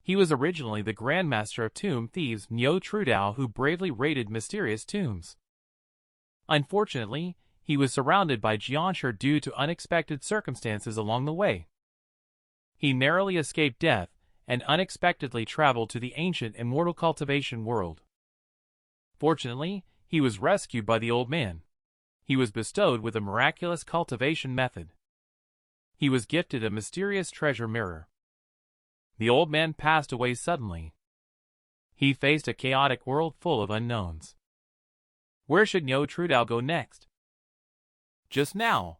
He was originally the Grandmaster of Tomb Thieves Niu TrueDao who bravely raided mysterious tombs. Unfortunately, he was surrounded by Jianshi due to unexpected circumstances along the way. He narrowly escaped death and unexpectedly traveled to the ancient immortal cultivation world. Fortunately, he was rescued by the old man. He was bestowed with a miraculous cultivation method. He was gifted a mysterious treasure mirror. The old man passed away suddenly. He faced a chaotic world full of unknowns. Where should Niu TrueDao go next? Just now,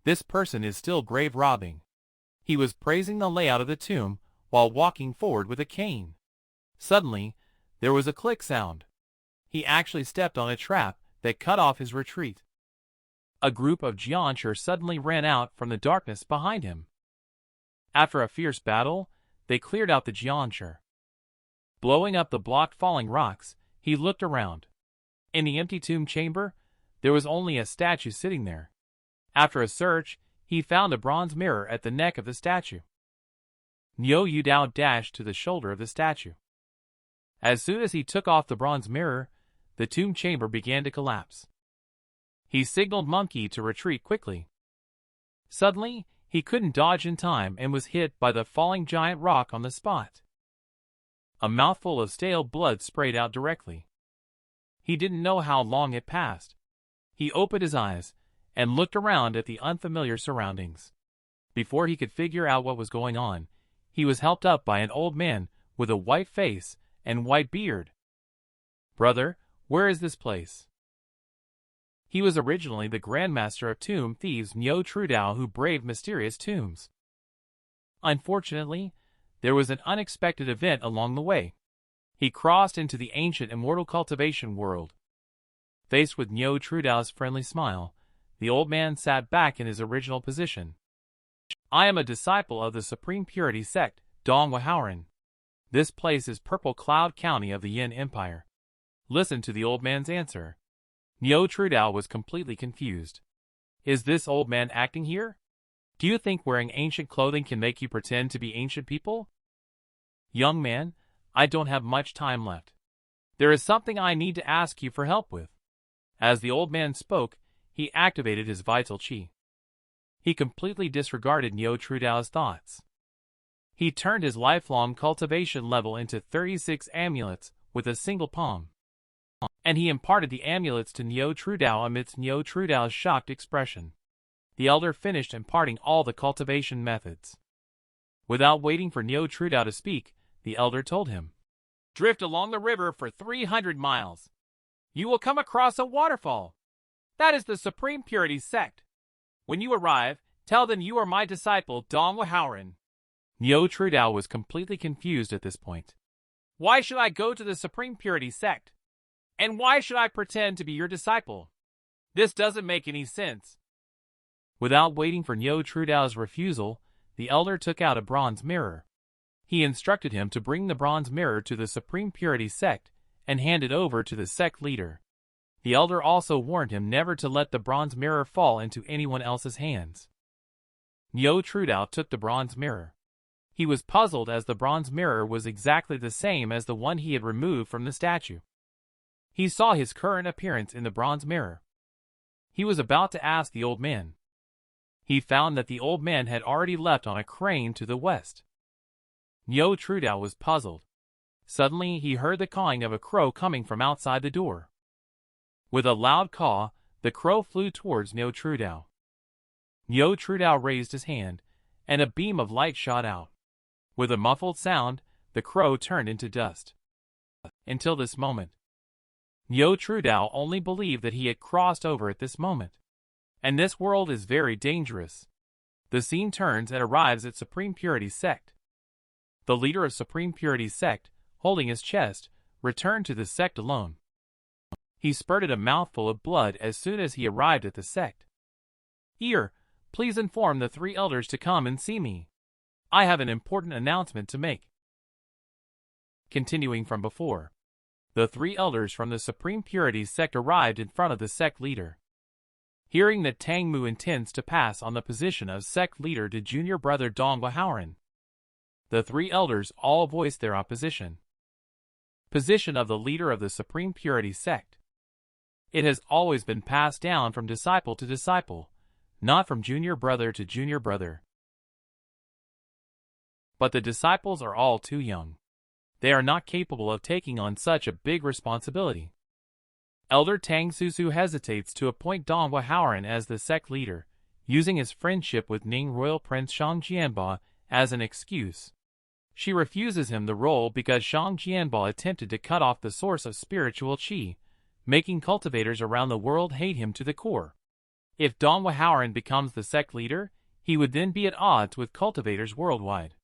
this person is still grave robbing. He was praising the layout of the tomb while walking forward with a cane. Suddenly, there was a click sound. He actually stepped on a trap that cut off his retreat. A group of Jianshi suddenly ran out from the darkness behind him. After a fierce battle, they cleared out the Jianshi. Blowing up the blocked falling rocks, he looked around. In the empty tomb chamber, there was only a statue sitting there. After a search, he found a bronze mirror at the neck of the statue. Niu TrueDao dashed to the shoulder of the statue. As soon as he took off the bronze mirror, the tomb chamber began to collapse. He signaled Monkey to retreat quickly. Suddenly, he couldn't dodge in time and was hit by the falling giant rock on the spot. A mouthful of stale blood sprayed out directly. He didn't know how long it passed. He opened his eyes and looked around at the unfamiliar surroundings. Before he could figure out what was going on, he was helped up by an old man with a white face and white beard. "Brother, where is this place?" He was originally the Grandmaster of Tomb Thieves Niu TrueDao who braved mysterious tombs. Unfortunately, there was an unexpected event along the way. He crossed into the ancient immortal cultivation world. Faced with Niu TrueDao's friendly smile, the old man sat back in his original position. "I am a disciple of the Supreme Purity Sect, Donghua. This place is Purple Cloud County of the Yin Empire." Listen to the old man's answer. Niu TrueDao was completely confused. Is this old man acting here? Do you think wearing ancient clothing can make you pretend to be ancient people? Young man, I don't have much time left. There is something I need to ask you for help with. As the old man spoke, he activated his vital qi. He completely disregarded Niu TrueDao's thoughts. He turned his lifelong cultivation level into 36 amulets with a single palm. And he imparted the amulets to Niu TrueDao amidst Niu TrueDao's shocked expression. The elder finished imparting all the cultivation methods. Without waiting for Niu TrueDao to speak, the elder told him, "Drift along the river for 300 miles. You will come across a waterfall. That is the Supreme Purity Sect. When you arrive, tell them you are my disciple Donghua." Niu TrueDao was completely confused at this point. "Why should I go to the Supreme Purity Sect? And why should I pretend to be your disciple? This doesn't make any sense." Without waiting for Niu TrueDao's refusal, the elder took out a bronze mirror. He instructed him to bring the bronze mirror to the Supreme Purity Sect and hand it over to the sect leader. The elder also warned him never to let the bronze mirror fall into anyone else's hands. Niu TrueDao took the bronze mirror. He was puzzled as the bronze mirror was exactly the same as the one he had removed from the statue. He saw his current appearance in the bronze mirror. He was about to ask the old man. He found that the old man had already left on a crane to the west. Niu TrueDao was puzzled. Suddenly he heard the cawing of a crow coming from outside the door. With a loud caw, the crow flew towards Niu TrueDao. Niu TrueDao raised his hand, and a beam of light shot out. With a muffled sound, the crow turned into dust. Until this moment, Niu TrueDao only believed that he had crossed over at this moment. And this world is very dangerous. The scene turns and arrives at Supreme Purity Sect. The leader of Supreme Purity Sect, holding his chest, returned to the sect alone. He spurted a mouthful of blood as soon as he arrived at the sect. "Here, please inform the 3 elders to come and see me. I have an important announcement to make." Continuing from before, the 3 elders from the Supreme Purity Sect arrived in front of the sect leader. Hearing that Tang Mu intends to pass on the position of sect leader to junior brother Donghua, The three elders all voiced their opposition. Position of the leader of the Supreme Purity sect. It has always been passed down from disciple to disciple, not from junior brother to junior brother. But the disciples are all too young. They are not capable of taking on such a big responsibility. Elder Tang Susu hesitates to appoint Donghua Haoran as the sect leader, using his friendship with Ning Royal Prince Shang Jianba as an excuse. She refuses him the role because Shang Jianba attempted to cut off the source of spiritual qi, making cultivators around the world hate him to the core. If Donghua Haoran becomes the sect leader, he would then be at odds with cultivators worldwide.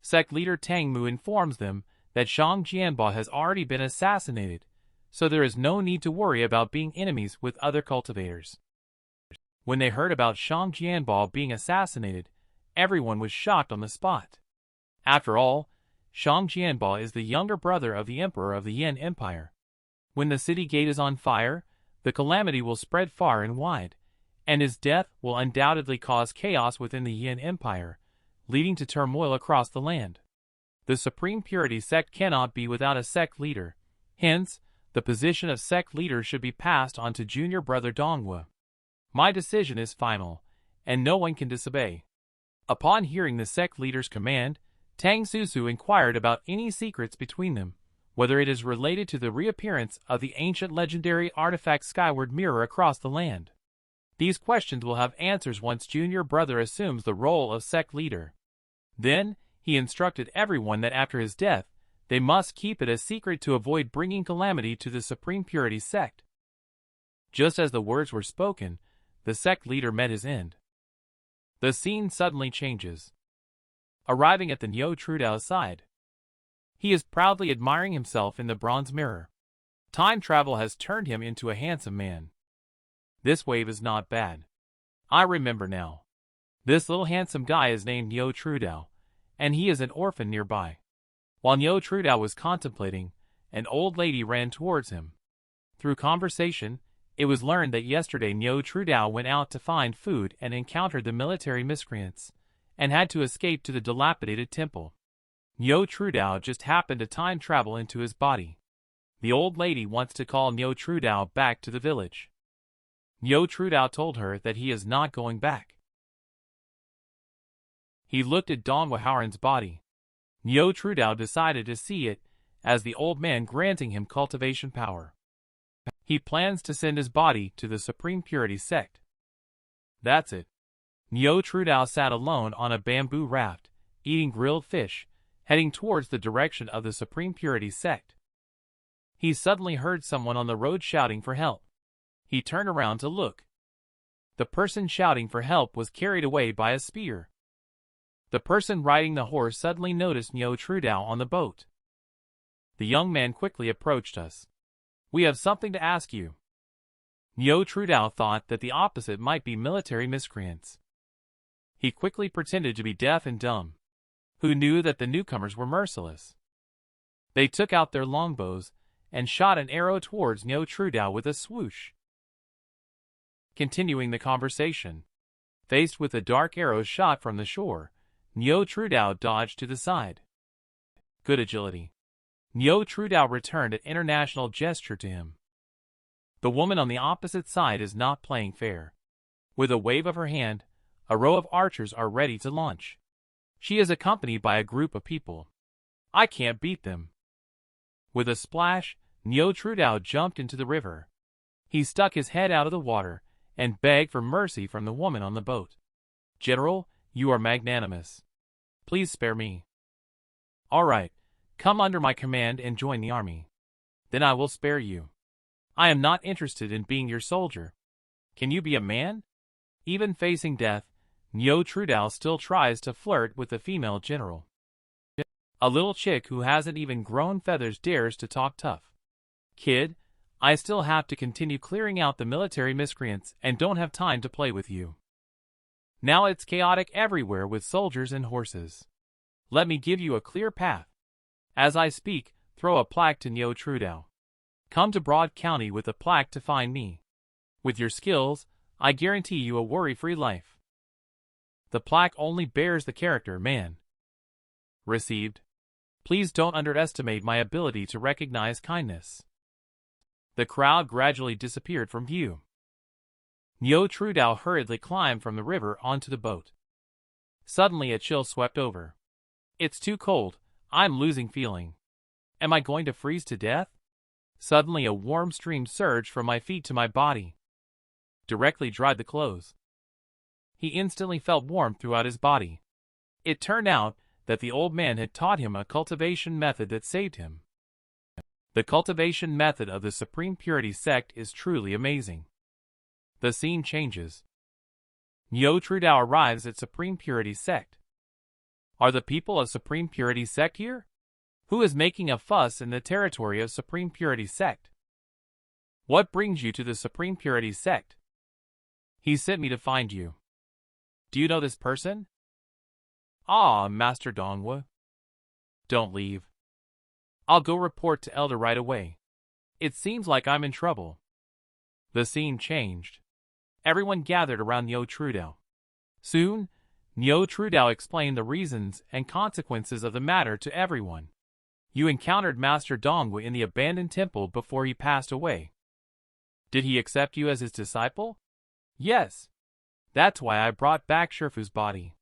Sect leader Tang Mu informs them that Shang Jianba has already been assassinated, so there is no need to worry about being enemies with other cultivators. When they heard about Shang Jianba being assassinated, everyone was shocked on the spot. After all, Shang Jianba is the younger brother of the emperor of the Yan Empire. When the city gate is on fire, the calamity will spread far and wide, and his death will undoubtedly cause chaos within the Yan Empire, leading to turmoil across the land. The Supreme Purity sect cannot be without a sect leader. Hence, the position of sect leader should be passed on to junior brother Donghua. My decision is final, and no one can disobey. Upon hearing the sect leader's command, Tang Susu inquired about any secrets between them, whether it is related to the reappearance of the ancient legendary artifact Skyward Mirror across the land. These questions will have answers once junior brother assumes the role of sect leader. Then, he instructed everyone that after his death, they must keep it a secret to avoid bringing calamity to the Supreme Purity sect. Just as the words were spoken, the sect leader met his end. The scene suddenly changes. Arriving at the Niu TrueDao's side, he is proudly admiring himself in the bronze mirror. Time travel has turned him into a handsome man. This wave is not bad. I remember now. This little handsome guy is named Niu TrueDao, and he is an orphan nearby. While Niu TrueDao was contemplating, an old lady ran towards him. Through conversation, it was learned that yesterday Niu TrueDao went out to find food and encountered the military miscreants, and had to escape to the dilapidated temple. Niu TrueDao just happened to time travel into his body. The old lady wants to call Niu TrueDao back to the village. Niu TrueDao told her that he is not going back. He looked at Donghua Haoran's body. Niu TrueDao decided to see it as the old man granting him cultivation power. He plans to send his body to the Supreme Purity sect. That's it. Niu TrueDao sat alone on a bamboo raft, eating grilled fish, heading towards the direction of the Supreme Purity sect. He suddenly heard someone on the road shouting for help. He turned around to look. The person shouting for help was carried away by a spear. The person riding the horse suddenly noticed Niu TrueDao on the boat. The young man quickly approached us. We have something to ask you. Niu TrueDao thought that the opposite might be military miscreants. He quickly pretended to be deaf and dumb, who knew that the newcomers were merciless. They took out their longbows and shot an arrow towards Niu TrueDao with a swoosh. Continuing the conversation, faced with the dark arrows shot from the shore, Niu TrueDao dodged to the side. Good agility. Niu TrueDao returned an international gesture to him. The woman on the opposite side is not playing fair. With a wave of her hand, a row of archers are ready to launch. She is accompanied by a group of people. I can't beat them. With a splash, Niu TrueDao jumped into the river. He stuck his head out of the water and begged for mercy from the woman on the boat. General, you are magnanimous. Please spare me. All right, come under my command and join the army. Then I will spare you. I am not interested in being your soldier. Can you be a man? Even facing death, Niu TrueDao still tries to flirt with the female general. A little chick who hasn't even grown feathers dares to talk tough. Kid, I still have to continue clearing out the military miscreants and don't have time to play with you. Now it's chaotic everywhere with soldiers and horses. Let me give you a clear path. As I speak, throw a plaque to Niu TrueDao. Come to Broad County with a plaque to find me. With your skills, I guarantee you a worry-free life. The plaque only bears the character man. Received. Please don't underestimate my ability to recognize kindness. The crowd gradually disappeared from view. Niu TrueDao hurriedly climbed from the river onto the boat. Suddenly a chill swept over. It's too cold, I'm losing feeling. Am I going to freeze to death? Suddenly a warm stream surged from my feet to my body. Directly dried the clothes. He instantly felt warm throughout his body. It turned out that the old man had taught him a cultivation method that saved him. The cultivation method of the Supreme Purity sect is truly amazing. The scene changes. Niu TrueDao arrives at Supreme Purity sect. Are the people of Supreme Purity sect here? Who is making a fuss in the territory of Supreme Purity sect? What brings you to the Supreme Purity sect? He sent me to find you. Do you know this person? Ah, Master Donghua. Don't leave. I'll go report to Elder right away. It seems like I'm in trouble. The scene changed. Everyone gathered around Niu TrueDao. Soon, Niu TrueDao explained the reasons and consequences of the matter to everyone. You encountered Master Donghua in the abandoned temple before he passed away. Did he accept you as his disciple? Yes. That's why I brought back Shifu's body.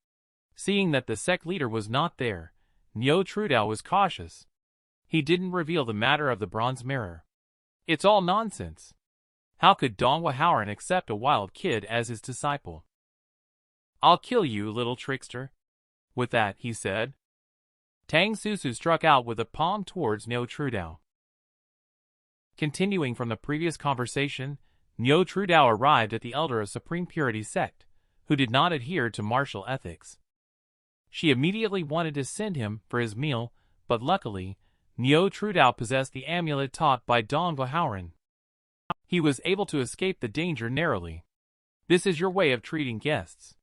Seeing that the sect leader was not there, Niu TrueDao was cautious. He didn't reveal the matter of the bronze mirror. It's all nonsense. How could Donghua Howren accept a wild kid as his disciple? I'll kill you, little trickster. With that, he said. Tang Susu struck out with a palm towards Niu TrueDao. Continuing from the previous conversation, Niu TrueDao arrived at the elder of Supreme Purity sect, who did not adhere to martial ethics. She immediately wanted to send him for his meal, but luckily, Niu TrueDao possessed the amulet taught by Donghua Howren. He was able to escape the danger narrowly. This is your way of treating guests.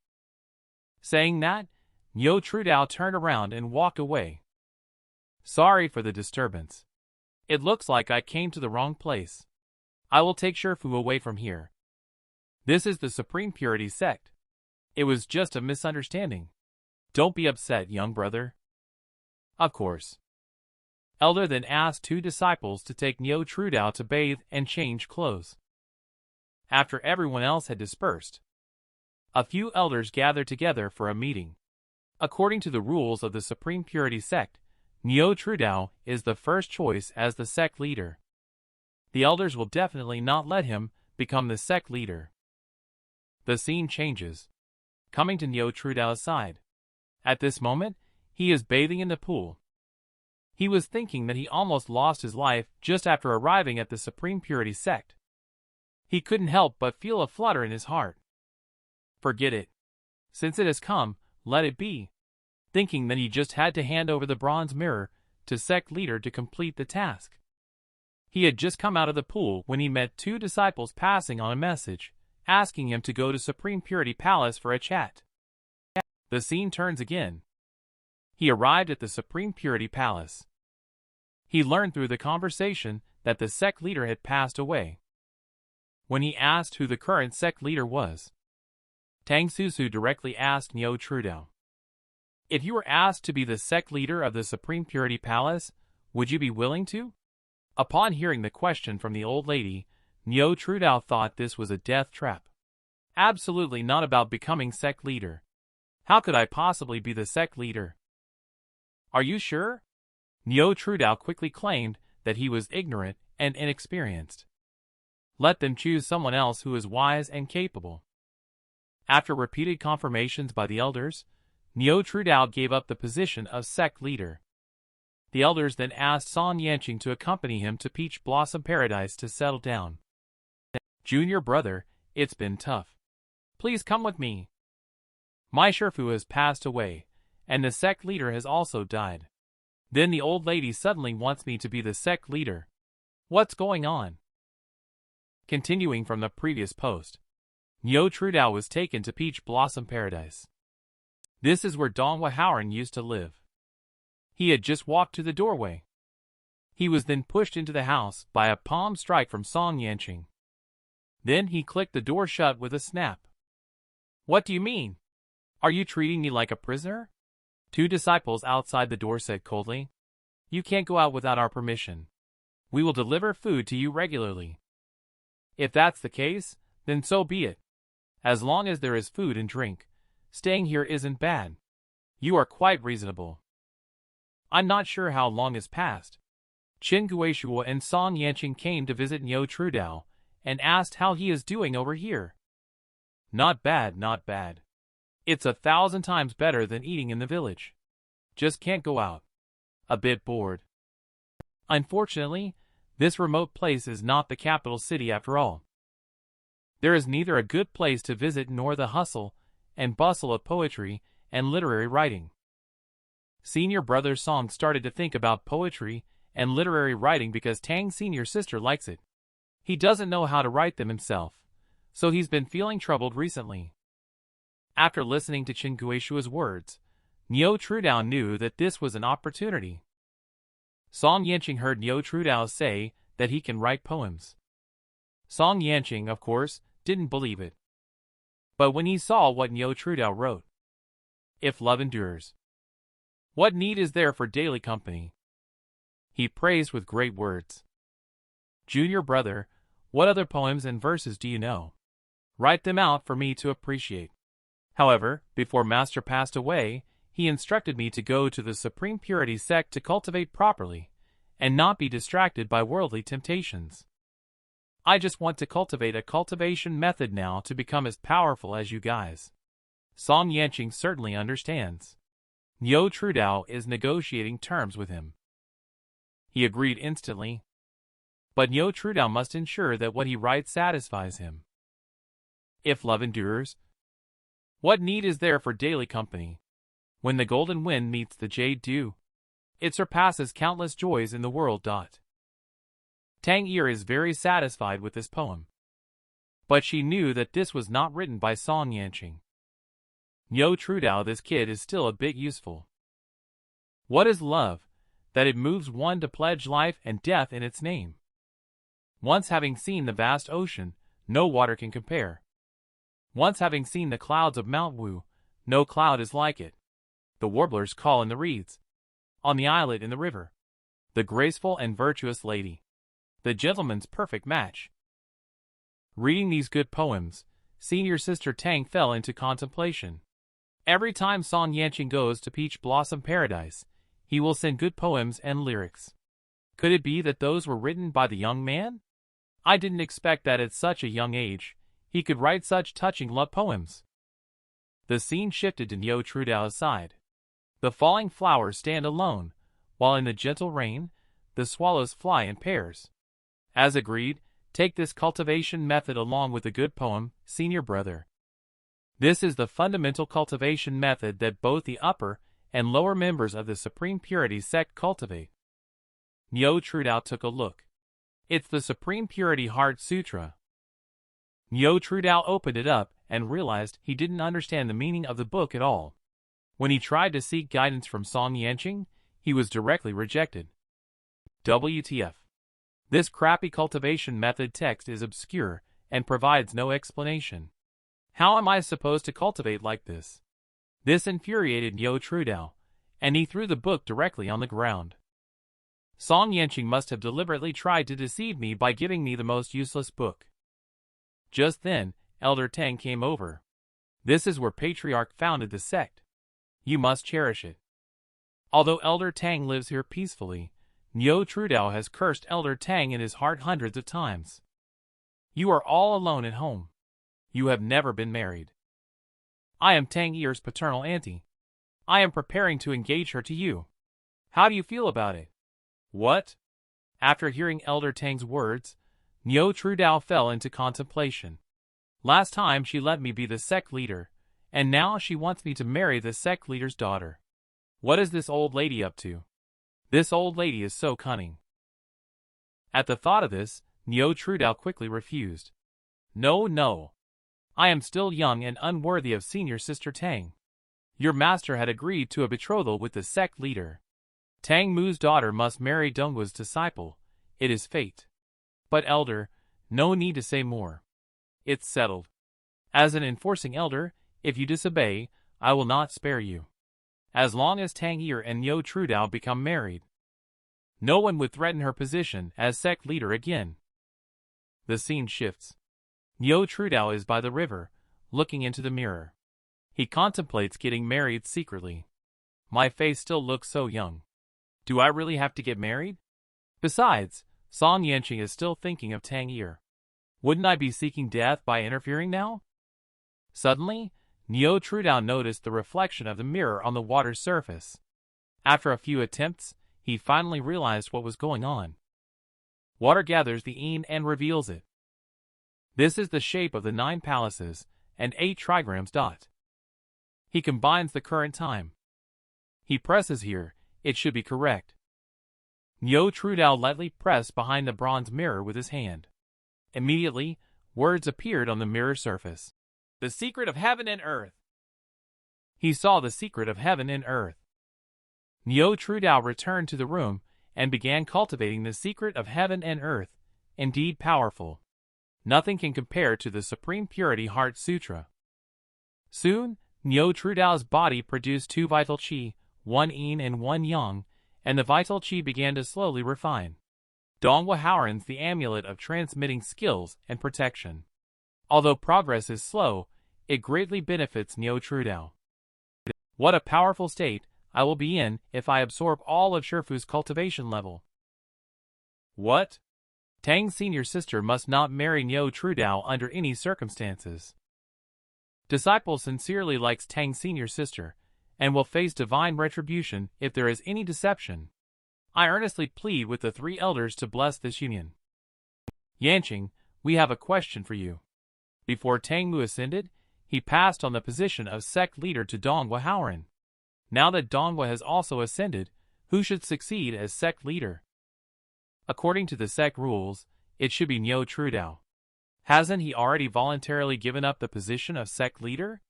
Saying that, Niu TrueDao turned around and walked away. Sorry for the disturbance. It looks like I came to the wrong place. I will take Shifu away from here. This is the Supreme Purity sect. It was just a misunderstanding. Don't be upset, young brother. Of course. Elder then asked two disciples to take Niu TrueDao to bathe and change clothes. After everyone else had dispersed, a few elders gathered together for a meeting. According to the rules of the Supreme Purity sect, Niu TrueDao is the first choice as the sect leader. The elders will definitely not let him become the sect leader. The scene changes, coming to Niu TrueDao's side. At this moment, he is bathing in the pool. He was thinking that he almost lost his life just after arriving at the Supreme Purity sect. He couldn't help but feel a flutter in his heart. Forget it. Since it has come, let it be. Thinking that he just had to hand over the bronze mirror to sect leader to complete the task. He had just come out of the pool when he met two disciples passing on a message, asking him to go to Supreme Purity Palace for a chat. The scene turns again. He arrived at the Supreme Purity Palace. He learned through the conversation that the sect leader had passed away. When he asked who the current sect leader was, Tang Susu directly asked Niu TrueDao, if you were asked to be the sect leader of the Supreme Purity Palace, would you be willing to? Upon hearing the question from the old lady, Niu TrueDao thought this was a death trap. Absolutely not about becoming sect leader. How could I possibly be the sect leader? Are you sure? Niu TrueDao quickly claimed that he was ignorant and inexperienced. Let them choose someone else who is wise and capable. After repeated confirmations by the elders, Niu TrueDao gave up the position of sect leader. The elders then asked Song Yanqing to accompany him to Peach Blossom Paradise to settle down. Junior brother, it's been tough. Please come with me. My Shifu has passed away, and the sect leader has also died. Then the old lady suddenly wants me to be the sect leader. What's going on? Continuing from the previous post, Niu TrueDao was taken to Peach Blossom Paradise. This is where Donghua Howren used to live. He had just walked to the doorway. He was then pushed into the house by a palm strike from Song Yanqing. Then he clicked the door shut with a snap. What do you mean? Are you treating me like a prisoner? Two disciples outside the door said coldly. You can't go out without our permission. We will deliver food to you regularly. If that's the case, then so be it. As long as there is food and drink, staying here isn't bad. You are quite reasonable. I'm not sure how long has passed. Qin Guishuo and Song Yanqing came to visit Niu TrueDao and asked how he is doing over here. Not bad, not bad. It's 1,000 times better than eating in the village. Just can't go out. A bit bored. Unfortunately, this remote place is not the capital city after all. There is neither a good place to visit nor the hustle and bustle of poetry and literary writing. Senior brother Song started to think about poetry and literary writing because Tang's senior sister likes it. He doesn't know how to write them himself, so he's been feeling troubled recently. After listening to Qin Guishuo's words, Niu TrueDao knew that this was an opportunity. Song Yanqing heard Niu TrueDao say that he can write poems. Song Yanqing, of course, didn't believe it. But when he saw what Niu TrueDao wrote, if love endures, what need is there for daily company? He praised with great words. Junior brother, what other poems and verses do you know? Write them out for me to appreciate. However, before Master passed away, he instructed me to go to the Supreme Purity sect to cultivate properly, and not be distracted by worldly temptations. I just want to cultivate a cultivation method now to become as powerful as you guys. Song Yanqing certainly understands. Niu TrueDao is negotiating terms with him. He agreed instantly. But Niu TrueDao must ensure that what he writes satisfies him. If love endures, what need is there for daily company? When the golden wind meets the jade dew, it surpasses countless joys in the world. Tang Er is very satisfied with this poem. But she knew that this was not written by Song Yanqing. Niu TrueDao, this kid is still a bit useful. What is love? That it moves one to pledge life and death in its name. Once having seen the vast ocean, no water can compare. Once having seen the clouds of Mount Wu, no cloud is like it. The warblers call in the reeds. On the islet in the river. The graceful and virtuous lady. The gentleman's perfect match. Reading these good poems, senior sister Tang fell into contemplation. Every time Song Yanqing goes to Peach Blossom Paradise, he will send good poems and lyrics. Could it be that those were written by the young man? I didn't expect that at such a young age, he could write such touching love poems. The scene shifted to Niu TrueDao's side. The falling flowers stand alone, while in the gentle rain, the swallows fly in pairs. As agreed, take this cultivation method along with the good poem, senior brother. This is the fundamental cultivation method that both the upper and lower members of the Supreme Purity sect cultivate. Niu TrueDao took a look. It's the Supreme Purity Heart Sutra. Niu TrueDao opened it up and realized he didn't understand the meaning of the book at all. When he tried to seek guidance from Song Yanqing, he was directly rejected. WTF. This crappy cultivation method text is obscure and provides no explanation. How am I supposed to cultivate like this? This infuriated Niu TrueDao, and he threw the book directly on the ground. Song Yanqing must have deliberately tried to deceive me by giving me the most useless book. Just then, Elder Tang came over. This is where Patriarch founded the sect. You must cherish it. Although Elder Tang lives here peacefully, Niu TrueDao has cursed Elder Tang in his heart hundreds of times. You are all alone at home. You have never been married. I am Tang Er's paternal auntie. I am preparing to engage her to you. How do you feel about it? What? After hearing Elder Tang's words, Niu TrueDao fell into contemplation. Last time she let me be the sect leader, and now she wants me to marry the sect leader's daughter. What is this old lady up to? This old lady is so cunning. At the thought of this, Niu TrueDao quickly refused. No, no. I am still young and unworthy of senior sister Tang. Your master had agreed to a betrothal with the sect leader. Tang Mu's daughter must marry Donghua's disciple. It is fate. But elder, no need to say more. It's settled. As an enforcing elder, if you disobey, I will not spare you. as long as Tang Yi and Niu TrueDao become married. No one would threaten her position as sect leader again. The scene shifts. Niu TrueDao is by the river, looking into the mirror. He contemplates getting married secretly. My face still looks so young. Do I really have to get married? Besides, Song Yanqing is still thinking of Tang Yi. Wouldn't I be seeking death by interfering now? Suddenly, Niu TrueDao noticed the reflection of the mirror on the water's surface. After a few attempts, he finally realized what was going on. Water gathers the yin and reveals it. This is the shape of the 9 palaces and 8 trigrams. He combines the current time. He presses here, it should be correct. Niu TrueDao lightly pressed behind the bronze mirror with his hand. Immediately, words appeared on the mirror surface. The secret of heaven and earth. He saw the secret of heaven and earth. Niu TrueDao returned to the room and began cultivating the secret of heaven and earth, indeed powerful. Nothing can compare to the Supreme Purity Heart Sutra. Soon, Niu TrueDao's body produced 2 vital qi, 1 yin and 1 yang, and the vital qi began to slowly refine. Donghua Haoran's the amulet of transmitting skills and protection. Although progress is slow, it greatly benefits Niu TrueDao. What a powerful state I will be in if I absorb all of Shifu's cultivation level. What? Tang's senior sister must not marry Niu TrueDao under any circumstances. Disciple sincerely likes Tang's senior sister, and will face divine retribution if there is any deception. I earnestly plead with the 3 elders to bless this union. Yanqing, we have a question for you. Before Tang Mu ascended, he passed on the position of sect leader to Donghua Haoran. Now that Donghua has also ascended, who should succeed as sect leader? According to the sect rules, it should be Niu TrueDao. Hasn't he already voluntarily given up the position of sect leader?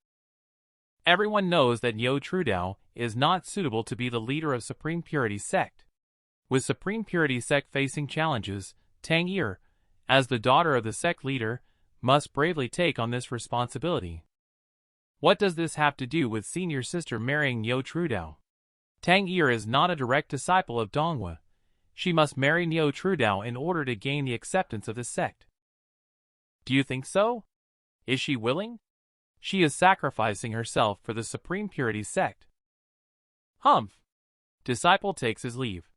Everyone knows that Niu TrueDao is not suitable to be the leader of Supreme Purity sect. With Supreme Purity sect facing challenges, Tang Yi, as the daughter of the sect leader, must bravely take on this responsibility. What does this have to do with senior sister marrying Niu TrueDao? Tang Yi is not a direct disciple of Donghua. She must marry Niu TrueDao in order to gain the acceptance of the sect. Do you think so? Is she willing? She is sacrificing herself for the Supreme Purity sect. Humph! Disciple takes his leave.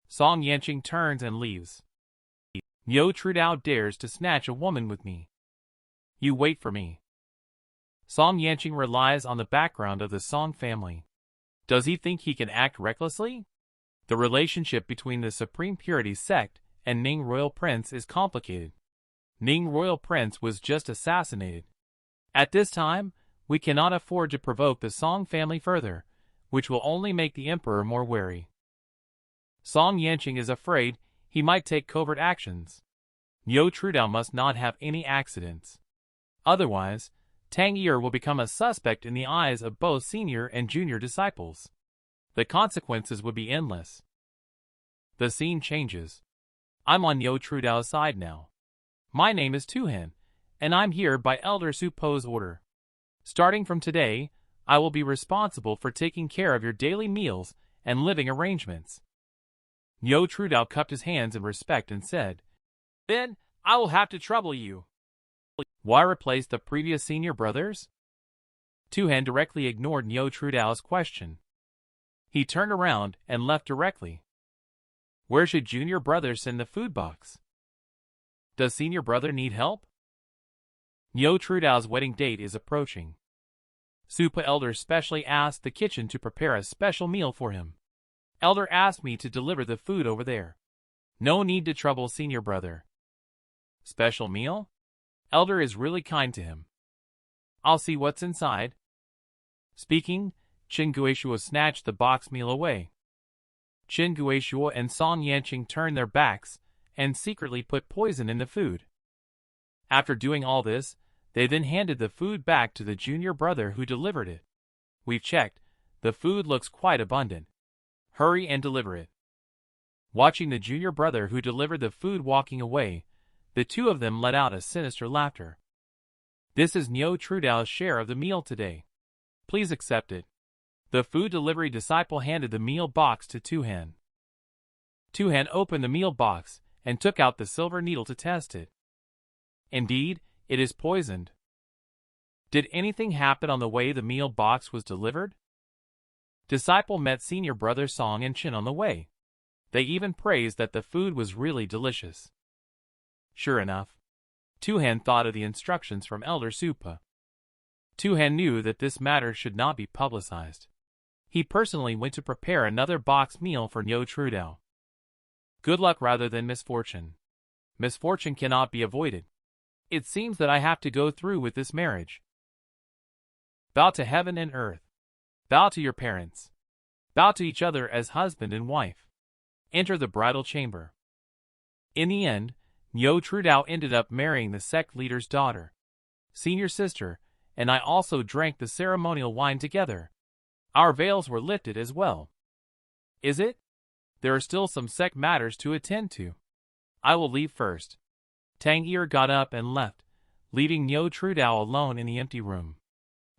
Song Yanqing turns and leaves. Niu TrueDao dares to snatch a woman with me. You wait for me. Song Yanqing relies on the background of the Song family. Does he think he can act recklessly? The relationship between the Supreme Purity sect and Ning Royal Prince is complicated. Ning Royal Prince was just assassinated. At this time, we cannot afford to provoke the Song family further, which will only make the Emperor more wary. Song Yanqing is afraid he might take covert actions. Niu TrueDao must not have any accidents. Otherwise, Tang Yi will become a suspect in the eyes of both senior and junior disciples. The consequences would be endless. The scene changes. I'm on Niu TrueDao's side now. My name is Tuhan, and I'm here by Elder Su Po's order. Starting from today, I will be responsible for taking care of your daily meals and living arrangements. Niu TrueDao cupped his hands in respect and said, Then, I will have to trouble you. Why replace the previous senior brothers? Tuhan directly ignored Niu TrueDao's question. He turned around and left directly. Where should junior brother send the food box? Does senior brother need help? Niu TrueDao's wedding date is approaching. Supa Elder specially asked the kitchen to prepare a special meal for him. Elder asked me to deliver the food over there. No need to trouble senior brother. Special meal? Elder is really kind to him. I'll see what's inside. Speaking, Qin Guishuo snatched the box meal away. Qin Guishuo and Song Yanqing turned their backs and secretly put poison in the food. After doing all this, they then handed the food back to the junior brother who delivered it. We've checked. The food looks quite abundant. Hurry and deliver it. Watching the junior brother who delivered the food walking away, the two of them let out a sinister laughter. This is Niu TrueDao's share of the meal today. Please accept it. The food delivery disciple handed the meal box to Tu-Han. Tu-Han opened the meal box and took out the silver needle to test it. Indeed, it is poisoned. Did anything happen on the way the meal box was delivered? Disciple met senior brother Song and Chin on the way. They even praised that the food was really delicious. Sure enough, Tu-Han thought of the instructions from Elder Supa. Tu-Han knew that this matter should not be publicized. He personally went to prepare another box meal for Niu TrueDao. Good luck rather than misfortune. Misfortune cannot be avoided. It seems that I have to go through with this marriage. Bow to heaven and earth. Bow to your parents. Bow to each other as husband and wife. Enter the bridal chamber. In the end, Niu TrueDao ended up marrying the sect leader's daughter, senior sister, and I also drank the ceremonial wine together. Our veils were lifted as well. Is it? There are still some sect matters to attend to. I will leave first. Tang Er got up and left, leaving Niu TrueDao alone in the empty room.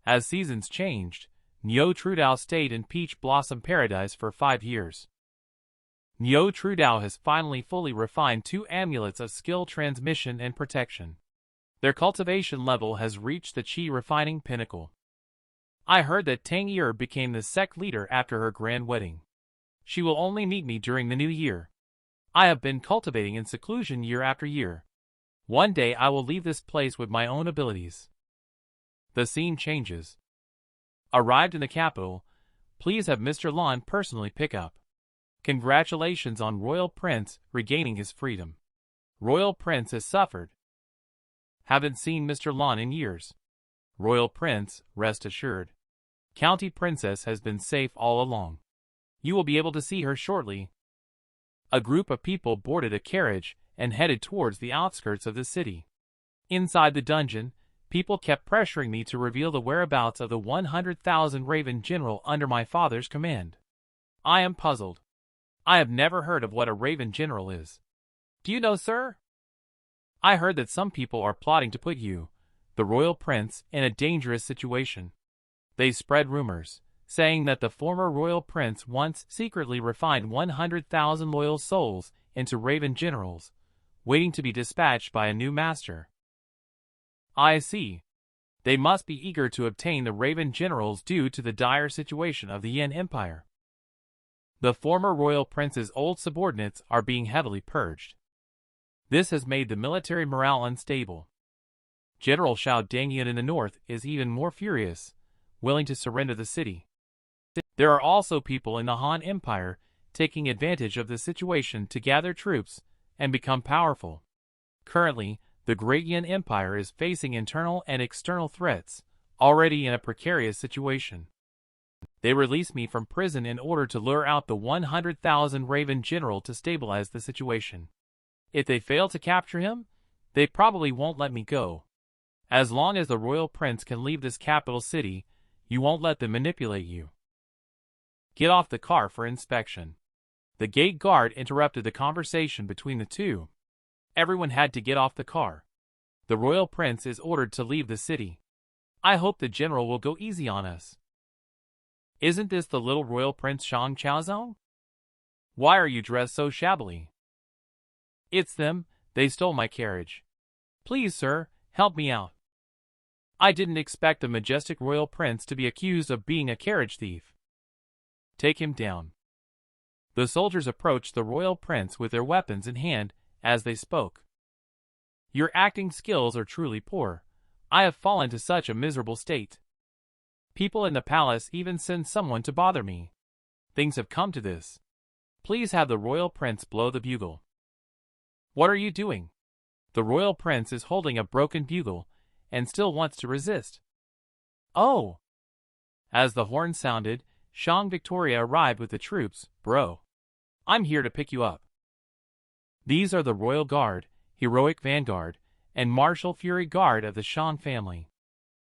As seasons changed, Niu TrueDao stayed in Peach Blossom Paradise for 5 years. Niu TrueDao has finally fully refined 2 amulets of skill transmission and protection. Their cultivation level has reached the Qi refining pinnacle. I heard that Tang Er became the sect leader after her grand wedding. She will only meet me during the new year. I have been cultivating in seclusion year after year. One day I will leave this place with my own abilities. The scene changes. Arrived in the capital, please have Mr. Lon personally pick up. Congratulations on Royal Prince regaining his freedom. Royal Prince has suffered. Haven't seen Mr. Lon in years. Royal Prince, rest assured. County Princess has been safe all along. You will be able to see her shortly. A group of people boarded a carriage and headed towards the outskirts of the city. Inside the dungeon, people kept pressuring me to reveal the whereabouts of the 100,000 Raven General under my father's command. I am puzzled. I have never heard of what a Raven General is. Do you know, sir? I heard that some people are plotting to put you, the Royal Prince, in a dangerous situation. They spread rumors, saying that the former Royal Prince once secretly refined 100,000 loyal souls into Raven Generals, waiting to be dispatched by a new master. I see. They must be eager to obtain the Raven Generals due to the dire situation of the Yin Empire. The former Royal Prince's old subordinates are being heavily purged. This has made the military morale unstable. General Xiao Dangyan in the north is even more furious, willing to surrender the city. There are also people in the Han Empire taking advantage of the situation to gather troops and become powerful. Currently, the Great Yin Empire is facing internal and external threats, already in a precarious situation. They released me from prison in order to lure out the 100,000 Raven General to stabilize the situation. If they fail to capture him, they probably won't let me go. As long as the Royal Prince can leave this capital city, you won't let them manipulate you. Get off the car for inspection. The gate guard interrupted the conversation between the two. Everyone had to get off the car. The Royal Prince is ordered to leave the city. I hope the general will go easy on us. Isn't this the little Royal Prince Shang Chaozong? Why are you dressed so shabbily? It's them, they stole my carriage. Please, sir, help me out. I didn't expect the majestic Royal Prince to be accused of being a carriage thief. Take him down. The soldiers approached the Royal Prince with their weapons in hand as they spoke. Your acting skills are truly poor. I have fallen to such a miserable state. People in the palace even send someone to bother me. Things have come to this. Please have the Royal Prince blow the bugle. What are you doing? The Royal Prince is holding a broken bugle and still wants to resist. Oh! As the horn sounded, Shang Victoria arrived with the troops. Bro, I'm here to pick you up. These are the Royal Guard, Heroic Vanguard, and Martial Fury Guard of the Shang family.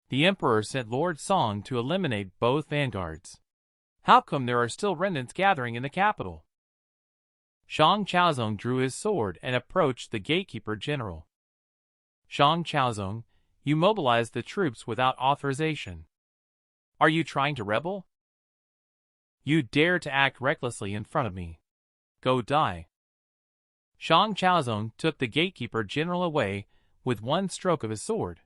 The Emperor sent Lord Song to eliminate both vanguards. How come there are still remnants gathering in the capital? Shang Chaozong drew his sword and approached the gatekeeper general. Shang Chaozong, you mobilized the troops without authorization. Are you trying to rebel? You dare to act recklessly in front of me. Go die. Shang Chaozong took the gatekeeper general away with one stroke of his sword.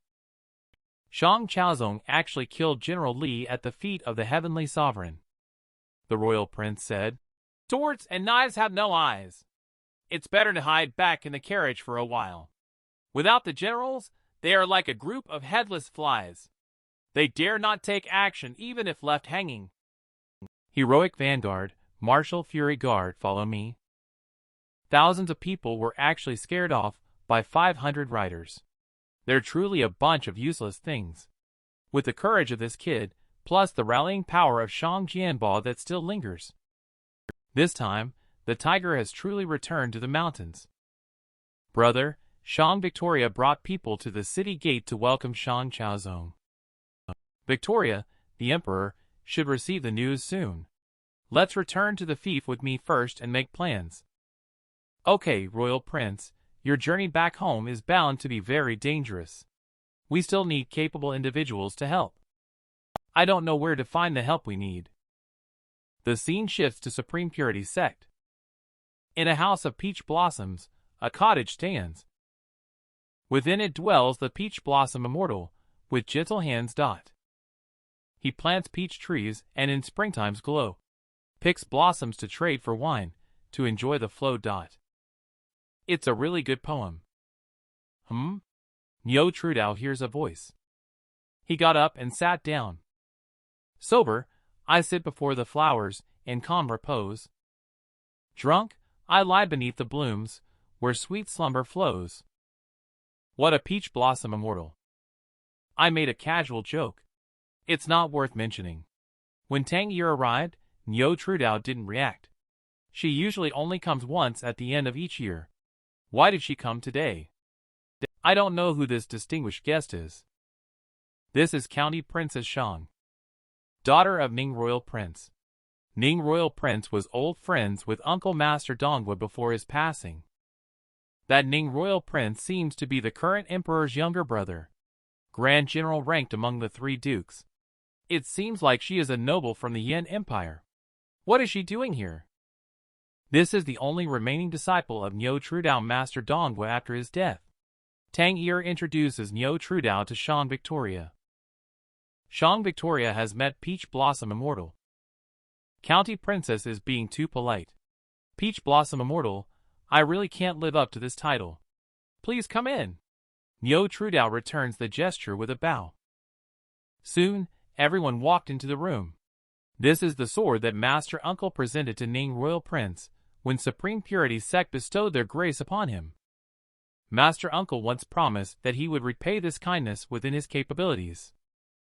Shang Chaozong actually killed General Li at the feet of the heavenly sovereign. The royal prince said, "Swords and knives have no eyes. It's better to hide back in the carriage for a while. Without the generals, they are like a group of headless flies. They dare not take action even if left hanging. Heroic vanguard, martial fury guard, follow me." Thousands of people were actually scared off by 500 riders. They're truly a bunch of useless things. With the courage of this kid, plus the rallying power of Shang Jianbao that still lingers. This time, the tiger has truly returned to the mountains. Brother, Shang Victoria brought people to the city gate to welcome Shang Chaozong. Victoria, the emperor, should receive the news soon. Let's return to the fief with me first and make plans. Okay, royal prince, your journey back home is bound to be very dangerous. We still need capable individuals to help. I don't know where to find the help we need. The scene shifts to Supreme Purity Sect. In a house of peach blossoms, a cottage stands. Within it dwells the peach blossom immortal, with gentle hands. He plants peach trees and in springtime's glow, picks blossoms to trade for wine, to enjoy the flow. It's a really good poem. Niu TrueDao hears a voice. He got up and sat down. Sober, I sit before the flowers in calm repose. Drunk, I lie beneath the blooms, where sweet slumber flows. What a peach blossom immortal. I made a casual joke. It's not worth mentioning. When Tang Yi arrived, Niu TrueDao didn't react. She usually only comes once at the end of each year. Why did she come today? I don't know who this distinguished guest is. This is County Princess Shang, daughter of Ning Royal Prince. Ning Royal Prince was old friends with Uncle Master Donghua before his passing. That Ning Royal Prince seems to be the current emperor's younger brother, Grand General ranked among the 3 dukes. It seems like she is a noble from the Yan Empire. What is she doing here? This is the only remaining disciple of Niu TrueDao Master Donghua after his death. Tang Yi introduces Niu TrueDao to Shang Victoria. Shang Victoria has met Peach Blossom Immortal. County Princess is being too polite. Peach Blossom Immortal, I really can't live up to this title. Please come in. Niu TrueDao returns the gesture with a bow. Soon, everyone walked into the room. This is the sword that Master Uncle presented to Ning Royal Prince when Supreme Purity Sect bestowed their grace upon him. Master Uncle once promised that he would repay this kindness within his capabilities.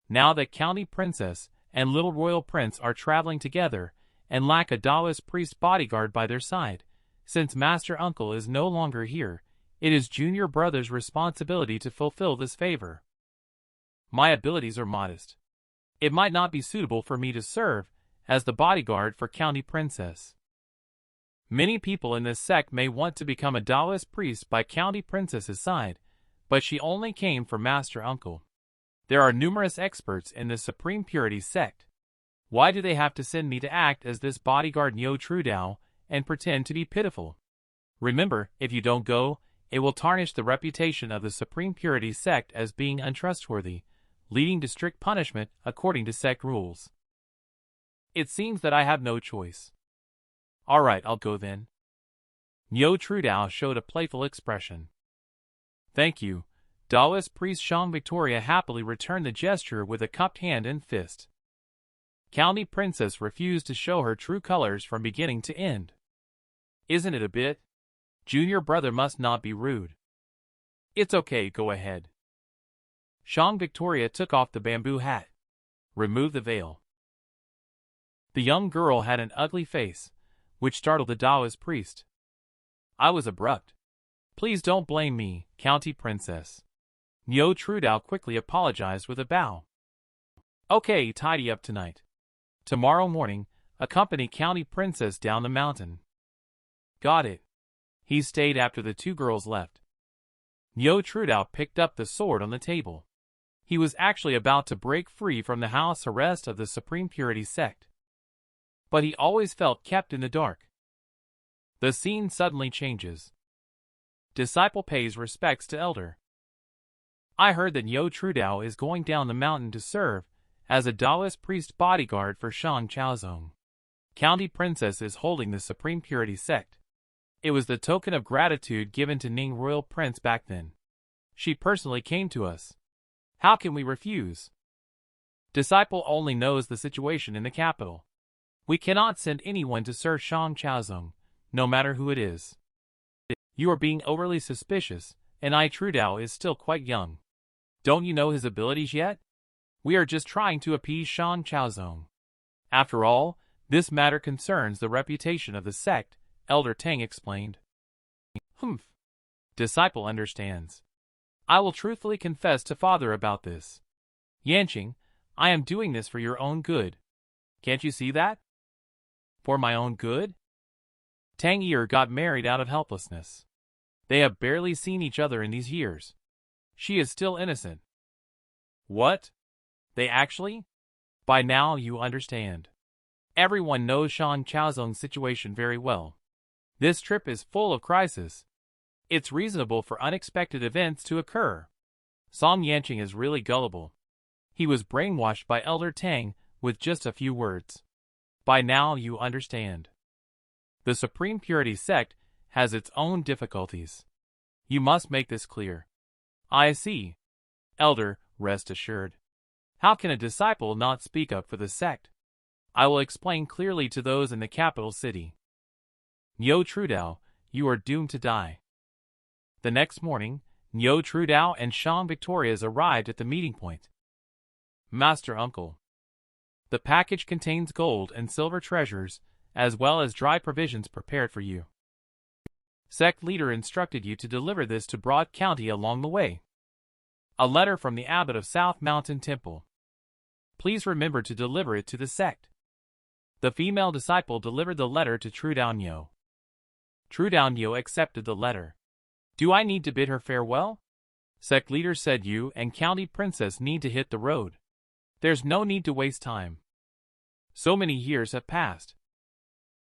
Now that County Princess and Little Royal Prince are traveling together and lack a Taoist priest bodyguard by their side, since Master Uncle is no longer here, it is Junior Brother's responsibility to fulfill this favor. My abilities are modest. It might not be suitable for me to serve as the bodyguard for County Princess. Many people in this sect may want to become a Taoist priest by County Princess's side, but she only came for Master Uncle. There are numerous experts in the Supreme Purity Sect. Why do they have to send me to act as this bodyguard Niu TrueDao and pretend to be pitiful? Remember, if you don't go, it will tarnish the reputation of the Supreme Purity Sect as being untrustworthy, leading to strict punishment according to sect rules. It seems that I have no choice. Alright, I'll go then. Niu TrueDao showed a playful expression. Thank you. Taoist priest Shang Victoria happily returned the gesture with a cupped hand and fist. County Princess refused to show her true colors from beginning to end. Isn't it a bit? Junior Brother must not be rude. It's okay, go ahead. Shang Victoria took off the bamboo hat. Removed the veil. The young girl had an ugly face, which startled the Taoist priest. I was abrupt. Please don't blame me, County Princess. Niu TrueDao quickly apologized with a bow. Okay, tidy up tonight. Tomorrow morning, accompany County Princess down the mountain. Got it. He stayed after the 2 girls left. Niu TrueDao picked up the sword on the table. He was actually about to break free from the house arrest of the Supreme Purity Sect. but he always felt kept in the dark. The scene suddenly changes. Disciple pays respects to elder. I heard that Niu TrueDao is going down the mountain to serve as a Taoist priest bodyguard for Shang Chaozong. County Princess is holding the Supreme Purity sect. It was the token of gratitude given to Ning Royal Prince back then. She personally came to us. How can we refuse? Disciple only knows the situation in the capital. We cannot send anyone to serve Shang Chaozong, no matter who it is. You are being overly suspicious, and Niu TrueDao is still quite young. Don't you know his abilities yet? We are just trying to appease Shang Chaozong. After all, this matter concerns the reputation of the sect, Elder Tang explained. Humph. Disciple understands. I will truthfully confess to Father about this. Yanqing, I am doing this for your own good. Can't you see that? For my own good? Tang Yi got married out of helplessness. They have barely seen each other in these years. She is still innocent. What? They actually? By now you understand. Everyone knows Shang Chaozong's situation very well. This trip is full of crisis. It's reasonable for unexpected events to occur. Song Yanqing is really gullible. He was brainwashed by Elder Tang with just a few words. By now you understand. The Supreme Purity sect has its own difficulties. You must make this clear. I see. Elder, rest assured. How can a disciple not speak up for the sect? I will explain clearly to those in the capital city. Niu TrueDao, you are doomed to die. The next morning, Niu TrueDao and Shang Victorias arrived at the meeting point. Master Uncle. The package contains gold and silver treasures, as well as dry provisions prepared for you. Sect leader instructed you to deliver this to Broad County along the way. A letter from the abbot of South Mountain Temple. Please remember to deliver it to the sect. The female disciple delivered the letter to TrueDao Niu. TrueDao Niu accepted the letter. Do I need to bid her farewell? Sect leader said you and County Princess need to hit the road. There's no need to waste time. So many years have passed.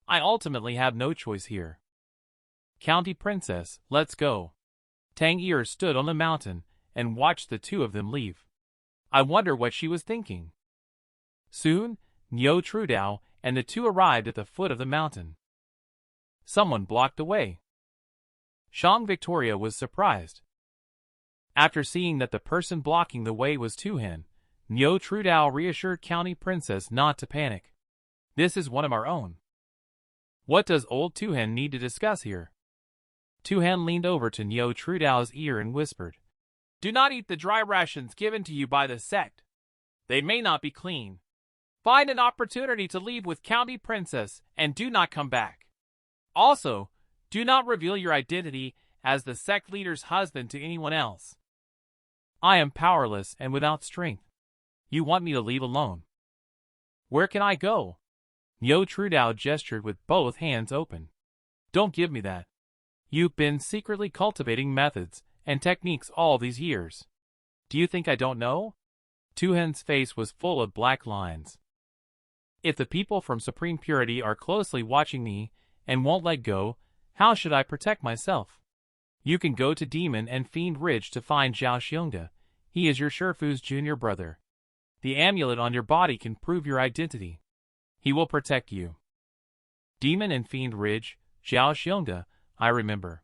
I ultimately have no choice here. County Princess, let's go. Tang Yi stood on the mountain and watched the two of them leave. I wonder what she was thinking. Soon, Niu TrueDao and the two arrived at the foot of the mountain. Someone blocked the way. Shang Victoria was surprised. After seeing that the person blocking the way was Tuhan, Niu TrueDao reassured County Princess not to panic. This is one of our own. What does old Tuhan need to discuss here? Tuhan leaned over to Niu TrueDao's ear and whispered, Do not eat the dry rations given to you by the sect. They may not be clean. Find an opportunity to leave with County Princess and do not come back. Also, do not reveal your identity as the sect leader's husband to anyone else. I am powerless and without strength. You want me to leave alone? Where can I go? Niu TrueDao gestured with both hands open. Don't give me that. You've been secretly cultivating methods and techniques all these years. Do you think I don't know? Tuhan's face was full of black lines. If the people from Supreme Purity are closely watching me and won't let go, how should I protect myself? You can go to Demon and Fiend Ridge to find Zhao Xiongda. He is your Shifu's junior brother. The amulet on your body can prove your identity. He will protect you. Demon and Fiend Ridge, Zhao Xiongda, I remember.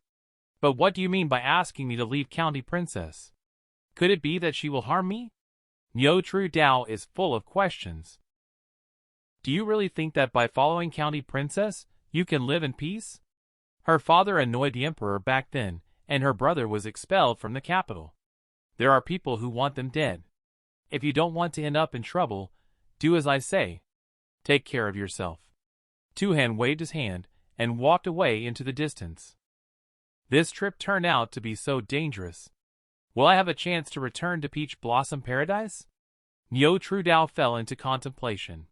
But what do you mean by asking me to leave County Princess? Could it be that she will harm me? Niu TrueDao is full of questions. Do you really think that by following County Princess, you can live in peace? Her father annoyed the emperor back then, and her brother was expelled from the capital. There are people who want them dead. If you don't want to end up in trouble, do as I say. Take care of yourself. Tuhan waved his hand and walked away into the distance. This trip turned out to be so dangerous. Will I have a chance to return to Peach Blossom Paradise? Niu TrueDao fell into contemplation.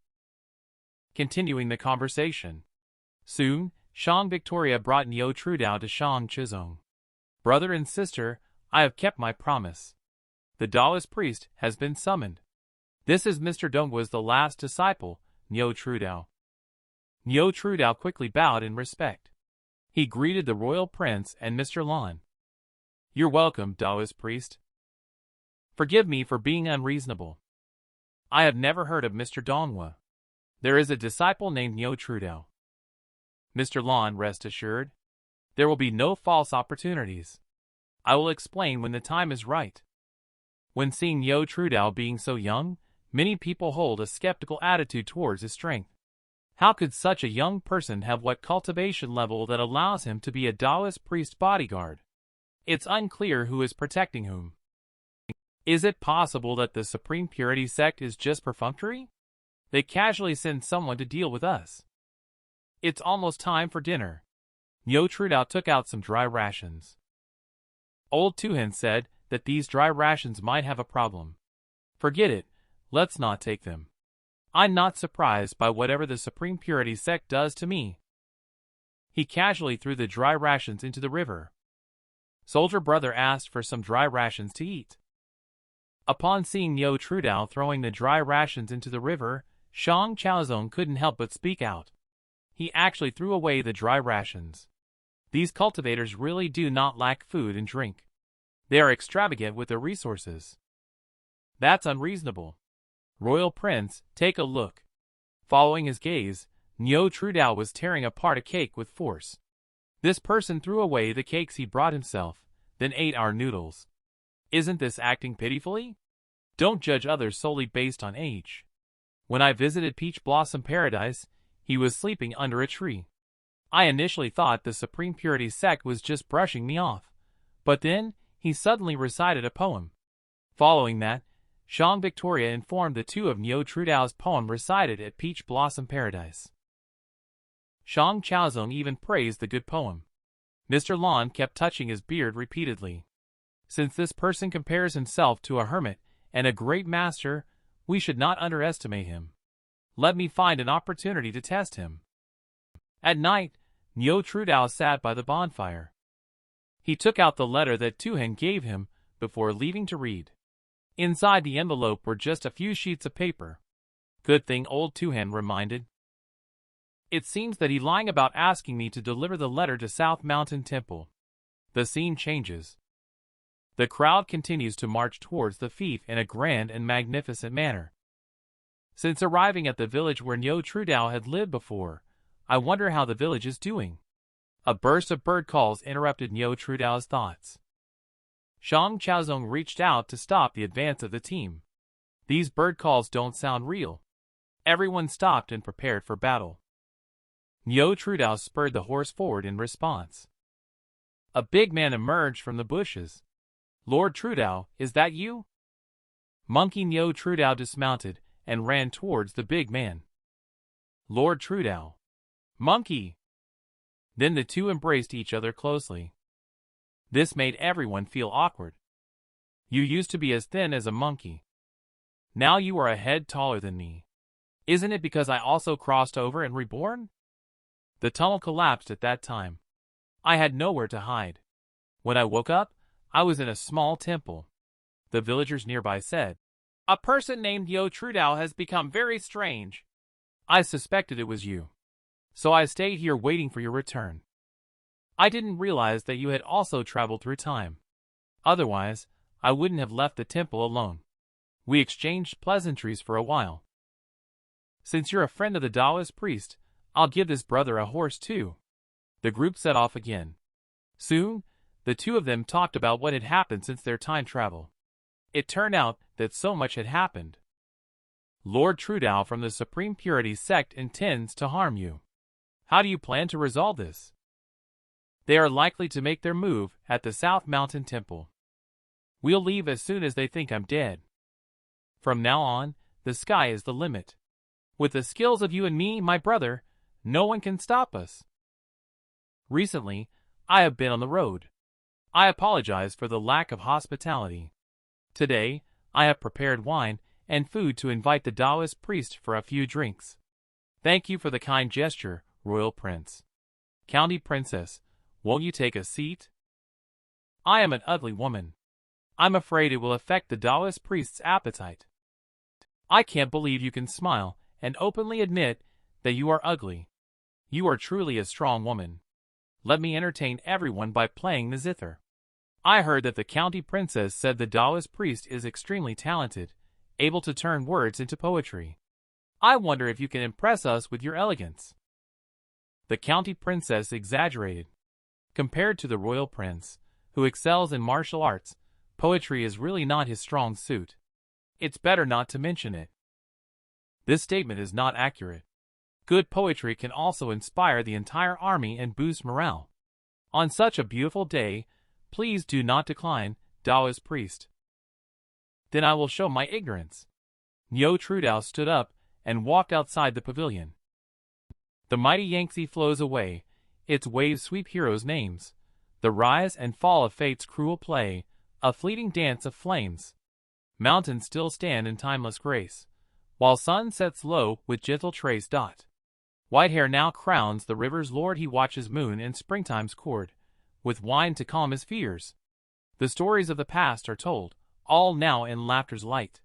Continuing the conversation. Soon, Shang Victoria brought Niu TrueDao to Shang Chaozong. Brother and sister, I have kept my promise. The Taoist priest has been summoned. This is Mr. Donggua's the last disciple, Niu TrueDao. Niu TrueDao quickly bowed in respect. He greeted the royal prince and Mr. Lan. "You're welcome, Taoist priest. Forgive me for being unreasonable. I have never heard of Mr. Donghua. There is a disciple named Niu TrueDao. Mr. Lan, rest assured. There will be no false opportunities. I will explain when the time is right." When seeing Niu TrueDao being so young, many people hold a skeptical attitude towards his strength. How could such a young person have what cultivation level that allows him to be a Taoist priest bodyguard? It's unclear who is protecting whom. Is it possible that the Supreme Purity sect is just perfunctory? They casually send someone to deal with us. It's almost time for dinner. Niu TrueDao took out some dry rations. Old Tuhan said that these dry rations might have a problem. Forget it, let's not take them. I'm not surprised by whatever the Supreme Purity sect does to me. He casually threw the dry rations into the river. Soldier brother asked for some dry rations to eat. Upon seeing Niu TrueDao throwing the dry rations into the river, Shang Chaozong couldn't help but speak out. He actually threw away the dry rations. These cultivators really do not lack food and drink. They are extravagant with their resources. That's unreasonable. Royal Prince, take a look. Following his gaze, Niu TrueDao was tearing apart a cake with force. This person threw away the cakes he brought himself, then ate our noodles. Isn't this acting pitifully? Don't judge others solely based on age. When I visited Peach Blossom Paradise, he was sleeping under a tree. I initially thought the Supreme Purity sect was just brushing me off, but then he suddenly recited a poem. Following that, Shang Victoria informed the two of Niu TrueDao's poem recited at Peach Blossom Paradise. Shang Chaozong even praised the good poem. Mr. Lan kept touching his beard repeatedly. Since this person compares himself to a hermit and a great master, we should not underestimate him. Let me find an opportunity to test him. At night, Niu TrueDao sat by the bonfire. He took out the letter that Tuhan gave him before leaving to read. Inside the envelope were just a few sheets of paper. Good thing old Tuhan reminded. It seems that he's lying about asking me to deliver the letter to South Mountain Temple. The scene changes. The crowd continues to march towards the fief in a grand and magnificent manner. Since arriving at the village where Niu TrueDao had lived before, I wonder how the village is doing. A burst of bird calls interrupted Niu TrueDao's thoughts. Shang Chaozong reached out to stop the advance of the team. These bird calls don't sound real. Everyone stopped and prepared for battle. Niu TrueDao spurred the horse forward in response. A big man emerged from the bushes. "Lord TrueDao, is that you?" Monkey Niu TrueDao dismounted and ran towards the big man. "Lord TrueDao." "Monkey!" Then the two embraced each other closely. This made everyone feel awkward. You used to be as thin as a monkey. Now you are a head taller than me. Isn't it because I also crossed over and reborn? The tunnel collapsed at that time. I had nowhere to hide. When I woke up, I was in a small temple. The villagers nearby said, "A person named Niu TrueDao has become very strange." I suspected it was you. So I stayed here waiting for your return. I didn't realize that you had also traveled through time. Otherwise, I wouldn't have left the temple alone. We exchanged pleasantries for a while. Since you're a friend of the Taoist priest, I'll give this brother a horse too. The group set off again. Soon, the two of them talked about what had happened since their time travel. It turned out that so much had happened. Lord TrueDao from the Supreme Purity sect intends to harm you. How do you plan to resolve this? They are likely to make their move at the South Mountain Temple. We'll leave as soon as they think I'm dead. From now on, the sky is the limit. With the skills of you and me, my brother, no one can stop us. Recently, I have been on the road. I apologize for the lack of hospitality. Today, I have prepared wine and food to invite the Taoist priest for a few drinks. Thank you for the kind gesture, Royal Prince. County Princess, won't you take a seat? I am an ugly woman. I'm afraid it will affect the Taoist priest's appetite. I can't believe you can smile and openly admit that you are ugly. You are truly a strong woman. Let me entertain everyone by playing the zither. I heard that the county princess said the Taoist priest is extremely talented, able to turn words into poetry. I wonder if you can impress us with your elegance. The county princess exaggerated. Compared to the royal prince, who excels in martial arts, poetry is really not his strong suit. It's better not to mention it. This statement is not accurate. Good poetry can also inspire the entire army and boost morale. On such a beautiful day, please do not decline, Taoist priest. Then I will show my ignorance. Niu TrueDao stood up and walked outside the pavilion. The mighty Yangtze flows away, its waves sweep heroes' names. The rise and fall of fate's cruel play, a fleeting dance of flames. Mountains still stand in timeless grace, while sun sets low with gentle trace. White hair now crowns the river's lord. He watches moon in springtime's court, with wine to calm his fears. The stories of the past are told, all now in laughter's light.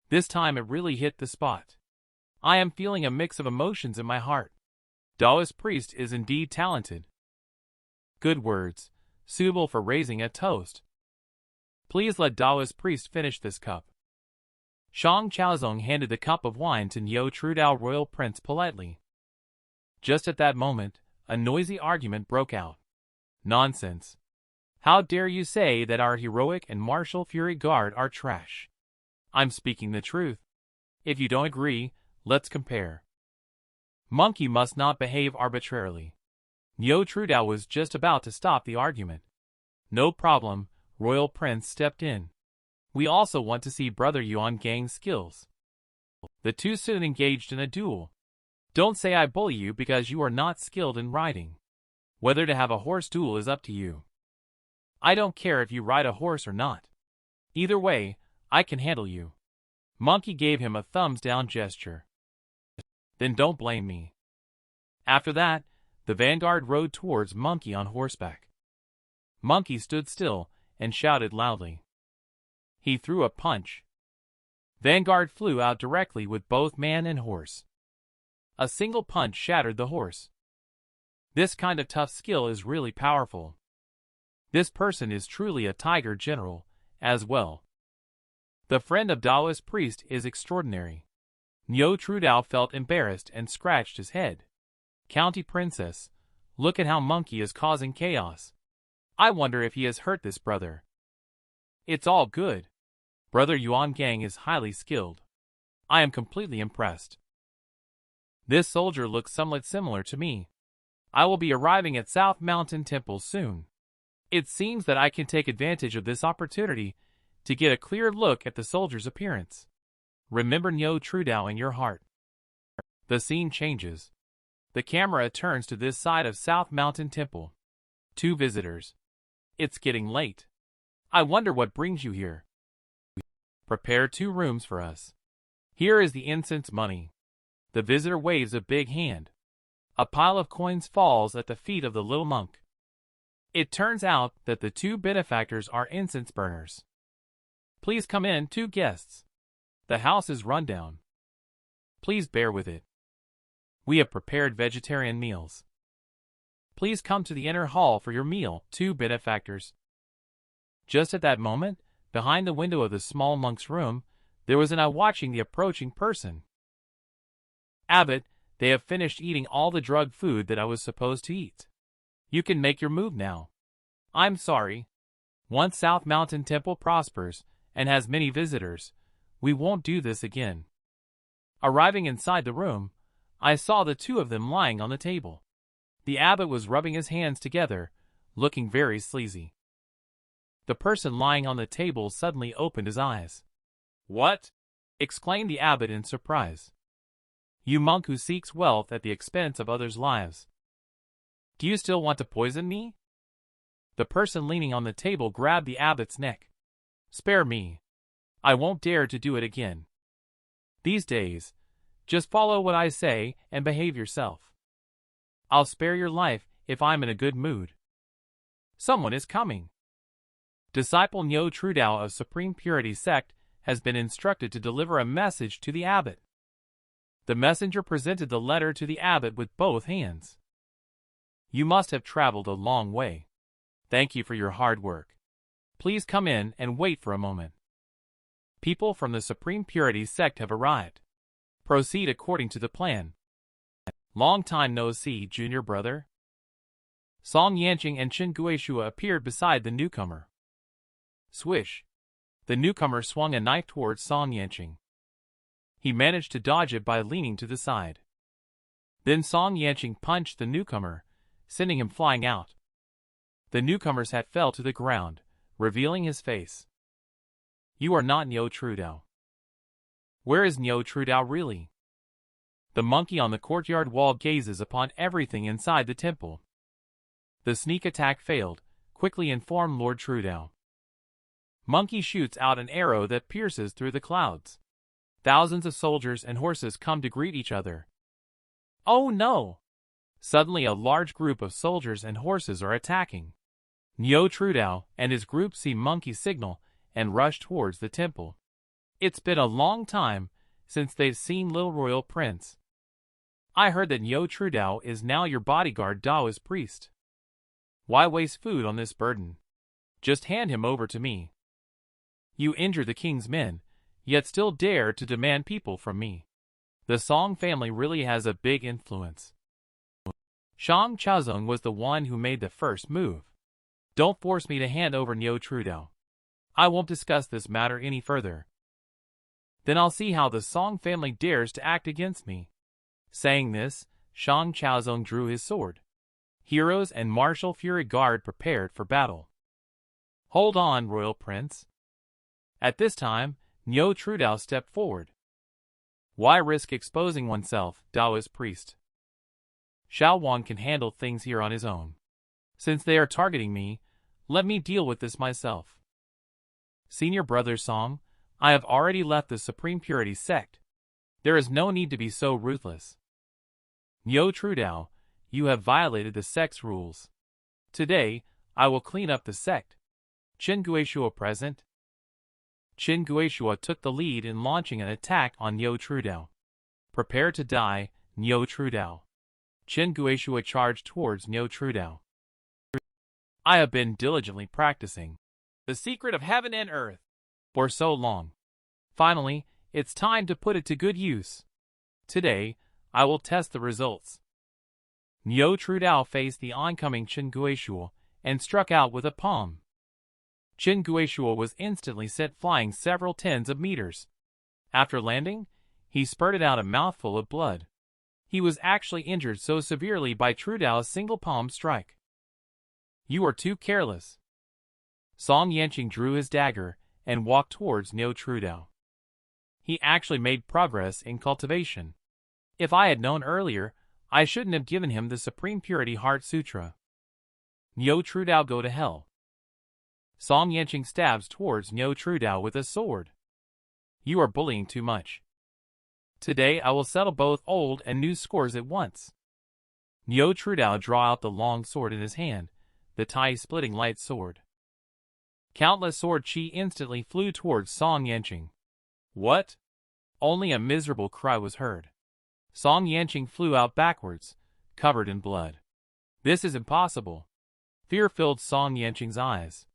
This time it really hit the spot. I am feeling a mix of emotions in my heart. Taoist priest is indeed talented. Good words, suitable for raising a toast. Please let Taoist priest finish this cup. Shang Chaozong handed the cup of wine to Niu TrueDao royal prince politely. Just at that moment, a noisy argument broke out. Nonsense. How dare you say that our heroic and martial fury guard are trash? I'm speaking the truth. If you don't agree, let's compare. Monkey must not behave arbitrarily. Niu TrueDao was just about to stop the argument. No problem, royal prince stepped in. We also want to see brother Yuan Gang's skills. The two soon engaged in a duel. Don't say I bully you because you are not skilled in riding. Whether to have a horse duel is up to you. I don't care if you ride a horse or not. Either way, I can handle you. Monkey gave him a thumbs down gesture. Then don't blame me. After that, the vanguard rode towards Monkey on horseback. Monkey stood still and shouted loudly. He threw a punch. Vanguard flew out directly with both man and horse. A single punch shattered the horse. This kind of tough skill is really powerful. This person is truly a tiger general, as well. The friend of Taoist priest is extraordinary. Niu TrueDao felt embarrassed and scratched his head. County princess, look at how Monkey is causing chaos. I wonder if he has hurt this brother. It's all good. Brother Yuan Gang is highly skilled. I am completely impressed. This soldier looks somewhat similar to me. I will be arriving at South Mountain Temple soon. It seems that I can take advantage of this opportunity to get a clear look at the soldier's appearance. Remember Niu TrueDao in your heart. The scene changes. The camera turns to this side of South Mountain Temple. Two visitors. It's getting late. I wonder what brings you here. Prepare 2 rooms for us. Here is the incense money. The visitor waves a big hand. A pile of coins falls at the feet of the little monk. It turns out that the 2 benefactors are incense burners. Please come in, 2 guests. The house is run down. Please bear with it. We have prepared vegetarian meals. Please come to the inner hall for your meal, 2 benefactors. Just at that moment, behind the window of the small monk's room, there was an eye watching the approaching person. Abbot, they have finished eating all the drug food that I was supposed to eat. You can make your move now. I'm sorry. Once South Mountain Temple prospers and has many visitors, we won't do this again. Arriving inside the room, I saw the 2 of them lying on the table. The abbot was rubbing his hands together, looking very sleazy. The person lying on the table suddenly opened his eyes. What? Exclaimed the abbot in surprise. You monk who seeks wealth at the expense of others' lives. Do you still want to poison me? The person leaning on the table grabbed the abbot's neck. Spare me. I won't dare to do it again. These days, just follow what I say and behave yourself. I'll spare your life if I'm in a good mood. Someone is coming. Disciple Niu TrueDao of Supreme Purity Sect has been instructed to deliver a message to the abbot. The messenger presented the letter to the abbot with both hands. You must have traveled a long way. Thank you for your hard work. Please come in and wait for a moment. People from the Supreme Purity sect have arrived. Proceed according to the plan. Long time no see, junior brother. Song Yanqing and Chen Guishua appeared beside the newcomer. Swish. The newcomer swung a knife towards Song Yanqing. He managed to dodge it by leaning to the side. Then Song Yanqing punched the newcomer, sending him flying out. The newcomer's hat fell to the ground, revealing his face. You are not Niu TrueDao. Where is Niu TrueDao really? The monkey on the courtyard wall gazes upon everything inside the temple. The sneak attack failed, quickly informed Lord TrueDao. Monkey shoots out an arrow that pierces through the clouds. Thousands of soldiers and horses come to greet each other. Oh no! Suddenly a large group of soldiers and horses are attacking. Niu TrueDao and his group see Monkey's signal and rush towards the temple. It's been a long time since they've seen little royal prince. I heard that Niu TrueDao is now your bodyguard Daoist priest. Why waste food on this burden? Just hand him over to me. You injure the king's men, yet still dare to demand people from me. The Song family really has a big influence. Shang Chaozong was the one who made the first move. Don't force me to hand over Niu TrueDao. I won't discuss this matter any further. Then I'll see how the Song family dares to act against me. Saying this, Shang Chaozong drew his sword. Heroes and martial fury guard prepared for battle. Hold on, royal prince. At this time, Niu TrueDao stepped forward. Why risk exposing oneself, Daoist priest? Xiao Wan can handle things here on his own. Since they are targeting me, let me deal with this myself. Senior brother Song, I have already left the Supreme Purity sect. There is no need to be so ruthless. Niu TrueDao, you have violated the sect's rules. Today, I will clean up the sect. Chen Guishua present. Chen Guishua took the lead in launching an attack on Niu TrueDao. Prepare to die, Niu TrueDao. Chen Guishua charged towards Niu TrueDao. I have been diligently practicing the secret of heaven and earth for so long. Finally, it's time to put it to good use. Today, I will test the results. Niu TrueDao faced the oncoming Chen Guishua and struck out with a palm. Chen Guishua was instantly sent flying several tens of meters. After landing, he spurted out a mouthful of blood. He was actually injured so severely by TrueDao's single palm strike. You are too careless. Song Yanqing drew his dagger and walked towards Niu TrueDao. He actually made progress in cultivation. If I had known earlier, I shouldn't have given him the Supreme Purity Heart Sutra. Niu TrueDao, go to hell. Song Yanqing stabs towards Niu TrueDao with a sword. You are bullying too much. Today I will settle both old and new scores at once. Niu TrueDao drew out the long sword in his hand, the tie-splitting light sword. Countless sword chi instantly flew towards Song Yanqing. What? Only a miserable cry was heard. Song Yanqing flew out backwards, covered in blood. This is impossible. Fear filled Song Yanqing's eyes.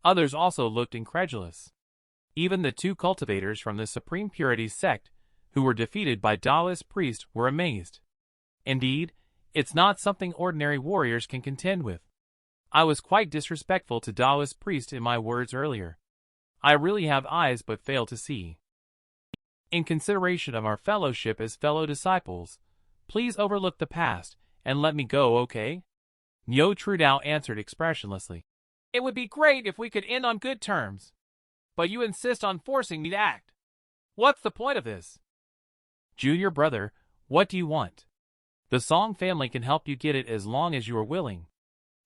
Others also looked incredulous. Even the two cultivators from the Supreme Purity sect, who were defeated by Daoist priests, were amazed. Indeed, it's not something ordinary warriors can contend with. I was quite disrespectful to Daoist priests in my words earlier. I really have eyes but fail to see. In consideration of our fellowship as fellow disciples, please overlook the past and let me go, okay? Niu TrueDao answered expressionlessly. It would be great if we could end on good terms. But you insist on forcing me to act. What's the point of this? Junior brother, what do you want? The Song family can help you get it as long as you are willing.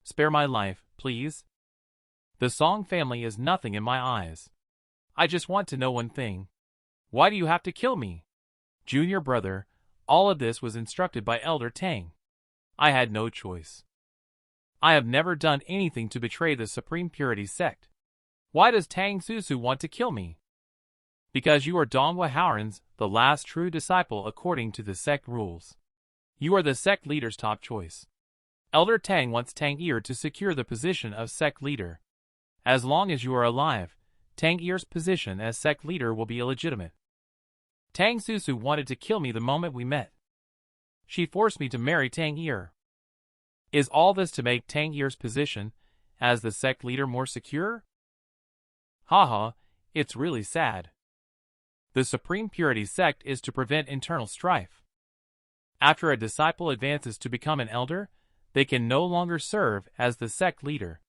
Spare my life, please. The Song family is nothing in my eyes. I just want to know one thing. Why do you have to kill me? Junior brother, all of this was instructed by Elder Tang. I had no choice. I have never done anything to betray the Supreme Purity sect. Why does Tang Susu want to kill me? Because you are Donghua Haoran's, the last true disciple according to the sect rules. You are the sect leader's top choice. Elder Tang wants Tang Er to secure the position of sect leader. As long as you are alive, Tang Er's position as sect leader will be illegitimate. Tang Susu wanted to kill me the moment we met. She forced me to marry Tang Er. Is all this to make Tang Er's position as the sect leader more secure? Haha, it's really sad. The Supreme Purity sect is to prevent internal strife. After a disciple advances to become an elder, they can no longer serve as the sect leader.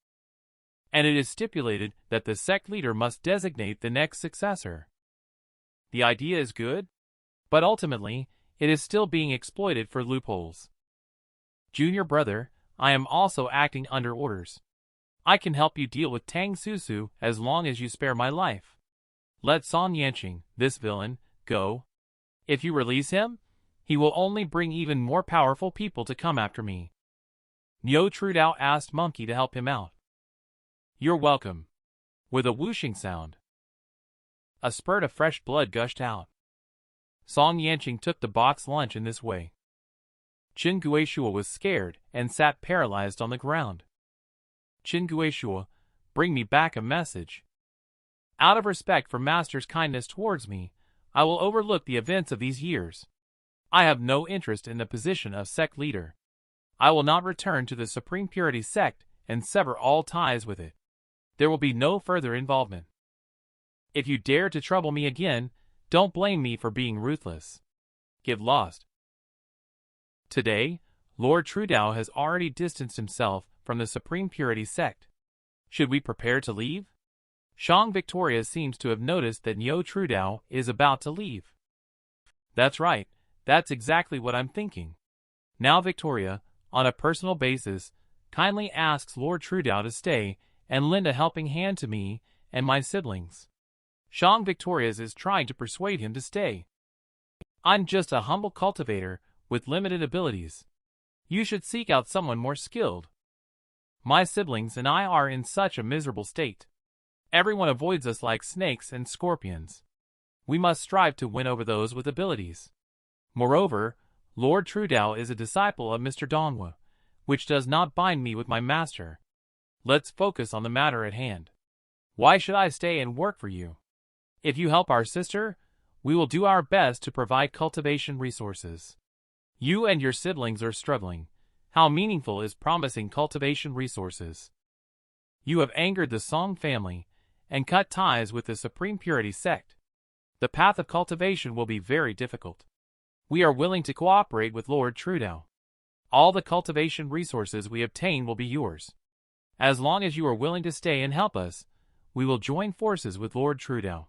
And it is stipulated that the sect leader must designate the next successor. The idea is good, but ultimately, it is still being exploited for loopholes. Junior brother, I am also acting under orders. I can help you deal with Tang Susu as long as you spare my life. Let Song Yanqing, this villain, go. If you release him, he will only bring even more powerful people to come after me. Niu TrueDao asked Monkey to help him out. You're welcome. With a whooshing sound, a spurt of fresh blood gushed out. Song Yanqing took the box lunch in this way. Qin Guishua was scared and sat paralyzed on the ground. Qin Guishua, bring me back a message. Out of respect for Master's kindness towards me, I will overlook the events of these years. I have no interest in the position of sect leader. I will not return to the Supreme Purity sect and sever all ties with it. There will be no further involvement. If you dare to trouble me again, don't blame me for being ruthless. Get lost. Today, Lord TrueDao has already distanced himself from the Supreme Purity sect. Should we prepare to leave? Shang Victoria seems to have noticed that Niu TrueDao is about to leave. That's right, that's exactly what I'm thinking. Now Victoria, on a personal basis, kindly asks Lord TrueDao to stay and lend a helping hand to me and my siblings. Shang Victorias is trying to persuade him to stay. I'm just a humble cultivator with limited abilities. You should seek out someone more skilled. My siblings and I are in such a miserable state. Everyone avoids us like snakes and scorpions. We must strive to win over those with abilities. Moreover, Lord TrueDao is a disciple of Mr. Donghua, which does not bind me with my master. Let's focus on the matter at hand. Why should I stay and work for you? If you help our sister, we will do our best to provide cultivation resources. You and your siblings are struggling. How meaningful is promising cultivation resources? You have angered the Song family and cut ties with the Supreme Purity sect. The path of cultivation will be very difficult. We are willing to cooperate with Lord TrueDao. All the cultivation resources we obtain will be yours. As long as you are willing to stay and help us, we will join forces with Lord TrueDao.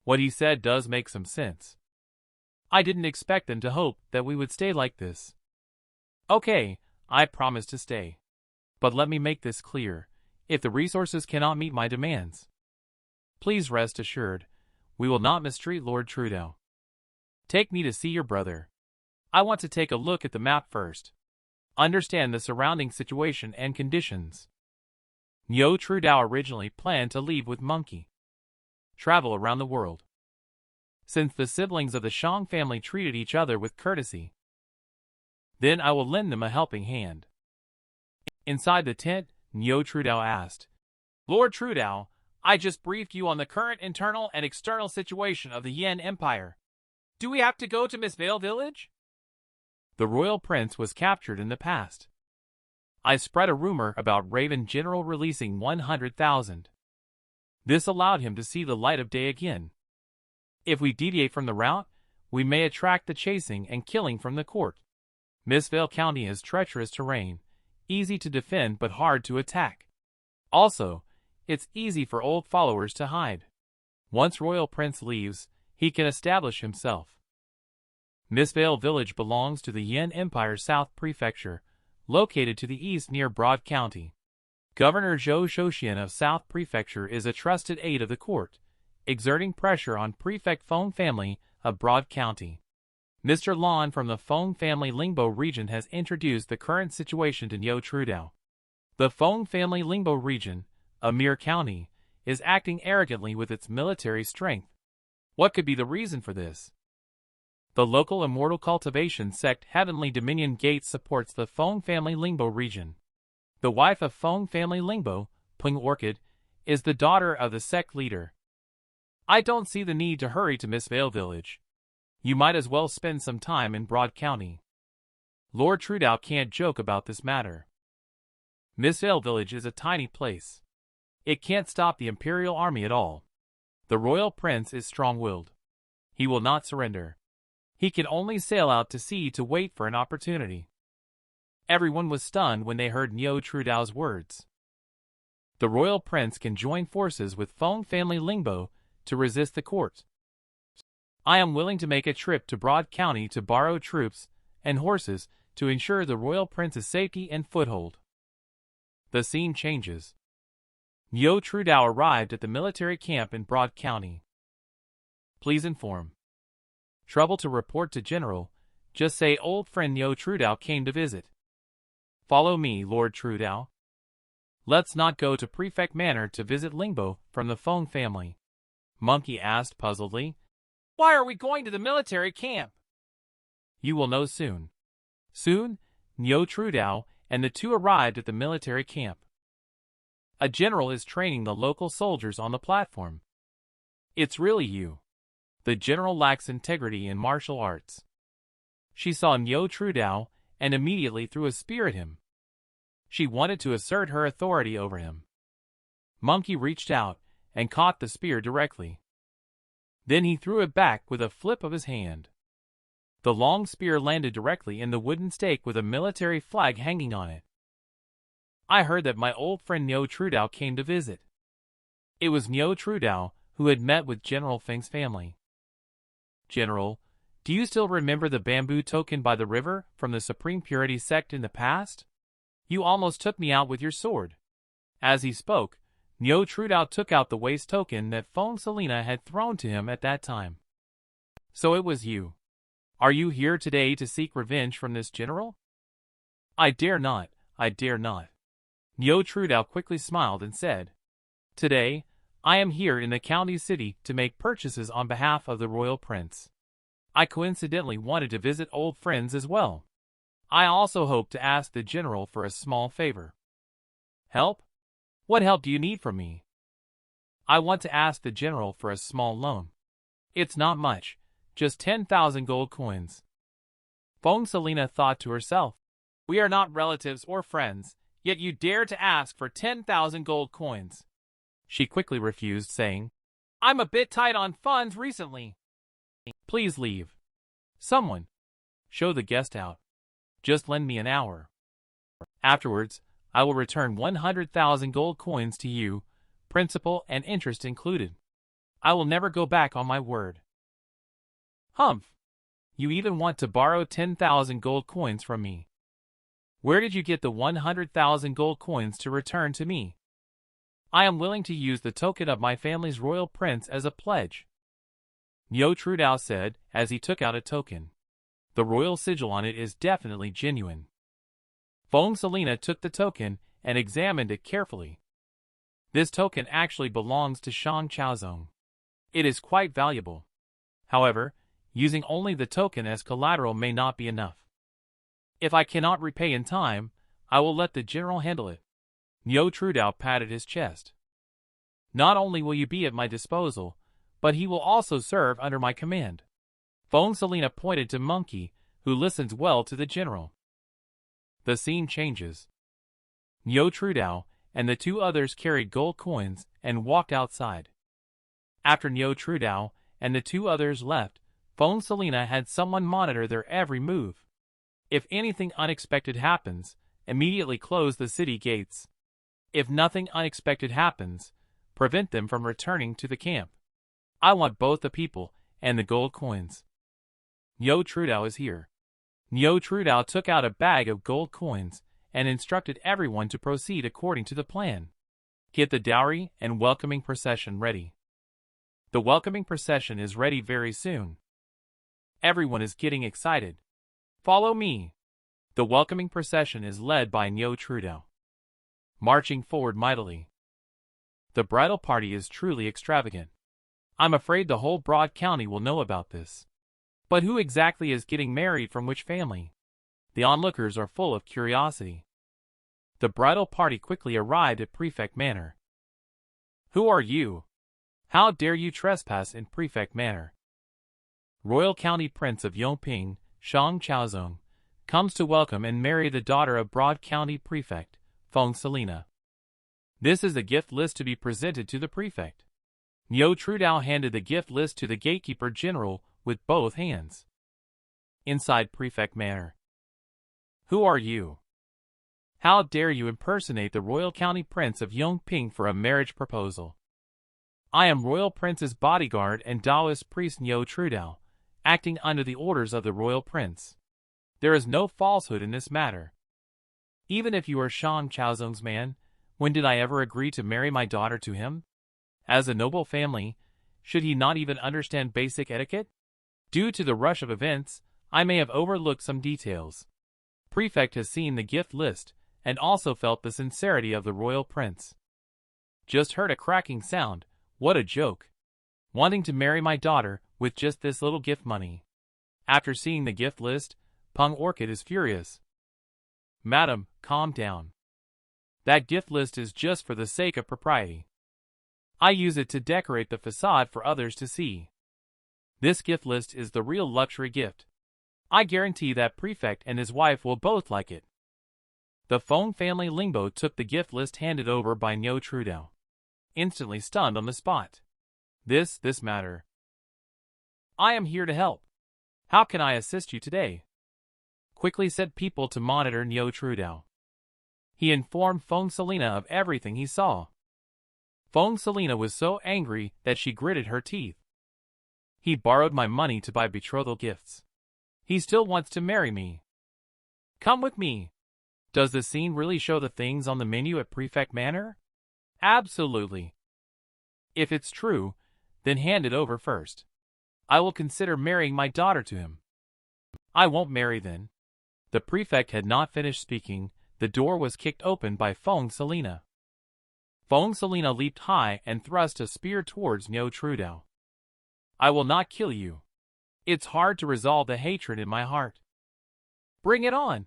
What he said does make some sense. I didn't expect them to hope that we would stay like this. Okay, I promise to stay. But let me make this clear. If the resources cannot meet my demands, please rest assured, we will not mistreat Lord TrueDao. Take me to see your brother. I want to take a look at the map first. Understand the surrounding situation and conditions. Niu TrueDao originally planned to leave with Monkey. Travel around the world. Since the siblings of the Shang family treated each other with courtesy, then I will lend them a helping hand. Inside the tent, Niu TrueDao asked, Lord TrueDao, I just briefed you on the current internal and external situation of the Yan Empire. Do we have to go to Miss Vale Village? The royal prince was captured in the past. I spread a rumor about Raven General releasing 100,000. This allowed him to see the light of day again. If we deviate from the route, we may attract the chasing and killing from the court. Mistveil County is treacherous terrain, easy to defend but hard to attack. Also, it's easy for old followers to hide. Once Royal Prince leaves, he can establish himself. Mistveil Village belongs to the Yan Empire South Prefecture, located to the east near Broad County. Governor Zhou Shouxian of South Prefecture is a trusted aide of the court, exerting pressure on Prefect Feng family of Broad County. Mr. Lan from the Feng family Lingbo region has introduced the current situation to Niu TrueDao. The Feng family Lingbo region, a mere county, is acting arrogantly with its military strength. What could be the reason for this? The local immortal cultivation sect Heavenly Dominion Gates supports the Feng family Lingbo region. The wife of Feng family Lingbo, Peng Orchid, is the daughter of the sect leader. I don't see the need to hurry to Miss Vale Village. You might as well spend some time in Broad County. Lord TrueDao can't joke about this matter. Miss Vale Village is a tiny place. It can't stop the Imperial Army at all. The Royal Prince is strong-willed. He will not surrender. He can only sail out to sea to wait for an opportunity. Everyone was stunned when they heard Niu TrueDao's words. The Royal Prince can join forces with Feng family Lingbo to resist the court. I am willing to make a trip to Broad County to borrow troops and horses to ensure the Royal Prince's safety and foothold. The scene changes. Niu TrueDao arrived at the military camp in Broad County. Please inform. Trouble to report to General. Just say old friend Niu TrueDao came to visit. Follow me, Lord TrueDao. Let's not go to Prefect Manor to visit Lingbo from the Feng family. Monkey asked puzzledly. Why are we going to the military camp? You will know soon. Soon, Niu TrueDao and the two arrived at the military camp. A general is training the local soldiers on the platform. It's really you. The general lacks integrity in martial arts. She saw Niu TrueDao and immediately threw a spear at him. She wanted to assert her authority over him. Monkey reached out and caught the spear directly. Then he threw it back with a flip of his hand. The long spear landed directly in the wooden stake with a military flag hanging on it. I heard that my old friend Niu TrueDao came to visit. It was Niu TrueDao who had met with General Feng's family. General, do you still remember the bamboo token by the river from the Supreme Purity sect in the past? You almost took me out with your sword. As he spoke, Niu TrueDao took out the waste token that Feng Selena had thrown to him at that time. So it was you. Are you here today to seek revenge from this general? I dare not, I dare not. Niu TrueDao quickly smiled and said, Today, I am here in the county city to make purchases on behalf of the royal prince. I coincidentally wanted to visit old friends as well. I also hope to ask the general for a small favor. Help? What help do you need from me? I want to ask the general for a small loan. It's not much, just 10,000 gold coins. Feng Selena thought to herself, we are not relatives or friends, yet you dare to ask for 10,000 gold coins. She quickly refused, saying, I'm a bit tight on funds recently. Please leave. Someone. Show the guest out. Just lend me an hour. Afterwards, I will return 100,000 gold coins to you, principal and interest included. I will never go back on my word. Humph! You even want to borrow 10,000 gold coins from me. Where did you get the 100,000 gold coins to return to me? I am willing to use the token of my family's royal prince as a pledge. Niu TrueDao said as he took out a token. The royal sigil on it is definitely genuine. Feng Selena took the token and examined it carefully. This token actually belongs to Shang Chaozong. It is quite valuable. However, using only the token as collateral may not be enough. If I cannot repay in time, I will let the general handle it. Niu TrueDao patted his chest. Not only will you be at my disposal, but he will also serve under my command. Feng Selena pointed to Monkey, who listens well to the general. The scene changes. Niu TrueDao and the two others carried gold coins and walked outside. After Niu TrueDao and the two others left, Feng Selena had someone monitor their every move. If anything unexpected happens, immediately close the city gates. If nothing unexpected happens, prevent them from returning to the camp. I want both the people and the gold coins. Niu TrueDao is here. Niu TrueDao took out a bag of gold coins and instructed everyone to proceed according to the plan. Get the dowry and welcoming procession ready. The welcoming procession is ready very soon. Everyone is getting excited. Follow me. The welcoming procession is led by Niu TrueDao, marching forward mightily. The bridal party is truly extravagant. I'm afraid the whole broad county will know about this. But who exactly is getting married from which family? The onlookers are full of curiosity. The bridal party quickly arrived at Prefect Manor. Who are you? How dare you trespass in Prefect Manor? Royal County Prince of Yongping, Shang Chaozong, comes to welcome and marry the daughter of Broad County Prefect, Feng Selina. This is the gift list to be presented to the prefect. Niu TrueDao handed the gift list to the gatekeeper general with both hands. Inside Prefect Manor. Who are you? How dare you impersonate the Royal County Prince of Yongping for a marriage proposal? I am Royal Prince's bodyguard and Taoist priest Niu TrueDao, acting under the orders of the Royal Prince. There is no falsehood in this matter. Even if you are Shang Chaozong's man, when did I ever agree to marry my daughter to him? As a noble family, should he not even understand basic etiquette? Due to the rush of events, I may have overlooked some details. Prefect has seen the gift list, and also felt the sincerity of the royal prince. Just heard a cracking sound. What a joke. Wanting to marry my daughter with just this little gift money. After seeing the gift list, Peng Orchid is furious. Madam, calm down. That gift list is just for the sake of propriety. I use it to decorate the facade for others to see. This gift list is the real luxury gift. I guarantee that Prefect and his wife will both like it. The Feng family Lingbo took the gift list handed over by Niu TrueDao. Instantly stunned on the spot. This matter. I am here to help. How can I assist you today? Quickly set people to monitor Niu TrueDao. He informed Feng Selina of everything he saw. Feng Selina was so angry that she gritted her teeth. He borrowed my money to buy betrothal gifts. He still wants to marry me. Come with me. Does the scene really show the things on the menu at Prefect Manor? Absolutely. If it's true, then hand it over first. I will consider marrying my daughter to him. I won't marry then. The prefect had not finished speaking. The door was kicked open by Feng Selina. Feng Selina leaped high and thrust a spear towards Niu TrueDao. I will not kill you. It's hard to resolve the hatred in my heart. Bring it on.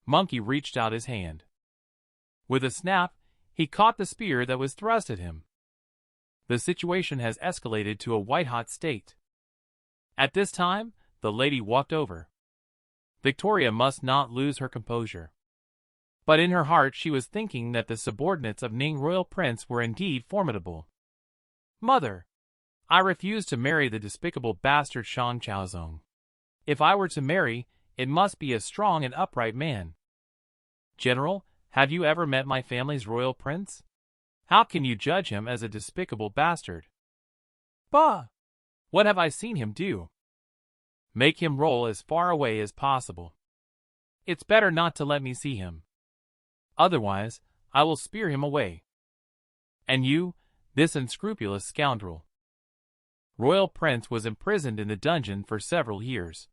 Monkey reached out his hand. With a snap, he caught the spear that was thrust at him. The situation has escalated to a white-hot state. At this time, the lady walked over. Victoria must not lose her composure. But in her heart she was thinking that the subordinates of Ning Royal Prince were indeed formidable. Mother, I refuse to marry the despicable bastard Shang Chaozong. If I were to marry, it must be a strong and upright man. General, have you ever met my family's royal prince? How can you judge him as a despicable bastard? Bah! What have I seen him do? Make him roll as far away as possible. It's better not to let me see him. Otherwise, I will spear him away. And you, this unscrupulous scoundrel. Royal Prince was imprisoned in the dungeon for several years.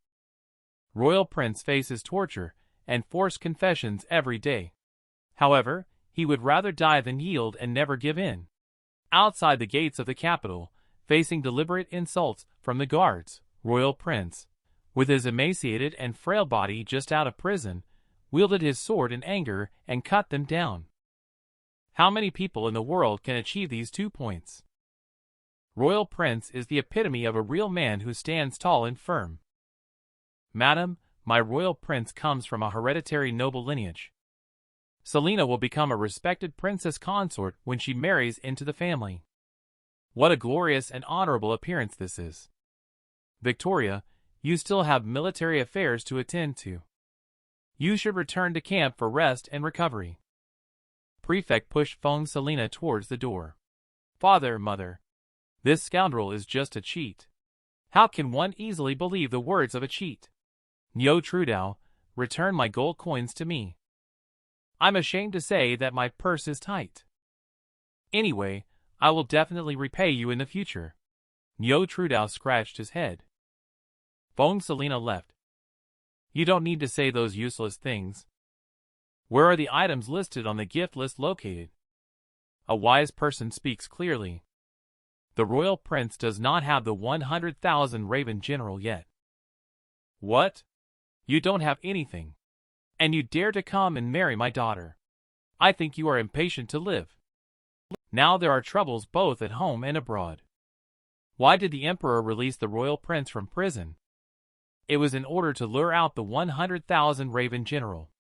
Royal Prince faces torture and forced confessions every day. However, he would rather die than yield and never give in. Outside the gates of the capital, facing deliberate insults from the guards, Royal Prince, with his emaciated and frail body just out of prison, wielded his sword in anger and cut them down. How many people in the world can achieve these 2 points? Royal Prince is the epitome of a real man who stands tall and firm. Madam, my Royal Prince comes from a hereditary noble lineage. Selina will become a respected princess consort when she marries into the family. What a glorious and honorable appearance this is. Victoria, you still have military affairs to attend to. You should return to camp for rest and recovery. Prefect pushed Feng Selina towards the door. Father, mother. This scoundrel is just a cheat. How can one easily believe the words of a cheat? Niu TrueDao, return my gold coins to me. I'm ashamed to say that my purse is tight. Anyway, I will definitely repay you in the future. Niu TrueDao scratched his head. Feng Selina left. You don't need to say those useless things. Where are the items listed on the gift list located? A wise person speaks clearly. The royal prince does not have the 100,000 raven general yet. What? You don't have anything. And you dare to come and marry my daughter. I think you are impatient to live. Now there are troubles both at home and abroad. Why did the emperor release the royal prince from prison? It was in order to lure out the 100,000 raven general.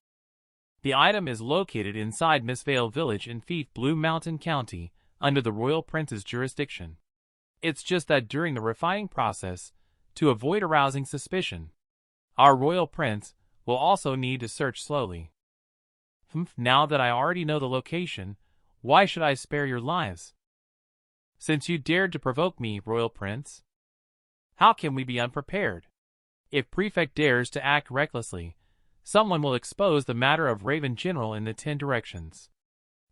The item is located inside Mistvale village in Fief Blue Mountain County, under the royal prince's jurisdiction. It's just that during the refining process, to avoid arousing suspicion, our royal prince will also need to search slowly. Now that I already know the location, why should I spare your lives? Since you dared to provoke me, royal prince. How can we be unprepared? If Prefect dares to act recklessly, someone will expose the matter of Raven General in the 10 directions.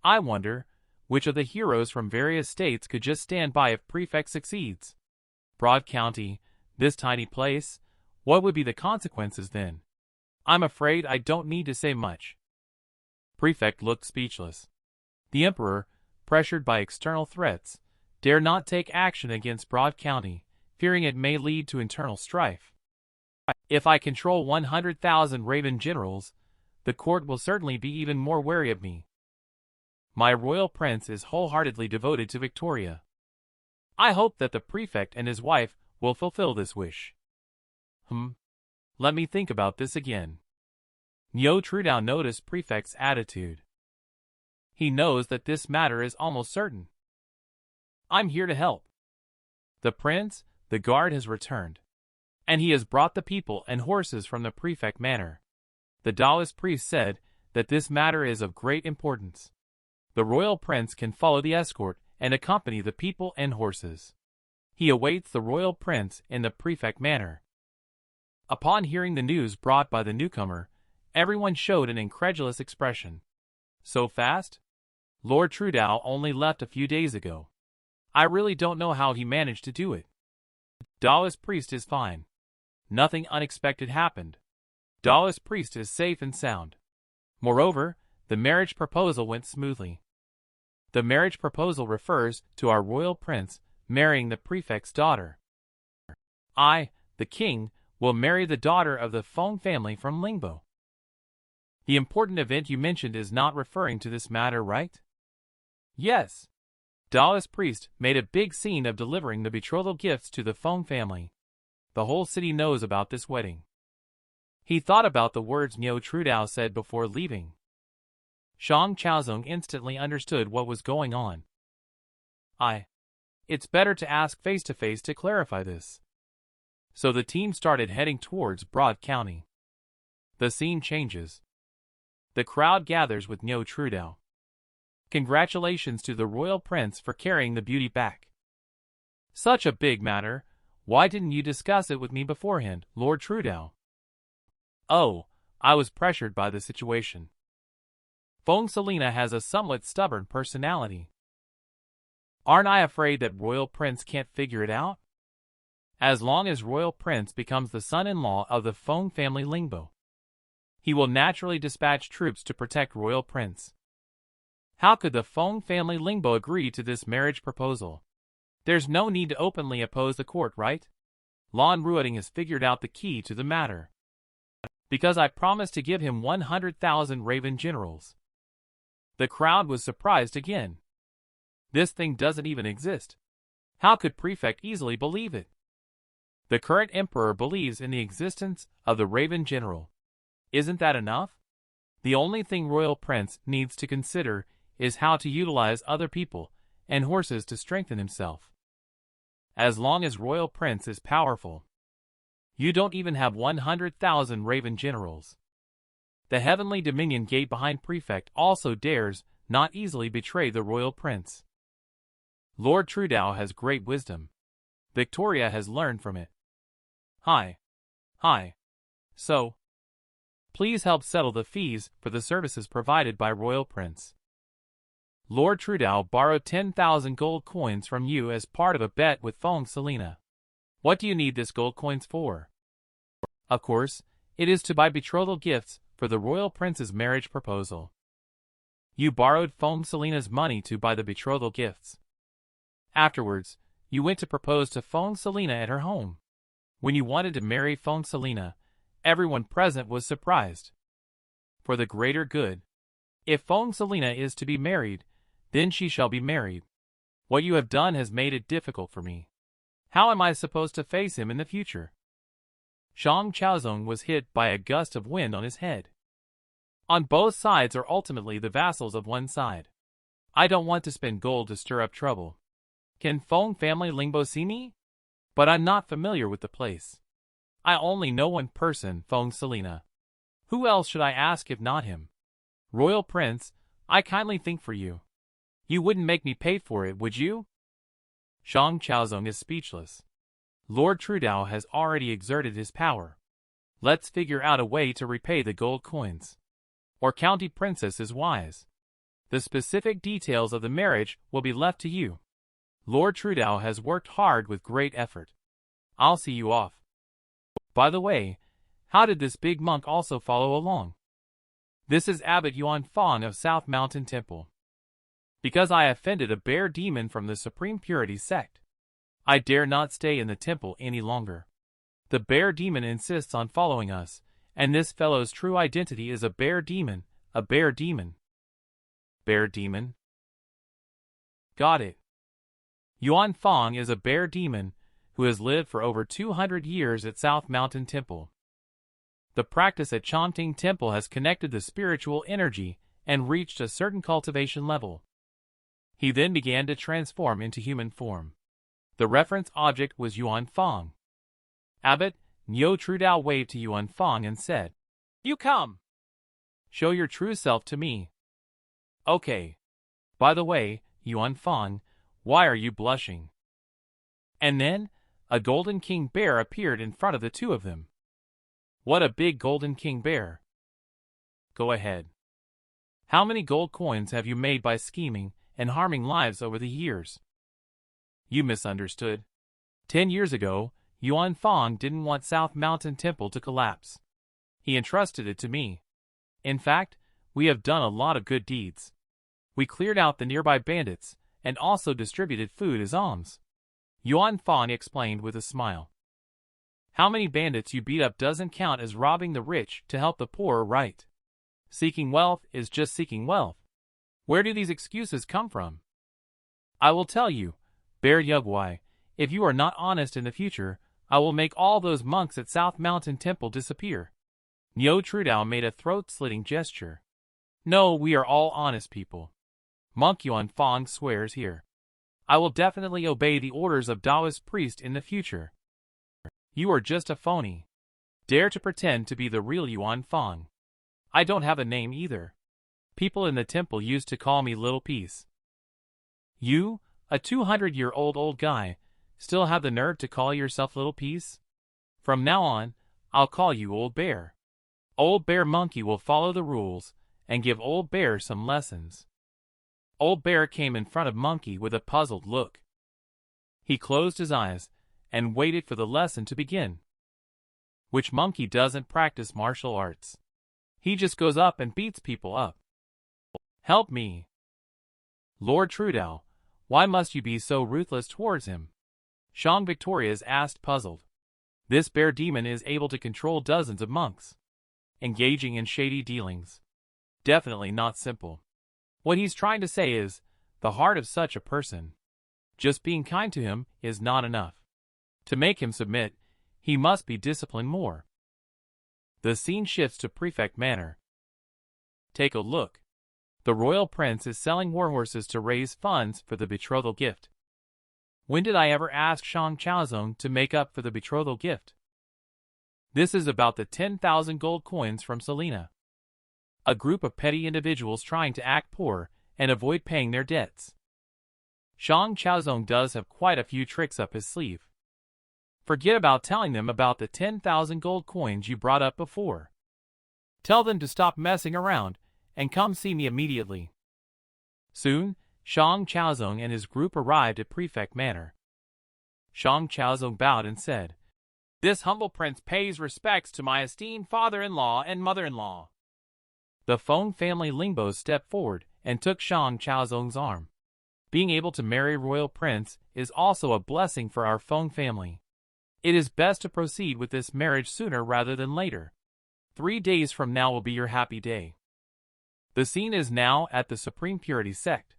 I wonder, which of the heroes from various states could just stand by if Prefect succeeds? Broad County, this tiny place, what would be the consequences then? I'm afraid I don't need to say much. Prefect looked speechless. The Emperor, pressured by external threats, dare not take action against Broad County, fearing it may lead to internal strife. If I control 100,000 Raven generals, the court will certainly be even more wary of me. My royal prince is wholeheartedly devoted to Victoria. I hope that the prefect and his wife will fulfill this wish. Let me think about this again. Niu TrueDao noticed prefect's attitude. He knows that this matter is almost certain. I'm here to help. The prince, the guard has returned, and he has brought the people and horses from the prefect manor. The Taoist priest said that this matter is of great importance. The royal prince can follow the escort and accompany the people and horses. He awaits the royal prince in the prefect manor. Upon hearing the news brought by the newcomer, everyone showed an incredulous expression. So fast? Lord TrueDao only left a few days ago. I really don't know how he managed to do it. Taoist priest is fine. Nothing unexpected happened. Taoist priest is safe and sound. Moreover, the marriage proposal went smoothly. The marriage proposal refers to our royal prince marrying the prefect's daughter. I, the king, will marry the daughter of the Feng family from Lingbo. The important event you mentioned is not referring to this matter, right? Yes. Taoist priest made a big scene of delivering the betrothal gifts to the Feng family. The whole city knows about this wedding. He thought about the words Niu TrueDao said before leaving. Shang Chaozong instantly understood what was going on. It's better to ask face-to-face to clarify this. So the team started heading towards Broad County. The scene changes. The crowd gathers with Niu TrueDao. Congratulations to the royal prince for carrying the beauty back. Such a big matter, why didn't you discuss it with me beforehand, Lord TrueDao? Oh, I was pressured by the situation. Feng Selina has a somewhat stubborn personality. Aren't I afraid that royal prince can't figure it out? As long as royal prince becomes the son-in-law of the Feng family Lingbo, he will naturally dispatch troops to protect royal prince. How could the Feng family Lingbo agree to this marriage proposal? There's no need to openly oppose the court, right? Lan Ruoding has figured out the key to the matter. Because I promised to give him 100,000 Raven generals. The crowd was surprised again. This thing doesn't even exist. How could Prefect easily believe it? The current emperor believes in the existence of the Raven General. Isn't that enough? The only thing Royal Prince needs to consider is how to utilize other people and horses to strengthen himself. As long as Royal Prince is powerful, you don't even have 100,000 Raven Generals. The Heavenly Dominion gate behind Prefect also dares not easily betray the Royal Prince. Lord TrueDao has great wisdom. Victoria has learned from it. Hi. So, please help settle the fees for the services provided by Royal Prince. Lord TrueDao borrowed 10,000 gold coins from you as part of a bet with Feng Selina. What do you need this gold coins for? Of course, it is to buy betrothal gifts for the Royal Prince's marriage proposal. You borrowed Feng Selina's money to buy the betrothal gifts. Afterwards, you went to propose to Feng Selina at her home. When you wanted to marry Feng Selina, everyone present was surprised. For the greater good. If Feng Selina is to be married, then she shall be married. What you have done has made it difficult for me. How am I supposed to face him in the future? Shang Chaozong was hit by a gust of wind on his head. On both sides are ultimately the vassals of one side. I don't want to spend gold to stir up trouble. Can Feng family Lingbo see me? But I'm not familiar with the place. I only know one person, Feng Selina. Who else should I ask if not him? Royal Prince, I kindly think for you. You wouldn't make me pay for it, would you? Shang Chaozong is speechless. Lord TrueDao has already exerted his power. Let's figure out a way to repay the gold coins. Or County Princess is wise. The specific details of the marriage will be left to you. Lord TrueDao has worked hard with great effort. I'll see you off. By the way, how did this big monk also follow along? This is Abbot Yuan Fang of South Mountain Temple. Because I offended a bear demon from the Supreme Purity sect, I dare not stay in the temple any longer. The bear demon insists on following us, and this fellow's true identity is a bear demon, a bear demon. Bear demon? Got it. Yuan Fang is a bear demon who has lived for over 200 years at South Mountain Temple. The practice at Chongting Temple has connected the spiritual energy and reached a certain cultivation level. He then began to transform into human form. The reference object was Yuan Fang. Abbot Niu TrueDao waved to Yuan Fang and said, "You come. Show your true self to me." Okay. By the way, Yuan Fang, why are you blushing? And then, a golden king bear appeared in front of the two of them. What a big golden king bear. Go ahead. How many gold coins have you made by scheming and harming lives over the years? You misunderstood. 10 years ago, Yuan Fang didn't want South Mountain Temple to collapse. He entrusted it to me. In fact, we have done a lot of good deeds. We cleared out the nearby bandits and also distributed food as alms. Yuan Fang explained with a smile. How many bandits you beat up doesn't count as robbing the rich to help the poor, right? Seeking wealth is just seeking wealth. Where do these excuses come from? I will tell you, Bear Yugwai, if you are not honest in the future, I will make all those monks at South Mountain Temple disappear. Niu TrueDao made a throat-slitting gesture. No, we are all honest people. Monk Yuan Fang swears here. I will definitely obey the orders of Taoist priest in the future. You are just a phony. Dare to pretend to be the real Yuan Fang. I don't have a name either. People in the temple used to call me Little Peace. You, a 200-year-old old guy, still have the nerve to call yourself Little Peace? From now on, I'll call you Old Bear. Old Bear Monkey will follow the rules and give Old Bear some lessons. Old Bear came in front of Monkey with a puzzled look. He closed his eyes and waited for the lesson to begin. Which monkey doesn't practice martial arts? He just goes up and beats people up. Help me. Lord TrueDao, why must you be so ruthless towards him? Shang Victorias asked, puzzled. This bear demon is able to control dozens of monks, engaging in shady dealings. Definitely not simple. What he's trying to say is, the heart of such a person. Just being kind to him is not enough. To make him submit, he must be disciplined more. The scene shifts to Prefect Manor. Take a look. The royal prince is selling warhorses to raise funds for the betrothal gift. When did I ever ask Shang Chaozong to make up for the betrothal gift? This is about the 10,000 gold coins from Selina. A group of petty individuals trying to act poor and avoid paying their debts. Shang Chaozong does have quite a few tricks up his sleeve. Forget about telling them about the 10,000 gold coins you brought up before. Tell them to stop messing around and come see me immediately. Soon, Shang Chaozong and his group arrived at Prefect Manor. Shang Chaozong bowed and said, This humble prince pays respects to my esteemed father-in-law and mother-in-law. The Feng family Lingbos stepped forward and took Shang Chaozong's arm. Being able to marry Royal Prince is also a blessing for our Feng family. It is best to proceed with this marriage sooner rather than later. 3 days from now will be your happy day. The scene is now at the Supreme Purity Sect.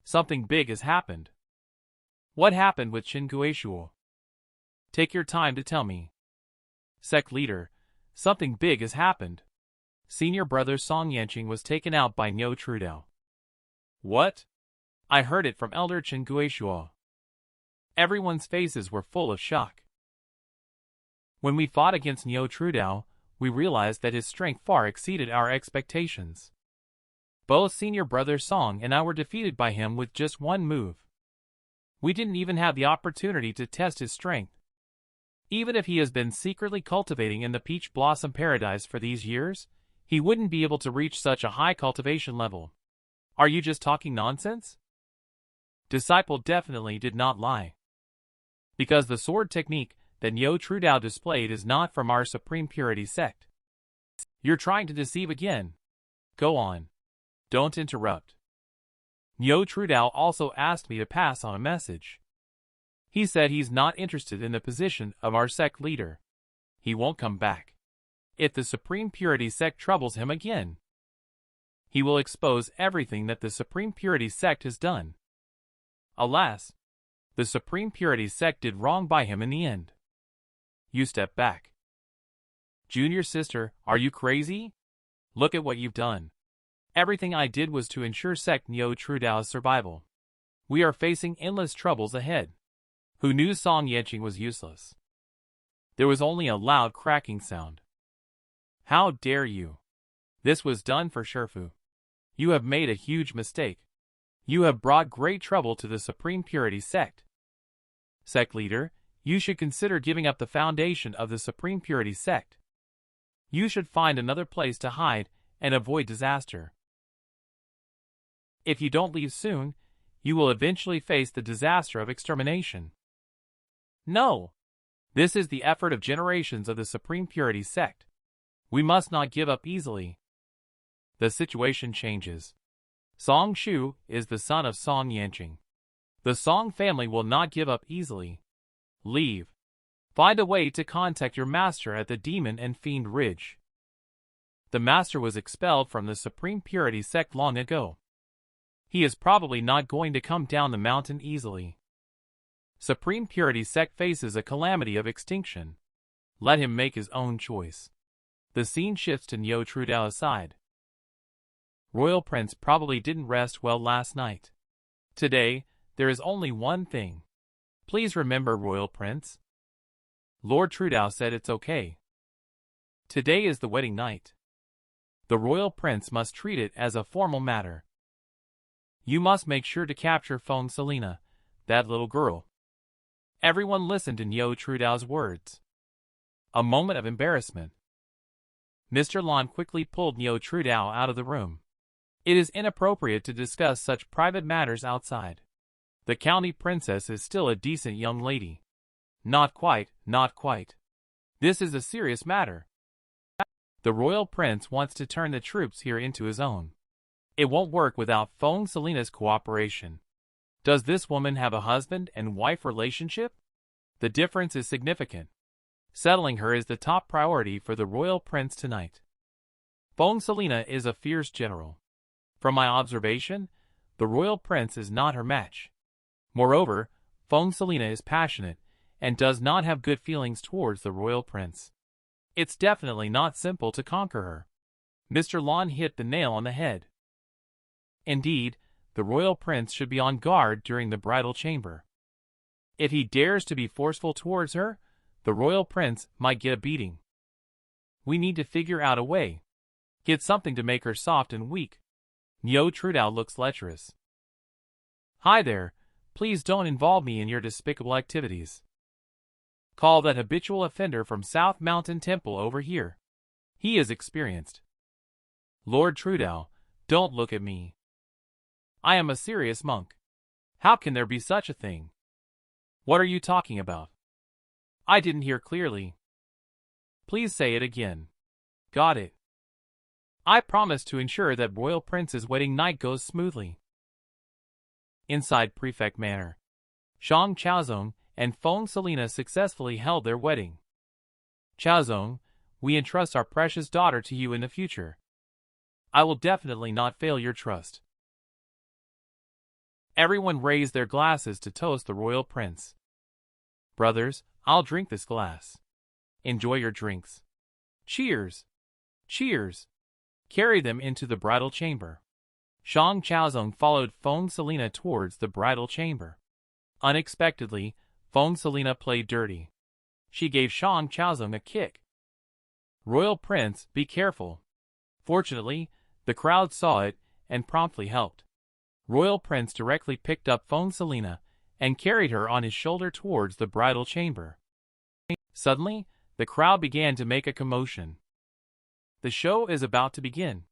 Something big has happened. What happened with Qin Guishuo? Take your time to tell me. Sect leader, something big has happened. Senior brother Song Yanqing was taken out by Niu TrueDao. What? I heard it from Elder Qin Guishuo. Everyone's faces were full of shock. When we fought against Niu TrueDao, we realized that his strength far exceeded our expectations. Both senior brother Song and I were defeated by him with just one move. We didn't even have the opportunity to test his strength. Even if he has been secretly cultivating in the Peach Blossom Paradise for these years, he wouldn't be able to reach such a high cultivation level. Are you just talking nonsense? Disciple definitely did not lie. Because the sword technique that Niu TrueDao displayed is not from our Supreme Purity Sect. You're trying to deceive again. Go on. Don't interrupt. Niu TrueDao also asked me to pass on a message. He said he's not interested in the position of our sect leader. He won't come back. If the Supreme Purity Sect troubles him again, he will expose everything that the Supreme Purity Sect has done. Alas, the Supreme Purity Sect did wrong by him in the end. You step back. Junior sister, are you crazy? Look at what you've done. Everything I did was to ensure sect Niu TrueDao's survival. We are facing endless troubles ahead. Who knew Song Yanqing was useless? There was only a loud cracking sound. How dare you? This was done for Shifu. You have made a huge mistake. You have brought great trouble to the Supreme Purity Sect. Sect leader, you should consider giving up the foundation of the Supreme Purity Sect. You should find another place to hide and avoid disaster. If you don't leave soon, you will eventually face the disaster of extermination. No! This is the effort of generations of the Supreme Purity Sect. We must not give up easily. The situation changes. Song Shu is the son of Song Yanqing. The Song family will not give up easily. Leave. Find a way to contact your master at the Demon and Fiend Ridge. The master was expelled from the Supreme Purity Sect long ago. He is probably not going to come down the mountain easily. Supreme Purity Sect faces a calamity of extinction. Let him make his own choice. The scene shifts to Niu TrueDao's side. Royal Prince probably didn't rest well last night. Today, there is only one thing. Please remember, Royal Prince. Lord TrueDao said it's okay. Today is the wedding night. The Royal Prince must treat it as a formal matter. You must make sure to capture Feng Selina, that little girl. Everyone listened to Niu TrueDao's words. A moment of embarrassment. Mr. Lan quickly pulled Niu TrueDao out of the room. It is inappropriate to discuss such private matters outside. The county princess is still a decent young lady. Not quite, not quite. This is a serious matter. The royal prince wants to turn the troops here into his own. It won't work without Feng Selina's cooperation. Does this woman have a husband and wife relationship? The difference is significant. Settling her is the top priority for the royal prince tonight. Feng Selina is a fierce general. From my observation, the royal prince is not her match. Moreover, Feng Selina is passionate and does not have good feelings towards the royal prince. It's definitely not simple to conquer her. Mr. Lan hit the nail on the head. Indeed, the royal prince should be on guard during the bridal chamber. If he dares to be forceful towards her, the royal prince might get a beating. We need to figure out a way. Get something to make her soft and weak. Niu TrueDao looks lecherous. Hi there, please don't involve me in your despicable activities. Call that habitual offender from South Mountain Temple over here. He is experienced. Lord TrueDao, don't look at me. I am a serious monk. How can there be such a thing? What are you talking about? I didn't hear clearly. Please say it again. Got it. I promise to ensure that Royal Prince's wedding night goes smoothly. Inside Prefect Manor, Shang Chaozong and Feng Selina successfully held their wedding. Chaozong, we entrust our precious daughter to you in the future. I will definitely not fail your trust. Everyone raised their glasses to toast the royal prince. Brothers, I'll drink this glass. Enjoy your drinks. Cheers! Cheers! Carry them into the bridal chamber. Shang Chaozong followed Feng Selina towards the bridal chamber. Unexpectedly, Feng Selina played dirty. She gave Shang Chaozong a kick. Royal Prince, be careful. Fortunately, the crowd saw it and promptly helped. Royal Prince directly picked up Feng Selina and carried her on his shoulder towards the bridal chamber. Suddenly, the crowd began to make a commotion. The show is about to begin.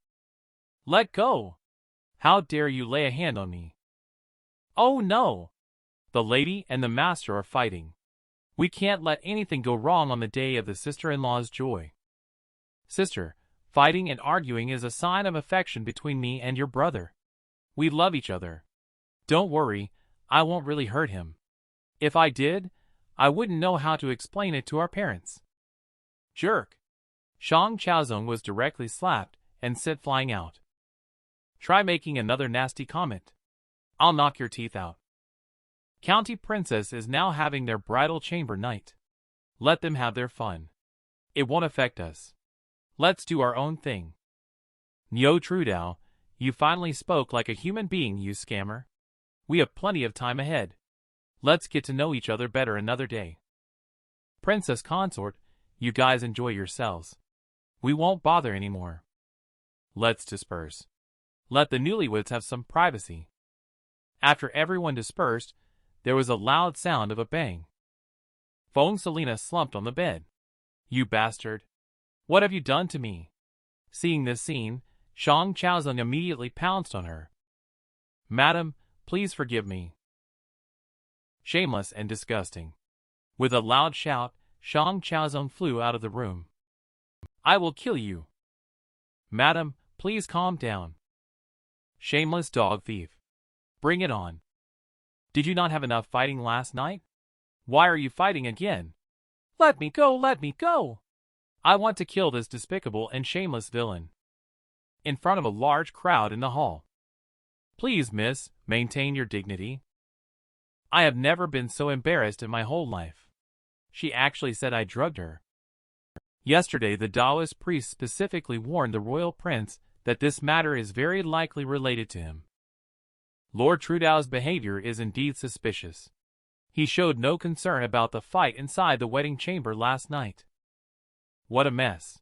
Let go! How dare you lay a hand on me? Oh no! The lady and the master are fighting. We can't let anything go wrong on the day of the sister-in-law's joy. Sister, fighting and arguing is a sign of affection between me and your brother. We love each other. Don't worry, I won't really hurt him. If I did, I wouldn't know how to explain it to our parents. Jerk! Shang Chaozong was directly slapped and sent flying out. Try making another nasty comment. I'll knock your teeth out. County Princess is now having their bridal chamber night. Let them have their fun. It won't affect us. Let's do our own thing. Niu TrueDao, you finally spoke like a human being, you scammer. We have plenty of time ahead. Let's get to know each other better another day. Princess Consort, you guys enjoy yourselves. We won't bother anymore. Let's disperse. Let the newlyweds have some privacy. After everyone dispersed, there was a loud sound of a bang. Feng Selina slumped on the bed. You bastard! What have you done to me? Seeing this scene, Shang Chaozong immediately pounced on her. Madam, please forgive me. Shameless and disgusting. With a loud shout, Shang Chaozong flew out of the room. I will kill you. Madam, please calm down. Shameless dog thief. Bring it on. Did you not have enough fighting last night? Why are you fighting again? Let me go, let me go. I want to kill this despicable and shameless villain. In front of a large crowd in the hall. Please, miss, maintain your dignity. I have never been so embarrassed in my whole life. She actually said I drugged her. Yesterday the Taoist priest specifically warned the royal prince that this matter is very likely related to him. Lord TrueDao's behavior is indeed suspicious. He showed no concern about the fight inside the wedding chamber last night. What a mess.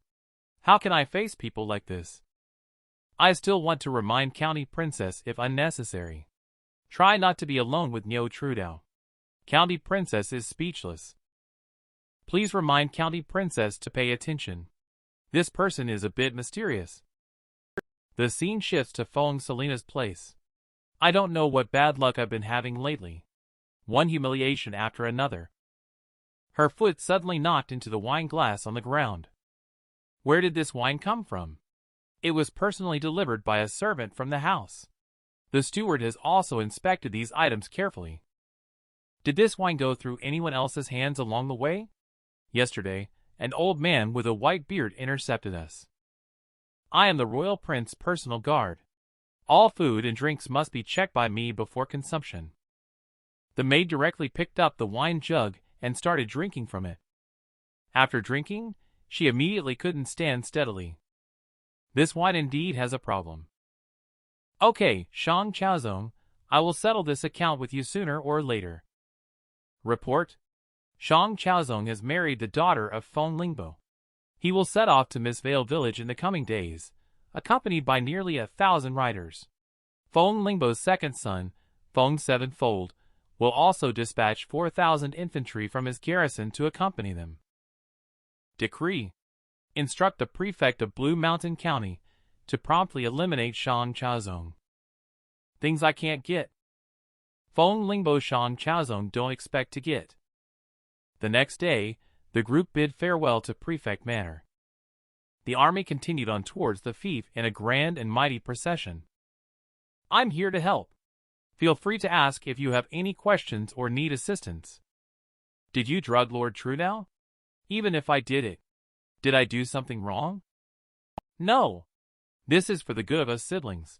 How can I face people like this? I still want to remind County Princess if unnecessary. Try not to be alone with Niu TrueDao. County Princess is speechless. Please remind County Princess to pay attention. This person is a bit mysterious. The scene shifts to Feng Selina's place. I don't know what bad luck I've been having lately. One humiliation after another. Her foot suddenly knocked into the wine glass on the ground. Where did this wine come from? It was personally delivered by a servant from the house. The steward has also inspected these items carefully. Did this wine go through anyone else's hands along the way? Yesterday, an old man with a white beard intercepted us. I am the royal prince's personal guard. All food and drinks must be checked by me before consumption. The maid directly picked up the wine jug and started drinking from it. After drinking, she immediately couldn't stand steadily. This wine indeed has a problem. Okay, Shang Chaozong, I will settle this account with you sooner or later. Report. Shang Chaozong has married the daughter of Feng Lingbo. He will set off to Miss Vale Village in the coming days, accompanied by nearly 1,000 riders. Feng Lingbo's second son, Feng Sevenfold, will also dispatch 4,000 infantry from his garrison to accompany them. Decree. Instruct the prefect of Blue Mountain County to promptly eliminate Shang Chaozong. Things I can't get. Feng Lingbo Shang Chaozong don't expect to get. The next day, the group bid farewell to Prefect Manor. The army continued on towards the fief in a grand and mighty procession. I'm here to help. Feel free to ask if you have any questions or need assistance. Did you drug Lord TrueDao? Even if I did it, did I do something wrong? No. This is for the good of us siblings.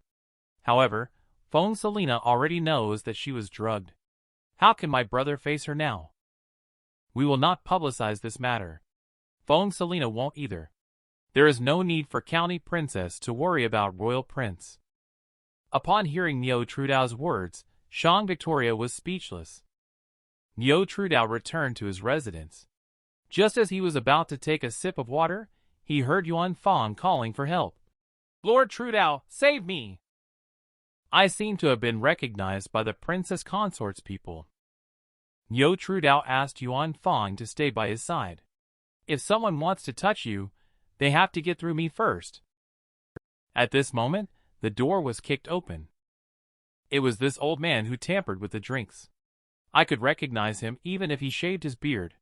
However, Feng Selena already knows that she was drugged. How can my brother face her now? We will not publicize this matter. Feng Selena won't either. There is no need for County Princess to worry about Royal Prince. Upon hearing Niu TrueDao's words, Shang Victoria was speechless. Niu TrueDao returned to his residence. Just as he was about to take a sip of water, he heard Yuan Fang calling for help. Lord TrueDao, save me! I seem to have been recognized by the princess consort's people. Niu TrueDao asked Yuan Fang to stay by his side. If someone wants to touch you, they have to get through me first. At this moment, the door was kicked open. It was this old man who tampered with the drinks. I could recognize him even if he shaved his beard.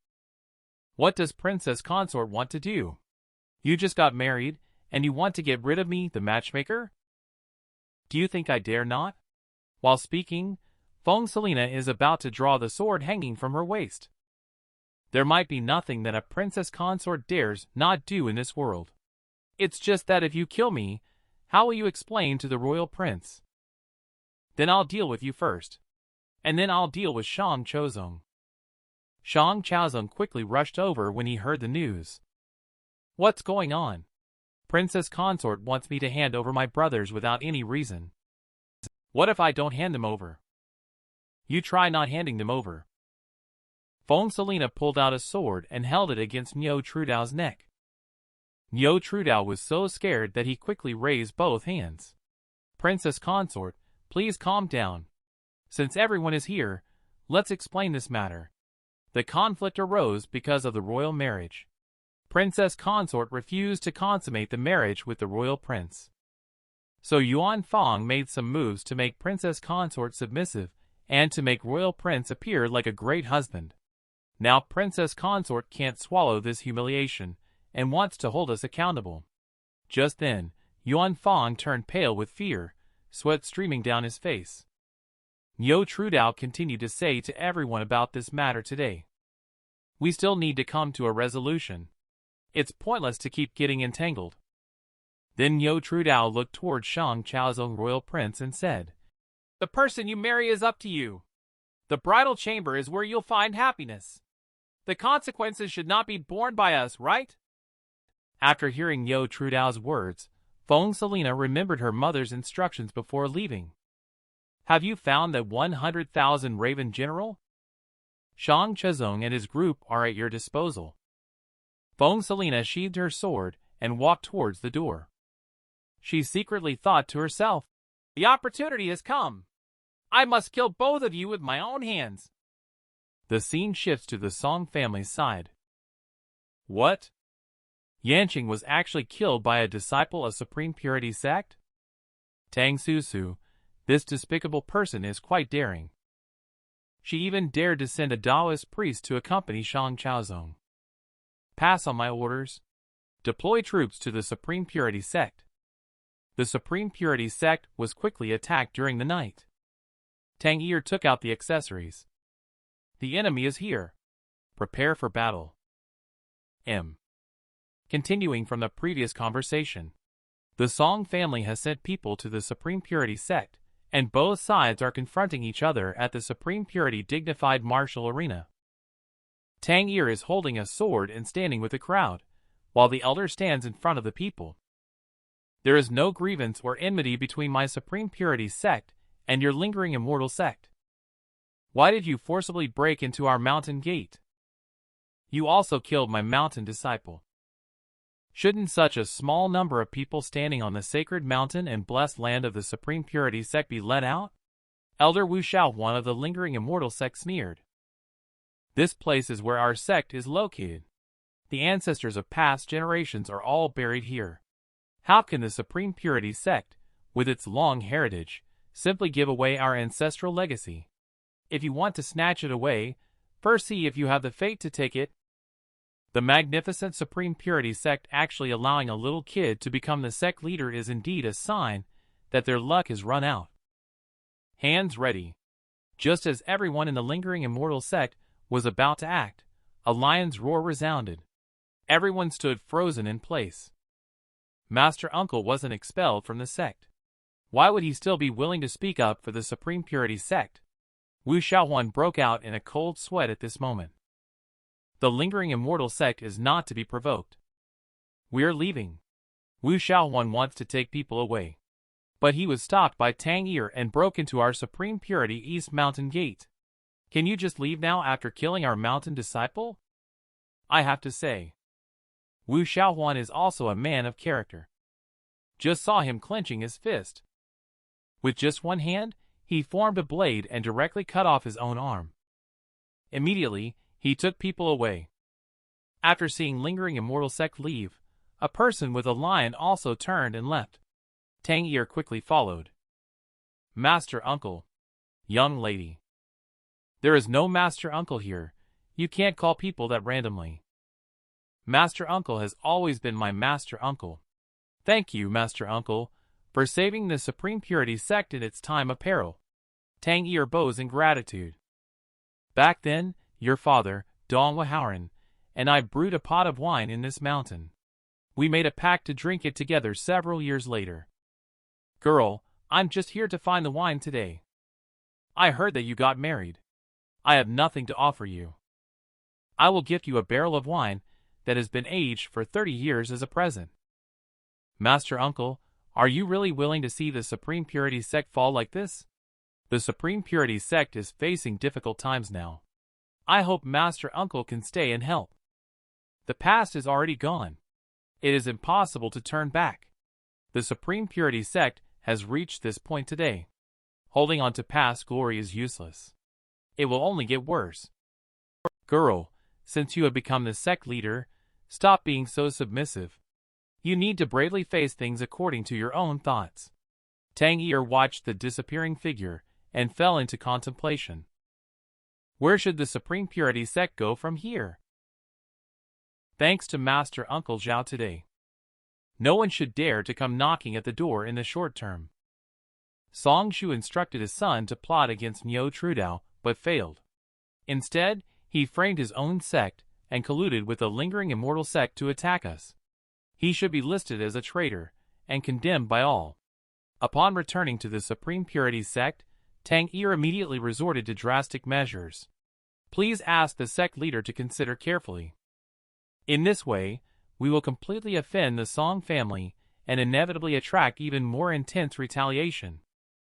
What does Princess Consort want to do? You just got married, and you want to get rid of me, the matchmaker? Do you think I dare not? While speaking, Feng Selena is about to draw the sword hanging from her waist. There might be nothing that a princess consort dares not do in this world. It's just that if you kill me, how will you explain to the royal prince? Then I'll deal with you first. And then I'll deal with Shang Chozong. Shang Chaozong quickly rushed over when he heard the news. What's going on? Princess Consort wants me to hand over my brothers without any reason. What if I don't hand them over? You try not handing them over. Feng Selena pulled out a sword and held it against Niu TrueDao's neck. Niu TrueDao was so scared that he quickly raised both hands. Princess Consort, please calm down. Since everyone is here, let's explain this matter. The conflict arose because of the royal marriage. Princess Consort refused to consummate the marriage with the royal prince. So Yuan Fang made some moves to make Princess Consort submissive and to make royal prince appear like a great husband. Now Princess Consort can't swallow this humiliation and wants to hold us accountable. Just then, Yuan Fang turned pale with fear, sweat streaming down his face. Niu TrueDao continued to say to everyone about this matter today. We still need to come to a resolution. It's pointless to keep getting entangled. Then Niu TrueDao looked toward Shang Chaozong royal prince and said, The person you marry is up to you. The bridal chamber is where you'll find happiness. The consequences should not be borne by us, right? After hearing Niu TrueDao's words, Feng Selena remembered her mother's instructions before leaving. Have you found that 100,000 Raven General? Shang Chezong and his group are at your disposal. Feng Selena sheathed her sword and walked towards the door. She secretly thought to herself, The opportunity has come. I must kill both of you with my own hands. The scene shifts to the Song family's side. What? Yanqing was actually killed by a disciple of Supreme Purity sect? Tang Susu, this despicable person is quite daring. She even dared to send a Taoist priest to accompany Shang Chaozong. Pass on my orders. Deploy troops to the Supreme Purity sect. The Supreme Purity sect was quickly attacked during the night. Tang Yi took out the accessories. The enemy is here. Prepare for battle. Continuing from the previous conversation. The Song family has sent people to the Supreme Purity sect, and both sides are confronting each other at the Supreme Purity Dignified Martial Arena. Tang Yi is holding a sword and standing with the crowd, while the elder stands in front of the people. There is no grievance or enmity between my Supreme Purity sect and your lingering immortal sect. Why did you forcibly break into our mountain gate? You also killed my mountain disciple. Shouldn't such a small number of people standing on the sacred mountain and blessed land of the Supreme Purity sect be let out? Elder Wu Shao, one of the lingering immortal sect, sneered. This place is where our sect is located. The ancestors of past generations are all buried here. How can the Supreme Purity sect, with its long heritage, simply give away our ancestral legacy? If you want to snatch it away, first see if you have the fate to take it. The magnificent Supreme Purity sect actually allowing a little kid to become the sect leader is indeed a sign that their luck has run out. hands ready. Just as everyone in the lingering immortal sect was about to act, a lion's roar resounded. Everyone stood frozen in place. Master Uncle wasn't expelled from the sect. Why would he still be willing to speak up for the Supreme Purity sect? Wu Xiaohuan broke out in a cold sweat at this moment. The lingering immortal sect is not to be provoked. We're leaving. Wu Xiaohuan wants to take people away. But he was stopped by Tang Yi and broke into our Supreme Purity East Mountain Gate. Can you just leave now after killing our mountain disciple? I have to say, Wu Xiaohuan is also a man of character. Just saw him clenching his fist. With just one hand, he formed a blade and directly cut off his own arm. Immediately, he took people away. After seeing lingering immortal sect leave, a person with a lion also turned and left. Tang Yi quickly followed. Master Uncle. Young lady. There is no Master Uncle here. You can't call people that randomly. Master Uncle has always been my Master Uncle. Thank you, Master Uncle, for saving the Supreme Purity sect in its time of peril. Tang Yi bows in gratitude. Back then, your father, Dong Wahaoran, and I brewed a pot of wine in this mountain. We made a pact to drink it together several years later. Girl, I'm just here to find the wine today. I heard that you got married. I have nothing to offer you. I will gift you a barrel of wine that has been aged for 30 years as a present. Master Uncle, are you really willing to see the Supreme Purity sect fall like this? The Supreme Purity sect is facing difficult times now. I hope Master Uncle can stay and help. The past is already gone. It is impossible to turn back. The Supreme Purity sect has reached this point today. Holding on to past glory is useless. It will only get worse. Girl, since you have become the sect leader, stop being so submissive. You need to bravely face things according to your own thoughts. Tang Yi watched the disappearing figure and fell into contemplation. Where should the Supreme Purity sect go from here? Thanks to Master Uncle Zhao today. No one should dare to come knocking at the door in the short term. Song Shu instructed his son to plot against Niu TrueDao, but failed. Instead, he framed his own sect and colluded with the lingering immortal sect to attack us. He should be listed as a traitor and condemned by all. Upon returning to the Supreme Purity sect, Tang Yi immediately resorted to drastic measures. Please ask the sect leader to consider carefully. In this way, we will completely offend the Song family and inevitably attract even more intense retaliation.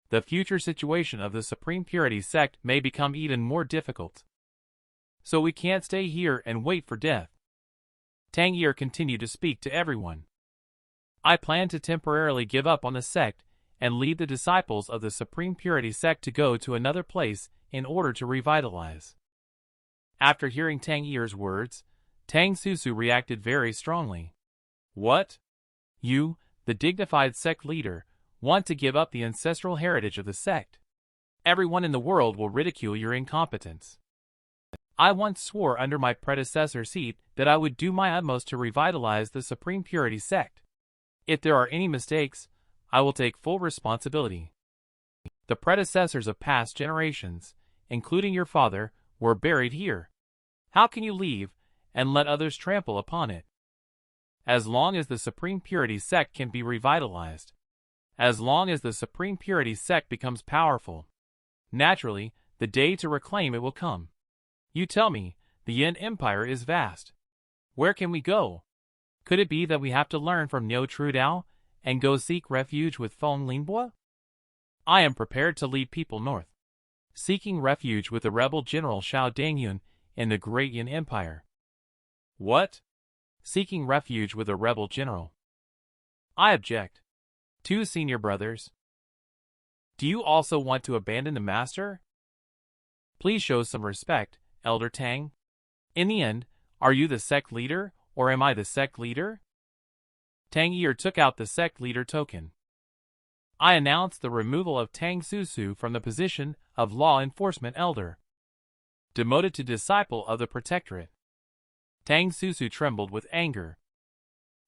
The future situation of the Supreme Purity sect may become even more difficult. So we can't stay here and wait for death. Tang Yi continued to speak to everyone. I plan to temporarily give up on the sect and lead the disciples of the Supreme Purity sect to go to another place in order to revitalize. After hearing Tang Yi's words, Tang Susu reacted very strongly. What? You, the dignified sect leader, want to give up the ancestral heritage of the sect? Everyone in the world will ridicule your incompetence. I once swore under my predecessor's seat that I would do my utmost to revitalize the Supreme Purity sect. If there are any mistakes, I will take full responsibility. The predecessors of past generations, including your father, were buried here. How can you leave and let others trample upon it? As long as the Supreme Purity sect can be revitalized, as long as the Supreme Purity sect becomes powerful, naturally, the day to reclaim it will come. You tell me, the Yin Empire is vast. Where can we go? Could it be that we have to learn from Niu TrueDao and go seek refuge with Feng Linbua? I am prepared to lead people north, seeking refuge with the rebel general Xiao Dangyun in the Great Yin Empire. What? Seeking refuge with a rebel general? I object. Two senior brothers. Do you also want to abandon the master? Please show some respect, Elder Tang. In the end, are you the sect leader, or am I the sect leader? Tang Yi took out the sect leader token. I announce the removal of Tang Susu from the position of law enforcement elder. Demoted to disciple of the protectorate. Tang Susu trembled with anger.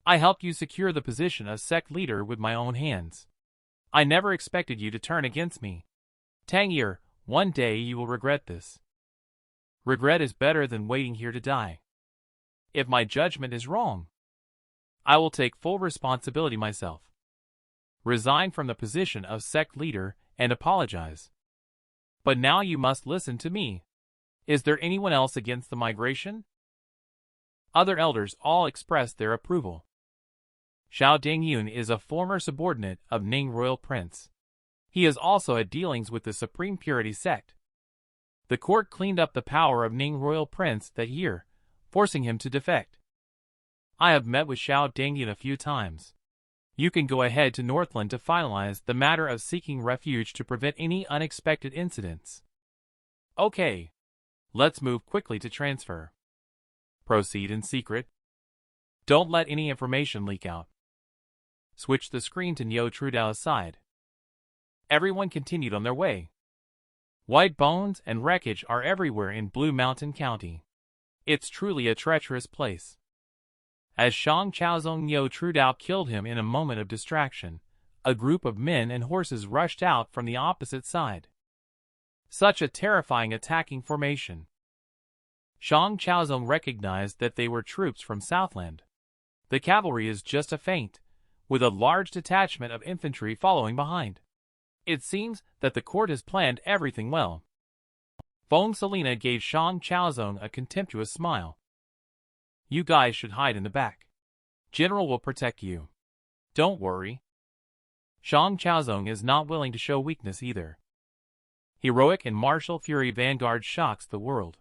I helped you secure the position of sect leader with my own hands. I never expected you to turn against me. Tangier, one day you will regret this. Regret is better than waiting here to die. If my judgment is wrong, I will take full responsibility myself. Resign from the position of sect leader and apologize. But now you must listen to me. Is there anyone else against the migration? Other elders all expressed their approval. Xiao Dangyun is a former subordinate of Ning Royal Prince. He has also had dealings with the Supreme Purity sect. The court cleaned up the power of Ning Royal Prince that year, forcing him to defect. I have met with Xiao Dangyun a few times. You can go ahead to Northland to finalize the matter of seeking refuge to prevent any unexpected incidents. Okay. Let's move quickly to transfer. Proceed in secret. Don't let any information leak out. Switch the screen to Niu TrueDao's side. Everyone continued on their way. White bones and wreckage are everywhere in Blue Mountain County. It's truly a treacherous place. As Shang Chaozong Niu TrueDao killed him in a moment of distraction, a group of men and horses rushed out from the opposite side. Such a terrifying attacking formation. Shang Chaozong recognized that they were troops from Southland. The cavalry is just a feint, with a large detachment of infantry following behind. It seems that the court has planned everything well. Feng Selina gave Shang Chaozong a contemptuous smile. You guys should hide in the back. General will protect you. Don't worry. Shang Chaozong is not willing to show weakness either. Heroic and martial fury vanguard shocks the world.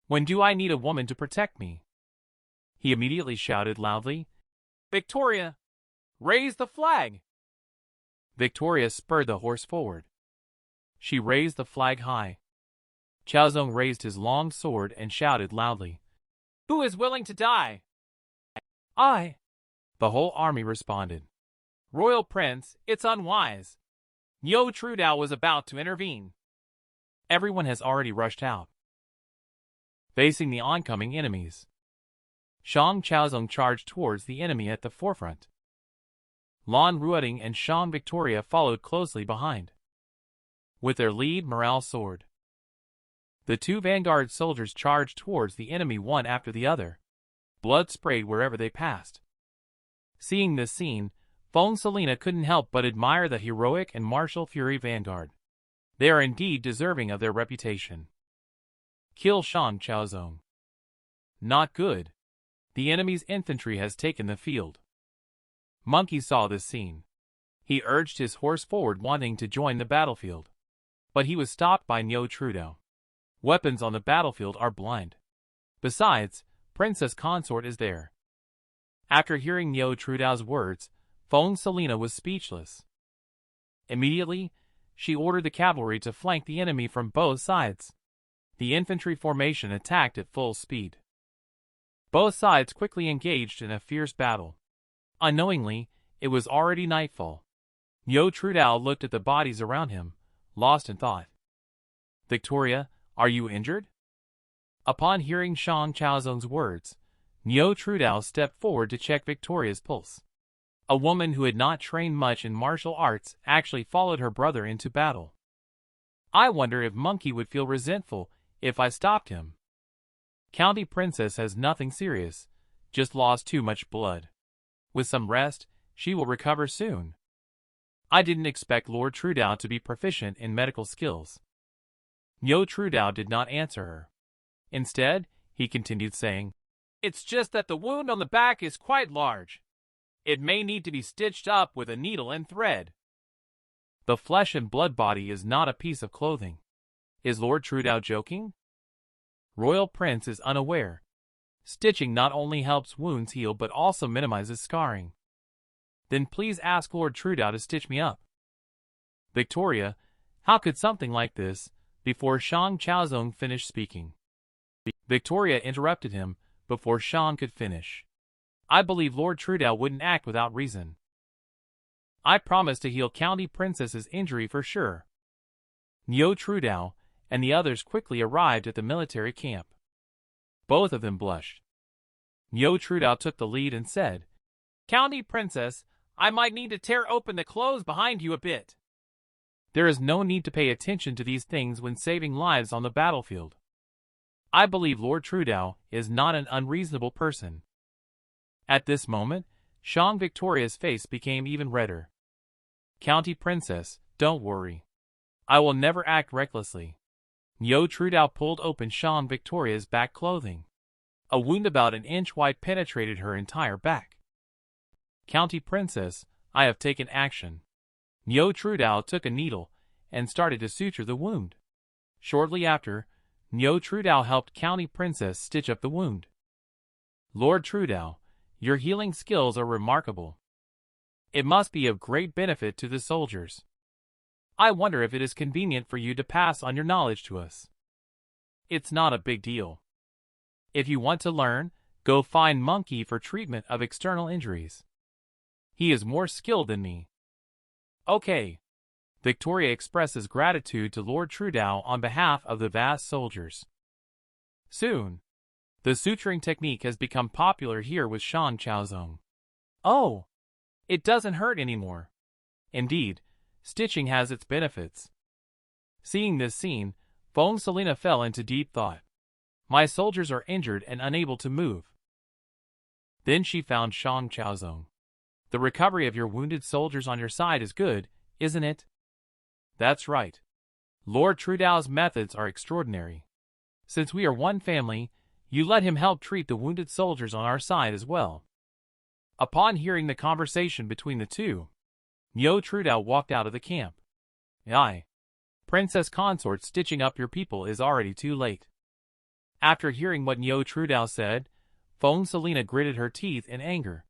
When do I need a woman to protect me? He immediately shouted loudly. Victoria! Raise the flag! Victoria spurred the horse forward. She raised the flag high. Chaozong raised his long sword and shouted loudly. Who is willing to die? I. The whole army responded. Royal Prince, it's unwise. Niu TrueDao was about to intervene. Everyone has already rushed out, facing the oncoming enemies. Shang Chaozong charged towards the enemy at the forefront. Lan Ruoding and Shang Victoria followed closely behind, with their lead morale sword. The two vanguard soldiers charged towards the enemy one after the other. Blood sprayed wherever they passed. Seeing this scene, Feng Selina couldn't help but admire the heroic and martial fury vanguard. They are indeed deserving of their reputation. Kill Shang Chaozong. Not good. The enemy's infantry has taken the field. Monkey saw this scene. He urged his horse forward, wanting to join the battlefield. But he was stopped by Niu TrueDao. Weapons on the battlefield are blind. Besides, Princess Consort is there. After hearing Niu TrueDao's words, Feng Selina was speechless. Immediately, she ordered the cavalry to flank the enemy from both sides. The infantry formation attacked at full speed. Both sides quickly engaged in a fierce battle. Unknowingly, it was already nightfall. Niu TrueDao looked at the bodies around him, lost in thought. Victoria, are you injured? Upon hearing Shang Chaozong's words, Niu TrueDao stepped forward to check Victoria's pulse. A woman who had not trained much in martial arts actually followed her brother into battle. I wonder if Monkey would feel resentful if I stopped him. County Princess has nothing serious, just lost too much blood. With some rest, she will recover soon. I didn't expect Lord TrueDao to be proficient in medical skills. Niu TrueDao did not answer her. Instead, he continued saying, It's just that the wound on the back is quite large. It may need to be stitched up with a needle and thread. The flesh and blood body is not a piece of clothing. Is Lord TrueDao joking? Royal Prince is unaware. Stitching not only helps wounds heal but also minimizes scarring. Then please ask Lord TrueDao to stitch me up. Victoria, how could something like this, before Shang Chaozong finished speaking? Victoria interrupted him before Shang could finish. I believe Lord TrueDao wouldn't act without reason. I promise to heal County Princess's injury for sure. Niu TrueDao and the others quickly arrived at the military camp. Both of them blushed. Niu TrueDao took the lead and said, County Princess, I might need to tear open the clothes behind you a bit. There is no need to pay attention to these things when saving lives on the battlefield. I believe Lord TrueDao is not an unreasonable person. At this moment, Shang Victoria's face became even redder. County Princess, don't worry. I will never act recklessly. Niu TrueDao pulled open Shang Victoria's back clothing. A wound about an inch wide penetrated her entire back. County Princess, I have taken action. Niu TrueDao took a needle and started to suture the wound. Shortly after, Niu TrueDao helped County Princess stitch up the wound. Lord TrueDao, your healing skills are remarkable. It must be of great benefit to the soldiers. I wonder if it is convenient for you to pass on your knowledge to us. It's not a big deal. If you want to learn, go find Monkey for treatment of external injuries. He is more skilled than me. Okay. Victoria expresses gratitude to Lord TrueDao on behalf of the vast soldiers. Soon, the suturing technique has become popular here with Shan Chaozong. Oh, it doesn't hurt anymore. Indeed, stitching has its benefits. Seeing this scene, Feng Selina fell into deep thought. My soldiers are injured and unable to move. Then she found Shang Chaozong. The recovery of your wounded soldiers on your side is good, isn't it? That's right. Lord TrueDao's methods are extraordinary. Since we are one family, you let him help treat the wounded soldiers on our side as well. Upon hearing the conversation between the two, Niu TrueDao walked out of the camp. Aye. Princess Consort, stitching up your people is already too late. After hearing what Niu TrueDao said, Feng Selina gritted her teeth in anger.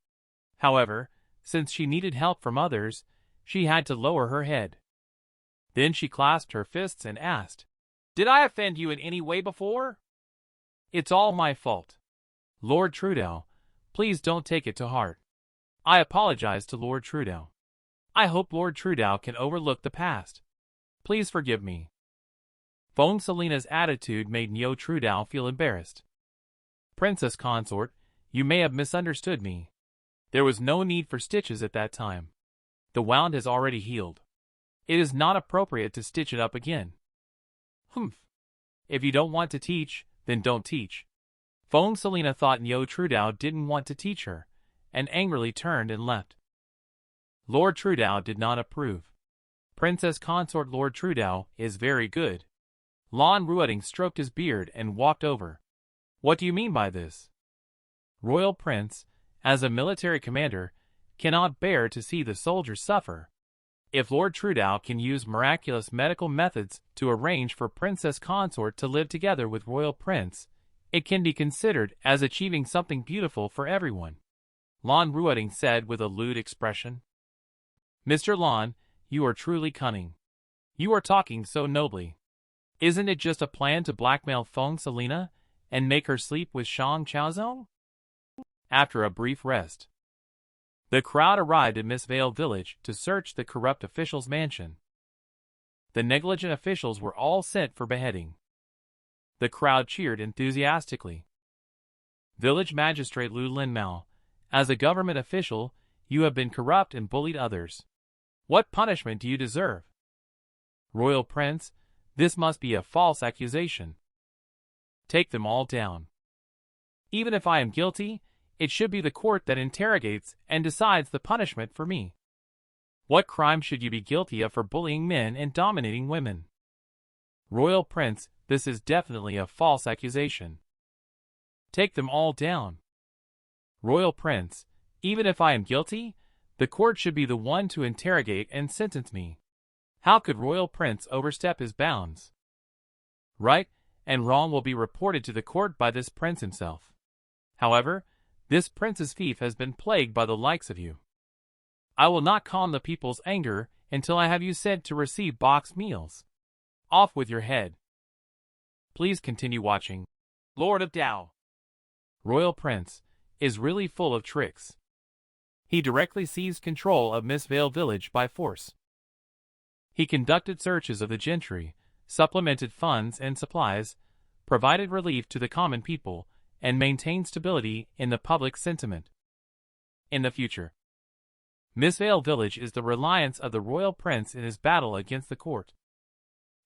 However, since she needed help from others, she had to lower her head. Then she clasped her fists and asked, Did I offend you in any way before? It's all my fault. Lord TrueDao, please don't take it to heart. I apologize to Lord TrueDao. I hope Lord TrueDao can overlook the past. Please forgive me. Feng Selina's attitude made Niu TrueDao feel embarrassed. Princess Consort, you may have misunderstood me. There was no need for stitches at that time. The wound has already healed. It is not appropriate to stitch it up again. Humph. If you don't want to teach, then don't teach. Feng Selina thought Niu TrueDao didn't want to teach her, and angrily turned and left. Lord TrueDao did not approve. Princess Consort, Lord TrueDao is very good. Lan Ruoding stroked his beard and walked over. What do you mean by this? Royal Prince, as a military commander, cannot bear to see the soldiers suffer. If Lord TrueDao can use miraculous medical methods to arrange for Princess Consort to live together with Royal Prince, it can be considered as achieving something beautiful for everyone. Lan Ruoding said with a lewd expression. Mr. Lan, you are truly cunning. You are talking so nobly. Isn't it just a plan to blackmail Feng Selina and make her sleep with Shang Chaozong? After a brief rest, the crowd arrived at Miss Vale Village to search the corrupt official's mansion. The negligent officials were all sent for beheading. The crowd cheered enthusiastically. Village Magistrate Lu Linmao, as a government official, you have been corrupt and bullied others. What punishment do you deserve? Royal Prince, this must be a false accusation. Take them all down. Even if I am guilty, it should be the court that interrogates and decides the punishment for me. What crime should you be guilty of for bullying men and dominating women? Royal Prince, this is definitely a false accusation. Take them all down. Royal Prince, even if I am guilty, the court should be the one to interrogate and sentence me. How could Royal Prince overstep his bounds? Right and wrong will be reported to the court by this prince himself. However, this prince's fief has been plagued by the likes of you. I will not calm the people's anger until I have you sent to receive boxed meals. Off with your head. Please continue watching. Lord of Dao. Royal Prince is really full of tricks. He directly seized control of Miss Vale Village by force. He conducted searches of the gentry, supplemented funds and supplies, provided relief to the common people, and maintained stability in the public sentiment. In the future, Mistveil Village is the reliance of the royal prince in his battle against the court.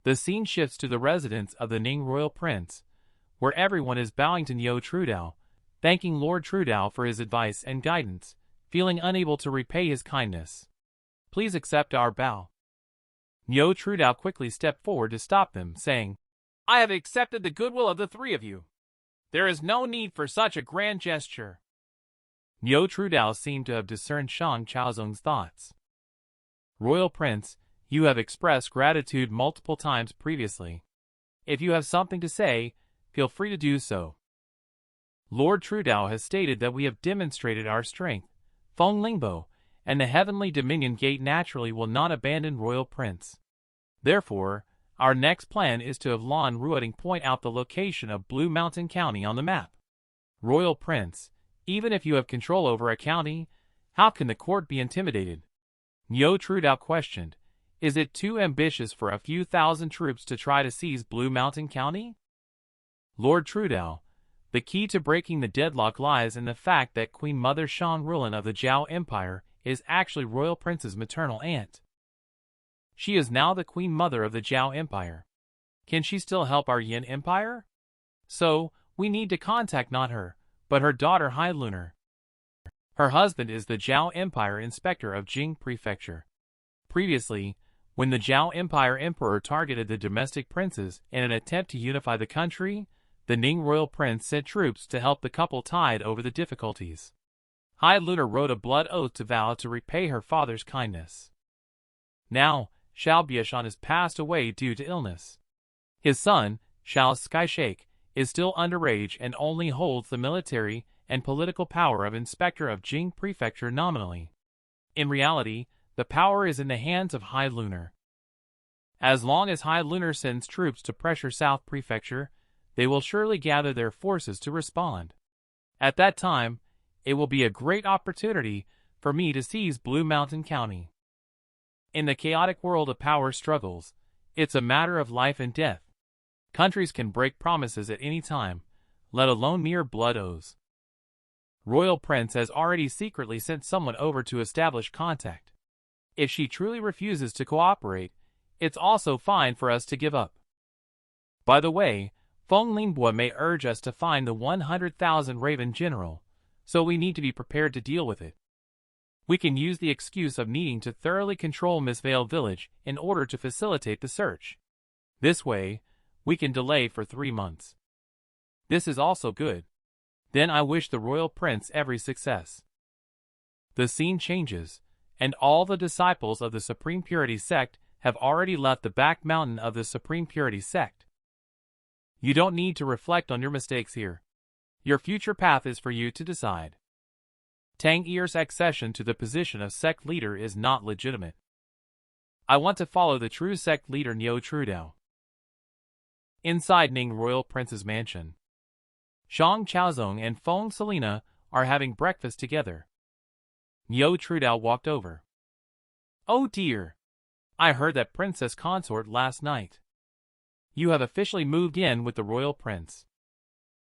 The scene shifts to the residence of the Ning royal prince, where everyone is bowing to Niu TrueDao, thanking Lord TrueDao for his advice and guidance, feeling unable to repay his kindness. Please accept our bow. Niu TrueDao quickly stepped forward to stop them, saying, I have accepted the goodwill of the three of you. There is no need for such a grand gesture. Niu TrueDao seemed to have discerned Shang Chaozong's thoughts. Royal Prince, you have expressed gratitude multiple times previously. If you have something to say, feel free to do so. Lord TrueDao has stated that we have demonstrated our strength, Feng Lingbo, and the Heavenly Dominion Gate naturally will not abandon Royal Prince. Therefore, our next plan is to have Lan Ruoding point out the location of Blue Mountain County on the map. Royal Prince, even if you have control over a county, how can the court be intimidated? Niu TrueDao questioned. Is it too ambitious for a few thousand troops to try to seize Blue Mountain County? Lord TrueDao, the key to breaking the deadlock lies in the fact that Queen Mother Shang Rulan of the Zhao Empire is actually Royal Prince's maternal aunt. She is now the Queen Mother of the Zhao Empire. Can she still help our Yin Empire? So, we need to contact not her, but her daughter High Lunar. Her husband is the Zhao Empire Inspector of Jing Prefecture. Previously, when the Zhao Empire Emperor targeted the domestic princes in an attempt to unify the country, the Ning Royal Prince sent troops to help the couple tide over the difficulties. High Lunar wrote a blood oath to vow to repay her father's kindness. Now, Xiao Biashan has passed away due to illness. His son, Xiao Skyshake, is still underage and only holds the military and political power of Inspector of Jing Prefecture nominally. In reality, the power is in the hands of High Lunar. As long as High Lunar sends troops to pressure South Prefecture, they will surely gather their forces to respond. At that time, it will be a great opportunity for me to seize Blue Mountain County. In the chaotic world of power struggles, it's a matter of life and death. Countries can break promises at any time, let alone mere blood oaths. Royal Prince has already secretly sent someone over to establish contact. If she truly refuses to cooperate, it's also fine for us to give up. By the way, Feng Lingbo may urge us to find the 100,000 Raven General, so we need to be prepared to deal with it. We can use the excuse of needing to thoroughly control Mistveil Village in order to facilitate the search. This way, we can delay for 3 months. This is also good. Then I wish the Royal Prince every success. The scene changes, and all the disciples of the Supreme Purity Sect have already left the back mountain of the Supreme Purity Sect. You don't need to reflect on your mistakes here. Your future path is for you to decide. Tang Er's accession to the position of sect leader is not legitimate. I want to follow the true sect leader Niu TrueDao. Inside Ning Royal Prince's mansion, Shang Chaozong and Feng Selina are having breakfast together. Niu TrueDao walked over. Oh dear! I heard that princess consort last night. You have officially moved in with the royal prince.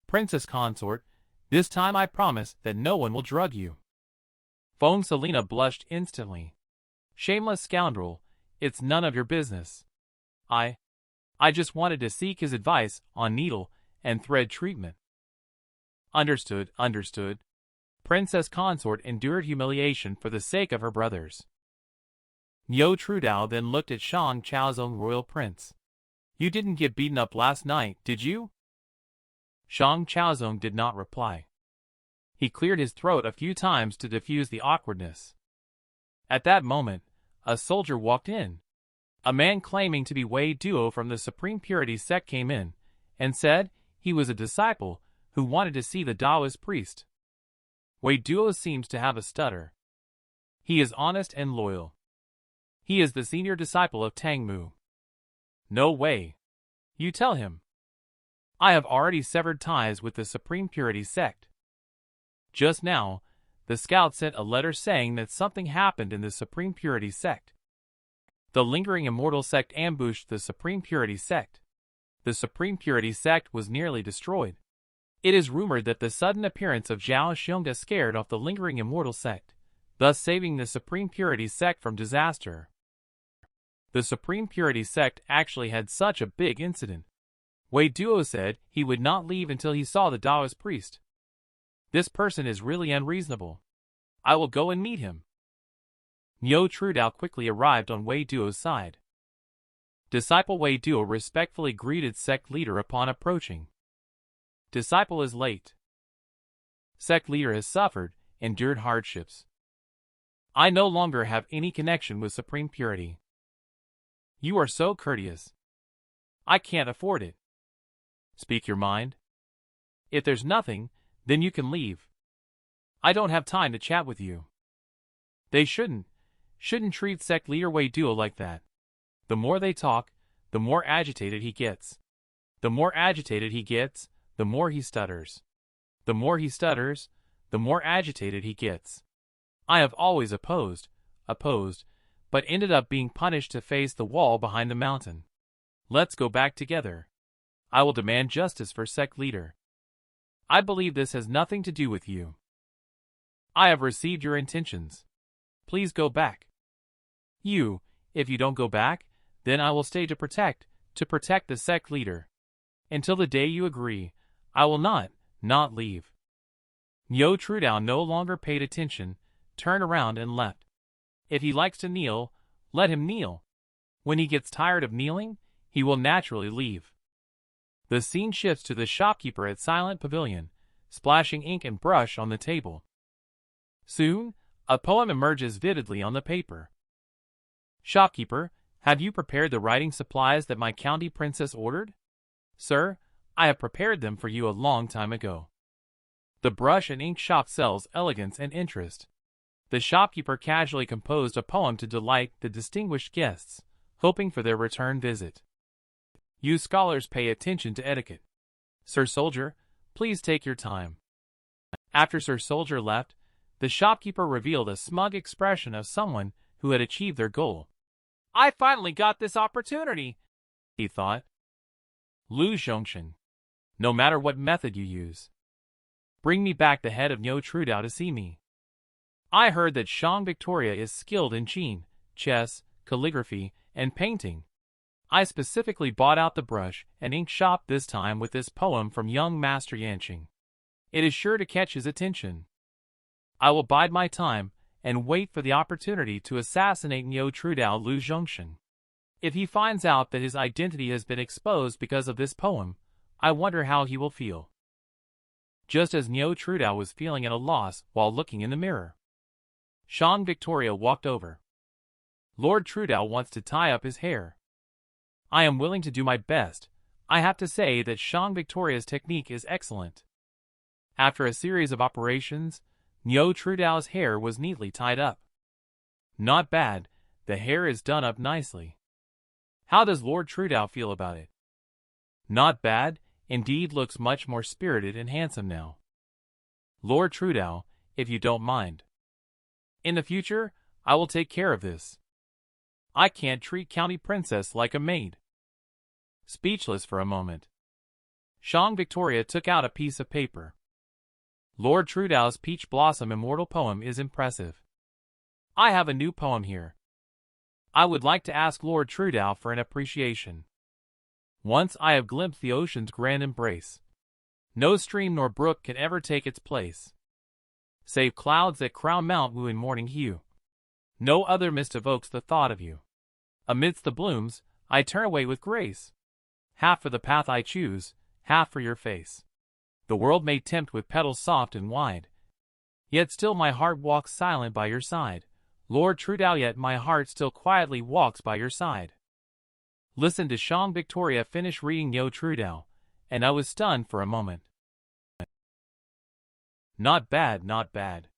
Princess consort, this time I promise that no one will drug you. Feng Selina blushed instantly. Shameless scoundrel, it's none of your business. I just wanted to seek his advice on needle and thread treatment. Understood, understood. Princess consort endured humiliation for the sake of her brothers. Niu TrueDao then looked at Shang Chaozong royal prince. You didn't get beaten up last night, did you? Shang Chaozong did not reply. He cleared his throat a few times to diffuse the awkwardness. At that moment, a soldier walked in. A man claiming to be Wei Duo from the Supreme Purity Sect came in, and said he was a disciple who wanted to see the Taoist priest. Wei Duo seems to have a stutter. He is honest and loyal. He is the senior disciple of Tang Mu. No way. You tell him. I have already severed ties with the Supreme Purity Sect. Just now, the scout sent a letter saying that something happened in the Supreme Purity Sect. The lingering immortal sect ambushed the Supreme Purity Sect. The Supreme Purity Sect was nearly destroyed. It is rumored that the sudden appearance of Zhao Xiongda scared off the lingering immortal sect, thus saving the Supreme Purity sect from disaster. The Supreme Purity sect actually had such a big incident. Wei Duo said he would not leave until he saw the Taoist priest. This person is really unreasonable. I will go and meet him. Niu TrueDao quickly arrived on Wei Duo's side. Disciple Wei Duo respectfully greeted sect leader upon approaching. Disciple is late. Sect leader has suffered, endured hardships. I no longer have any connection with Supreme Purity. You are so courteous. I can't afford it. Speak your mind. If there's nothing, then you can leave. I don't have time to chat with you. They shouldn't treat sect leader Wei Duo like that. The more they talk, the more agitated he gets. The more agitated he gets, the more he stutters. The more he stutters, the more agitated he gets. I have always opposed, but ended up being punished to face the wall behind the mountain. Let's go back together. I will demand justice for sect leader. I believe this has nothing to do with you. I have received your intentions. Please go back. If you don't go back, then I will stay to protect the sect leader. Until the day you agree, I will not leave. Niu TrueDao no longer paid attention, turned around and left. If he likes to kneel, let him kneel. When he gets tired of kneeling, he will naturally leave. The scene shifts to the shopkeeper at Silent Pavilion, splashing ink and brush on the table. Soon, a poem emerges vividly on the paper. Shopkeeper, have you prepared the writing supplies that my county princess ordered? Sir, I have prepared them for you a long time ago. The brush and ink shop sells elegance and interest. The shopkeeper casually composed a poem to delight the distinguished guests, hoping for their return visit. You scholars pay attention to etiquette. Sir Soldier, please take your time. After Sir Soldier left, the shopkeeper revealed a smug expression of someone who had achieved their goal. I finally got this opportunity, he thought. Lu Zhongshan. No matter what method you use, bring me back the head of Niu TrueDao to see me. I heard that Shang Victoria is skilled in qin, chess, calligraphy, and painting. I specifically bought out the brush and ink shop this time with this poem from young Master Yanqing. It is sure to catch his attention. I will bide my time and wait for the opportunity to assassinate Niu TrueDao Lu Zhongshan. If he finds out that his identity has been exposed because of this poem, I wonder how he will feel. Just as Niu TrueDao was feeling at a loss while looking in the mirror, Shang Victoria walked over. Lord TrueDao wants to tie up his hair. I am willing to do my best. I have to say that Shang Victoria's technique is excellent. After a series of operations, Niu TrueDao's hair was neatly tied up. Not bad, the hair is done up nicely. How does Lord TrueDao feel about it? Not bad, indeed looks much more spirited and handsome now. Lord TrueDao, if you don't mind. In the future, I will take care of this. I can't treat County Princess like a maid. Speechless for a moment, Shang Victoria took out a piece of paper. Lord TrueDao's Peach Blossom Immortal poem is impressive. I have a new poem here. I would like to ask Lord TrueDao for an appreciation. Once I have glimpsed the ocean's grand embrace. No stream nor brook can ever take its place, save clouds that crown Mount Wu in morning hue. No other mist evokes the thought of you. Amidst the blooms, I turn away with grace. Half for the path I choose, half for your face. The world may tempt with petals soft and wide, yet still my heart walks silent by your side. Lord TrueDao, yet my heart still quietly walks by your side. Listen to Shang Victoria finish reading Niu TrueDao, and I was stunned for a moment. Not bad, not bad.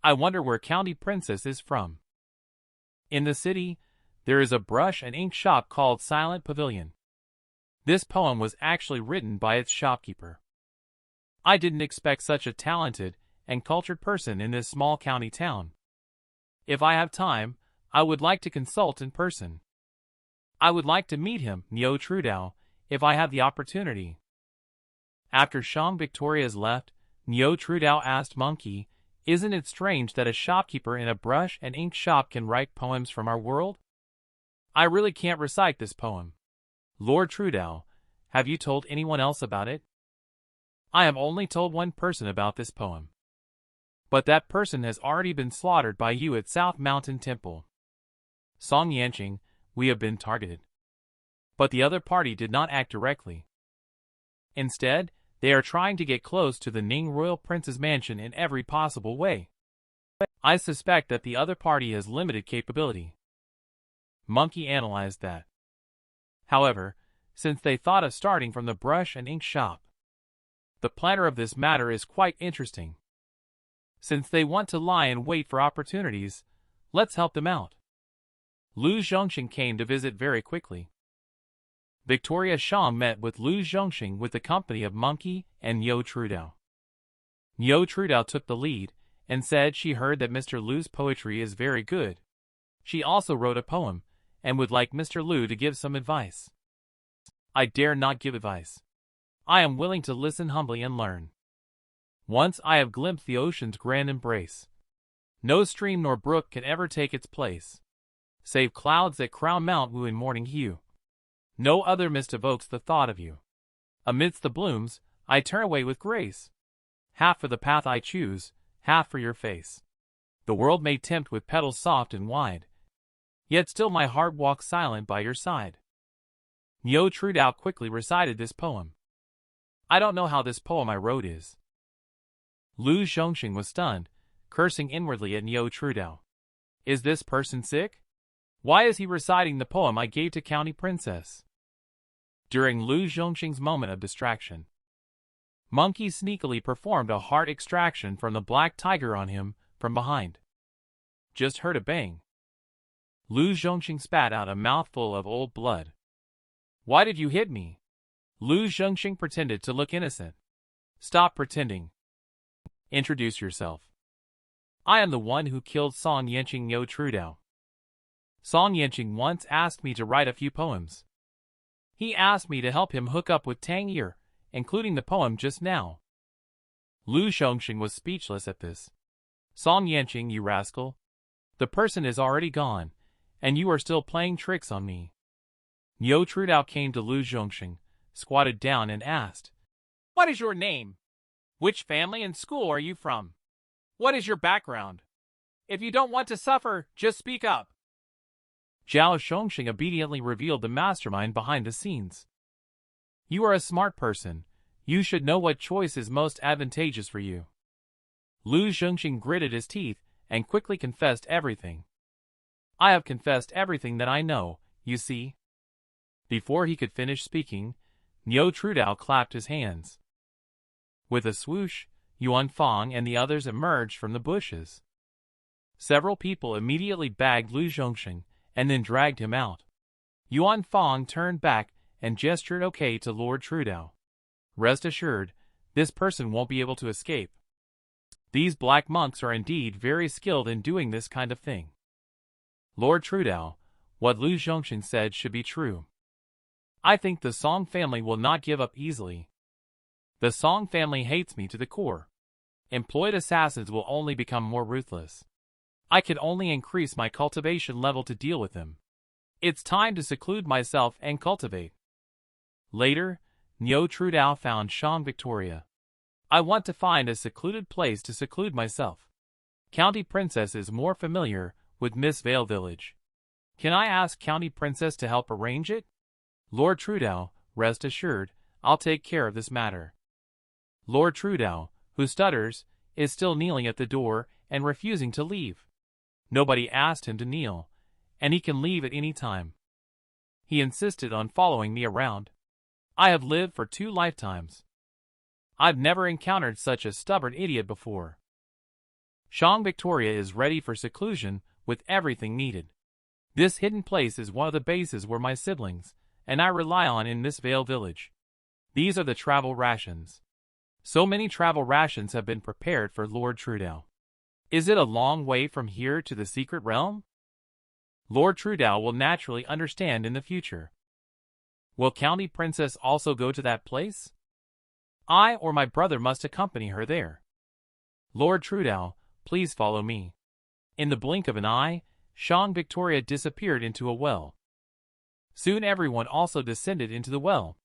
I wonder where County Princess is from. In the city, there is a brush and ink shop called Silent Pavilion. This poem was actually written by its shopkeeper. I didn't expect such a talented and cultured person in this small county town. If I have time, I would like to consult in person. I would like to meet him, Niu TrueDao, if I have the opportunity. After Shang Victoria's left, Niu TrueDao asked Monkey Isn't it strange that a shopkeeper in a brush and ink shop can write poems from our world? I really can't recite this poem. Lord TrueDao, have you told anyone else about it? I have only told one person about this poem. But that person has already been slaughtered by you at South Mountain Temple. Song Yanqing, we have been targeted. But the other party did not act directly. Instead, they are trying to get close to the Ning royal prince's mansion in every possible way. I suspect that the other party has limited capability. Monkey analyzed that. However, since they thought of starting from the brush and ink shop, the planner of this matter is quite interesting. Since they want to lie in wait for opportunities, let's help them out. Lu Zhongxing came to visit very quickly. Victoria Shang met with Lu Zhongxing with the company of Monkey and Niu TrueDao. Niu TrueDao took the lead and said she heard that Mr. Lu's poetry is very good. She also wrote a poem and would like Mr. Lu to give some advice. I dare not give advice. I am willing to listen humbly and learn. Once I have glimpsed the ocean's grand embrace. No stream nor brook can ever take its place, save clouds that crown Mount Wu in morning hue. No other mist evokes the thought of you. Amidst the blooms, I turn away with grace. Half for the path I choose, half for your face. The world may tempt with petals soft and wide, yet still my heart walks silent by your side. Niu TrueDao quickly recited this poem. I don't know how this poem I wrote is. Lu Zhongxing was stunned, cursing inwardly at Niu TrueDao. Is this person sick? Why is he reciting the poem I gave to County Princess? During Lu Zhongxing's moment of distraction, Monkey sneakily performed a heart extraction from the black tiger on him from behind. Just heard a bang. Lu Zhongxing spat out a mouthful of old blood. Why did you hit me? Lu Zhongxing pretended to look innocent. Stop pretending. Introduce yourself. I am the one who killed Song Yanqing Niu TrueDao. Song Yanqing once asked me to write a few poems. He asked me to help him hook up with Tang Yi, including the poem just now. Lu Zhongxing was speechless at this. Song Yanqing, you rascal. The person is already gone, and you are still playing tricks on me. Niu TrueDao came to Lu Zhongxing, squatted down and asked, What is your name? Which family and school are you from? What is your background? If you don't want to suffer, just speak up. Zhao Zhongxing obediently revealed the mastermind behind the scenes. You are a smart person. You should know what choice is most advantageous for you. Lu Zhongxing gritted his teeth and quickly confessed everything. I have confessed everything that I know, you see. Before he could finish speaking, Niu TrueDao clapped his hands. With a swoosh, Yuan Fang and the others emerged from the bushes. Several people immediately bagged Lu Zhongxing and then dragged him out. Yuan Fang turned back and gestured okay to Lord TrueDao. Rest assured, this person won't be able to escape. These black monks are indeed very skilled in doing this kind of thing. Lord TrueDao, what Lu Zhongxing said should be true. I think the Song family will not give up easily. The Song family hates me to the core. Employed assassins will only become more ruthless. I can only increase my cultivation level to deal with them. It's time to seclude myself and cultivate. Later, Niu TrueDao found Shang Victoria. I want to find a secluded place to seclude myself. County Princess is more familiar with Miss Vale Village. Can I ask County Princess to help arrange it? Lord TrueDao, rest assured, I'll take care of this matter. Lord TrueDao, who stutters, is still kneeling at the door and refusing to leave. Nobody asked him to kneel, and he can leave at any time. He insisted on following me around. I have lived for 2 lifetimes. I've never encountered such a stubborn idiot before. Shang Victoria is ready for seclusion with everything needed. This hidden place is one of the bases where my siblings and I rely on in Miss Vale Village. These are the travel rations. So many travel rations have been prepared for Lord TrueDao. Is it a long way from here to the secret realm? Lord TrueDao will naturally understand in the future. Will County Princess also go to that place? I or my brother must accompany her there. Lord TrueDao, please follow me. In the blink of an eye, Shang Victoria disappeared into a well. Soon everyone also descended into the well.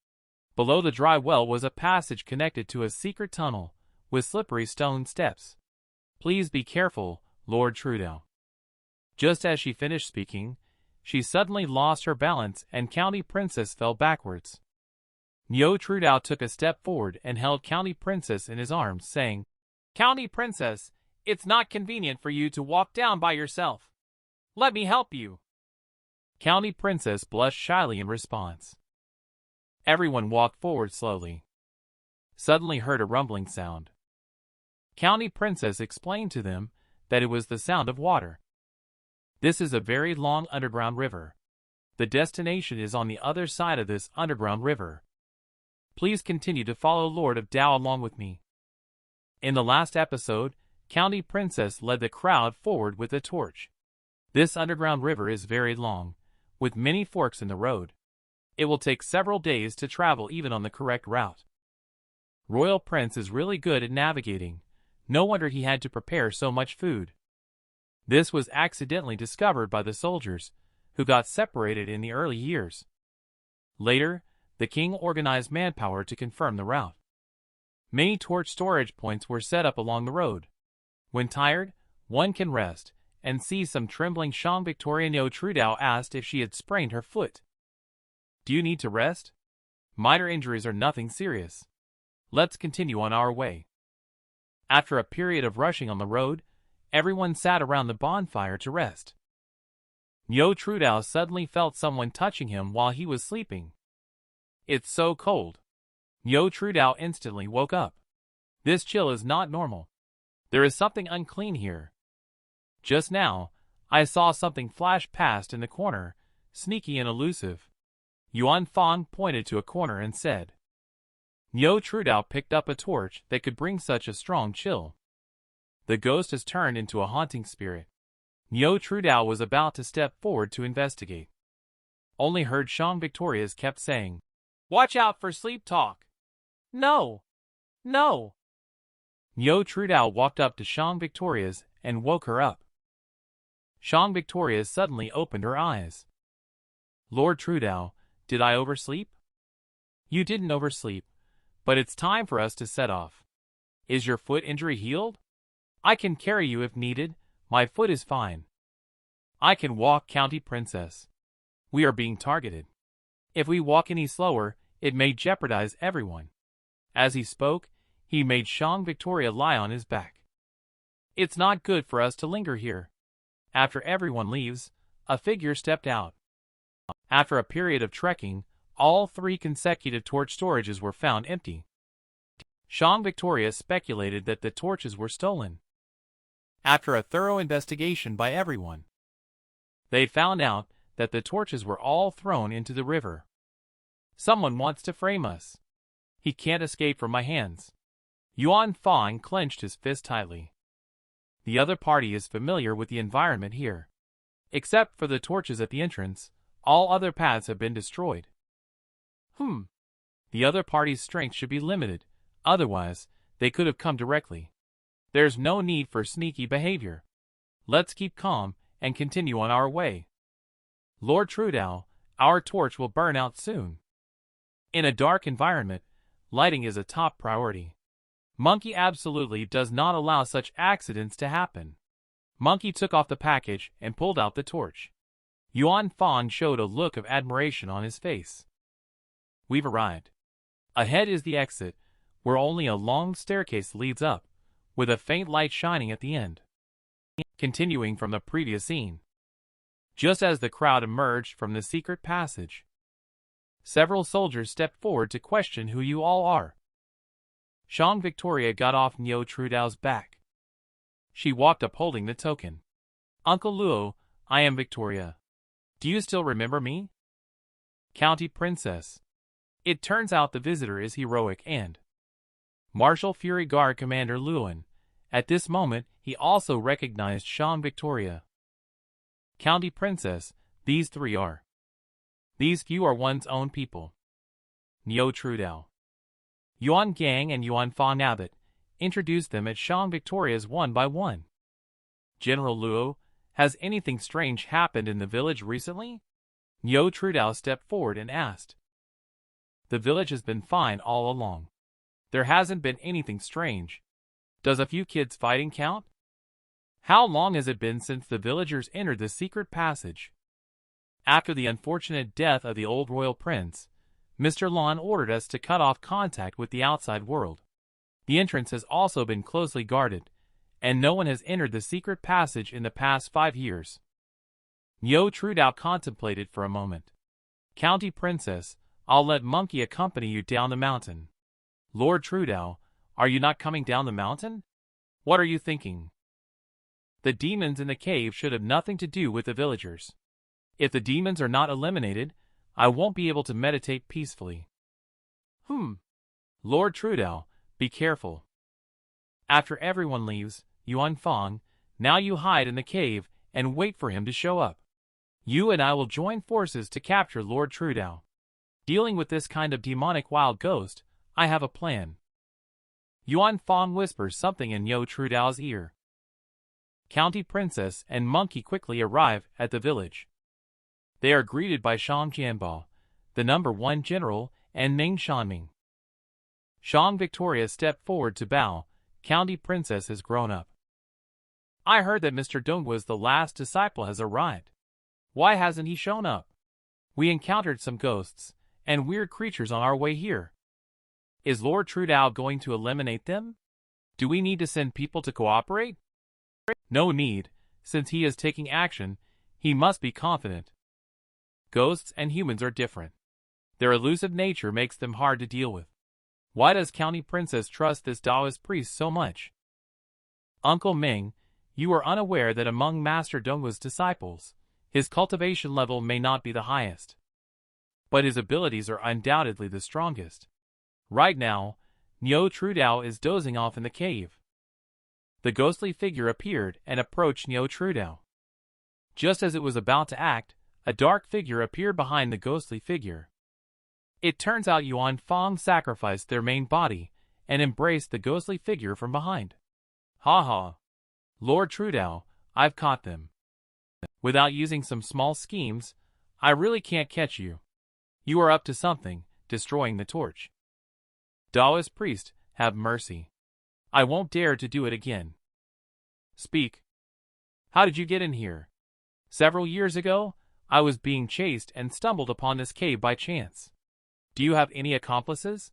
Below the dry well was a passage connected to a secret tunnel, with slippery stone steps. Please be careful, Lord TrueDao. Just as she finished speaking, she suddenly lost her balance and County Princess fell backwards. Niu TrueDao took a step forward and held County Princess in his arms, saying, "County Princess, it's not convenient for you to walk down by yourself. Let me help you." County Princess blushed shyly in response. Everyone walked forward slowly. Suddenly heard a rumbling sound. County Princess explained to them that it was the sound of water. This is a very long underground river. The destination is on the other side of this underground river. Please continue to follow Lord of Dao along with me. In the last episode, County Princess led the crowd forward with a torch. This underground river is very long, with many forks in the road. It will take several days to travel even on the correct route. Royal Prince is really good at navigating. No wonder he had to prepare so much food. This was accidentally discovered by the soldiers, who got separated in the early years. Later, the king organized manpower to confirm the route. Many torch storage points were set up along the road. When tired, one can rest, and see some trembling Shang Victoria. Niu TrueDao asked if she had sprained her foot. Do you need to rest? Minor injuries are nothing serious. Let's continue on our way. After a period of rushing on the road, everyone sat around the bonfire to rest. Niu TrueDao suddenly felt someone touching him while he was sleeping. It's so cold. Niu TrueDao instantly woke up. This chill is not normal. There is something unclean here. Just now, I saw something flash past in the corner, sneaky and elusive. Yuan Fang pointed to a corner and said. Niu TrueDao picked up a torch that could bring such a strong chill. The ghost has turned into a haunting spirit. Niu TrueDao was about to step forward to investigate. Only heard Shang Victoria's kept saying, "Watch out for sleep talk." No! No! Niu TrueDao walked up to Shang Victoria's and woke her up. Shang Victoria suddenly opened her eyes. Lord TrueDao, did I oversleep? You didn't oversleep, but it's time for us to set off. Is your foot injury healed? I can carry you if needed, my foot is fine. I can walk, County Princess. We are being targeted. If we walk any slower, it may jeopardize everyone. As he spoke, he made Shang Victoria lie on his back. It's not good for us to linger here. After everyone leaves, a figure stepped out. After a period of trekking, all 3 consecutive torch storages were found empty. Shang Victoria speculated that the torches were stolen. After a thorough investigation by everyone, they found out that the torches were all thrown into the river. Someone wants to frame us. He can't escape from my hands. Yuan Fang clenched his fist tightly. The other party is familiar with the environment here. Except for the torches at the entrance, all other paths have been destroyed. The other party's strength should be limited, otherwise, they could have come directly. There's no need for sneaky behavior. Let's keep calm and continue on our way. Lord TrueDao, our torch will burn out soon. In a dark environment, lighting is a top priority. Monkey absolutely does not allow such accidents to happen. Monkey took off the package and pulled out the torch. Yuan Fang showed a look of admiration on his face. We've arrived. Ahead is the exit, where only a long staircase leads up, with a faint light shining at the end. Continuing from the previous scene. Just as the crowd emerged from the secret passage, several soldiers stepped forward to question who you all are. Shang Victoria got off Niu TrueDao's back. She walked up holding the token. Uncle Luo, I am Victoria. Do you still remember me? County Princess. It turns out the visitor is heroic and Martial Fury Guard Commander Luan. At this moment, he also recognized Shang Victoria. County Princess, these 3 are. These few are one's own people. Niu TrueDao. Yuan Gang and Yuan Fang Abbot introduced them at Shang Victoria's one by one. General Luo, has anything strange happened in the village recently? Niu TrueDao stepped forward and asked. The village has been fine all along. There hasn't been anything strange. Does a few kids fighting count? How long has it been since the villagers entered the secret passage? After the unfortunate death of the old royal prince, Mr. Lon ordered us to cut off contact with the outside world. The entrance has also been closely guarded, and no one has entered the secret passage in the past 5 years. Niu TrueDao contemplated for a moment. County Princess, I'll let Monkey accompany you down the mountain. Lord TrueDao, are you not coming down the mountain? What are you thinking? The demons in the cave should have nothing to do with the villagers. If the demons are not eliminated, I won't be able to meditate peacefully. Lord TrueDao, be careful. After everyone leaves, Yuan Fang, now you hide in the cave and wait for him to show up. You and I will join forces to capture Lord TrueDao. Dealing with this kind of demonic wild ghost, I have a plan. Yuan Fang whispers something in Niu TrueDao's ear. County Princess and Monkey quickly arrive at the village. They are greeted by Shang Jianbao, the #1 general, and Ming Shanming. Shang Victoria stepped forward to bow. County Princess has grown up. I heard that Mr. Donghua's the last disciple has arrived. Why hasn't he shown up? We encountered some ghosts and weird creatures on our way here. Is Lord TrueDao going to eliminate them? Do we need to send people to cooperate? No need, since he is taking action, he must be confident. Ghosts and humans are different. Their elusive nature makes them hard to deal with. Why does County Princess trust this Taoist priest so much? Uncle Ming, you are unaware that among Master Donghua's disciples, his cultivation level may not be the highest. But his abilities are undoubtedly the strongest. Right now, Niu TrueDao is dozing off in the cave. The ghostly figure appeared and approached Niu TrueDao. Just as it was about to act, a dark figure appeared behind the ghostly figure. It turns out Yuan Fang sacrificed their main body and embraced the ghostly figure from behind. Ha ha! Lord TrueDao, I've caught them. Without using some small schemes, I really can't catch you. You are up to something, destroying the torch. Taoist priest, have mercy. I won't dare to do it again. Speak. How did you get in here? Several years ago, I was being chased and stumbled upon this cave by chance. Do you have any accomplices?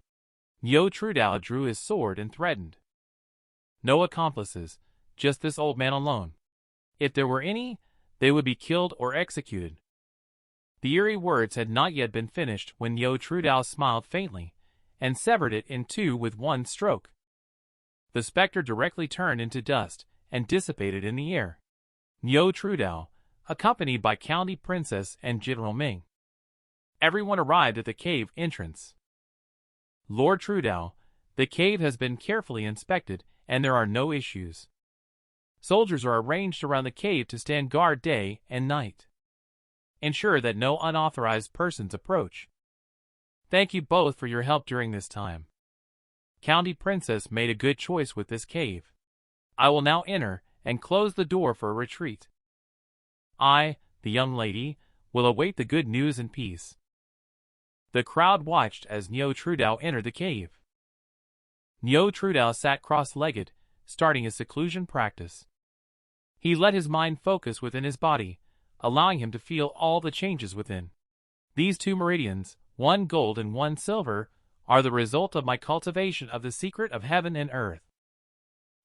Niu TrueDao drew his sword and threatened. No accomplices, just this old man alone. If there were any, they would be killed or executed. The eerie words had not yet been finished when Niu TrueDao smiled faintly and severed it in two with one stroke. The specter directly turned into dust and dissipated in the air. Niu TrueDao, accompanied by County Princess and General Ming. Everyone arrived at the cave entrance. Lord TrueDao, the cave has been carefully inspected and there are no issues. Soldiers are arranged around the cave to stand guard day and night. Ensure that no unauthorized persons approach. Thank you both for your help during this time. County Princess made a good choice with this cave. I will now enter and close the door for a retreat. I, the young lady, will await the good news in peace. The crowd watched as Niu TrueDao entered the cave. Niu TrueDao sat cross-legged, starting his seclusion practice. He let his mind focus within his body, allowing him to feel all the changes within. These 2 meridians, 1 gold and 1 silver, are the result of my cultivation of the secret of heaven and earth.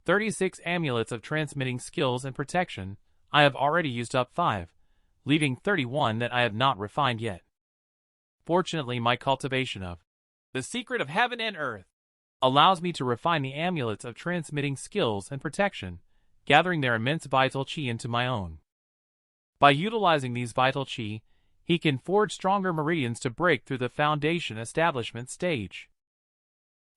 36 amulets of transmitting skills and protection, I have already used up 5, leaving 31 that I have not refined yet. Fortunately, my cultivation of the secret of heaven and earth allows me to refine the amulets of transmitting skills and protection, gathering their immense vital chi into my own. By utilizing these vital chi, he can forge stronger meridians to break through the foundation establishment stage.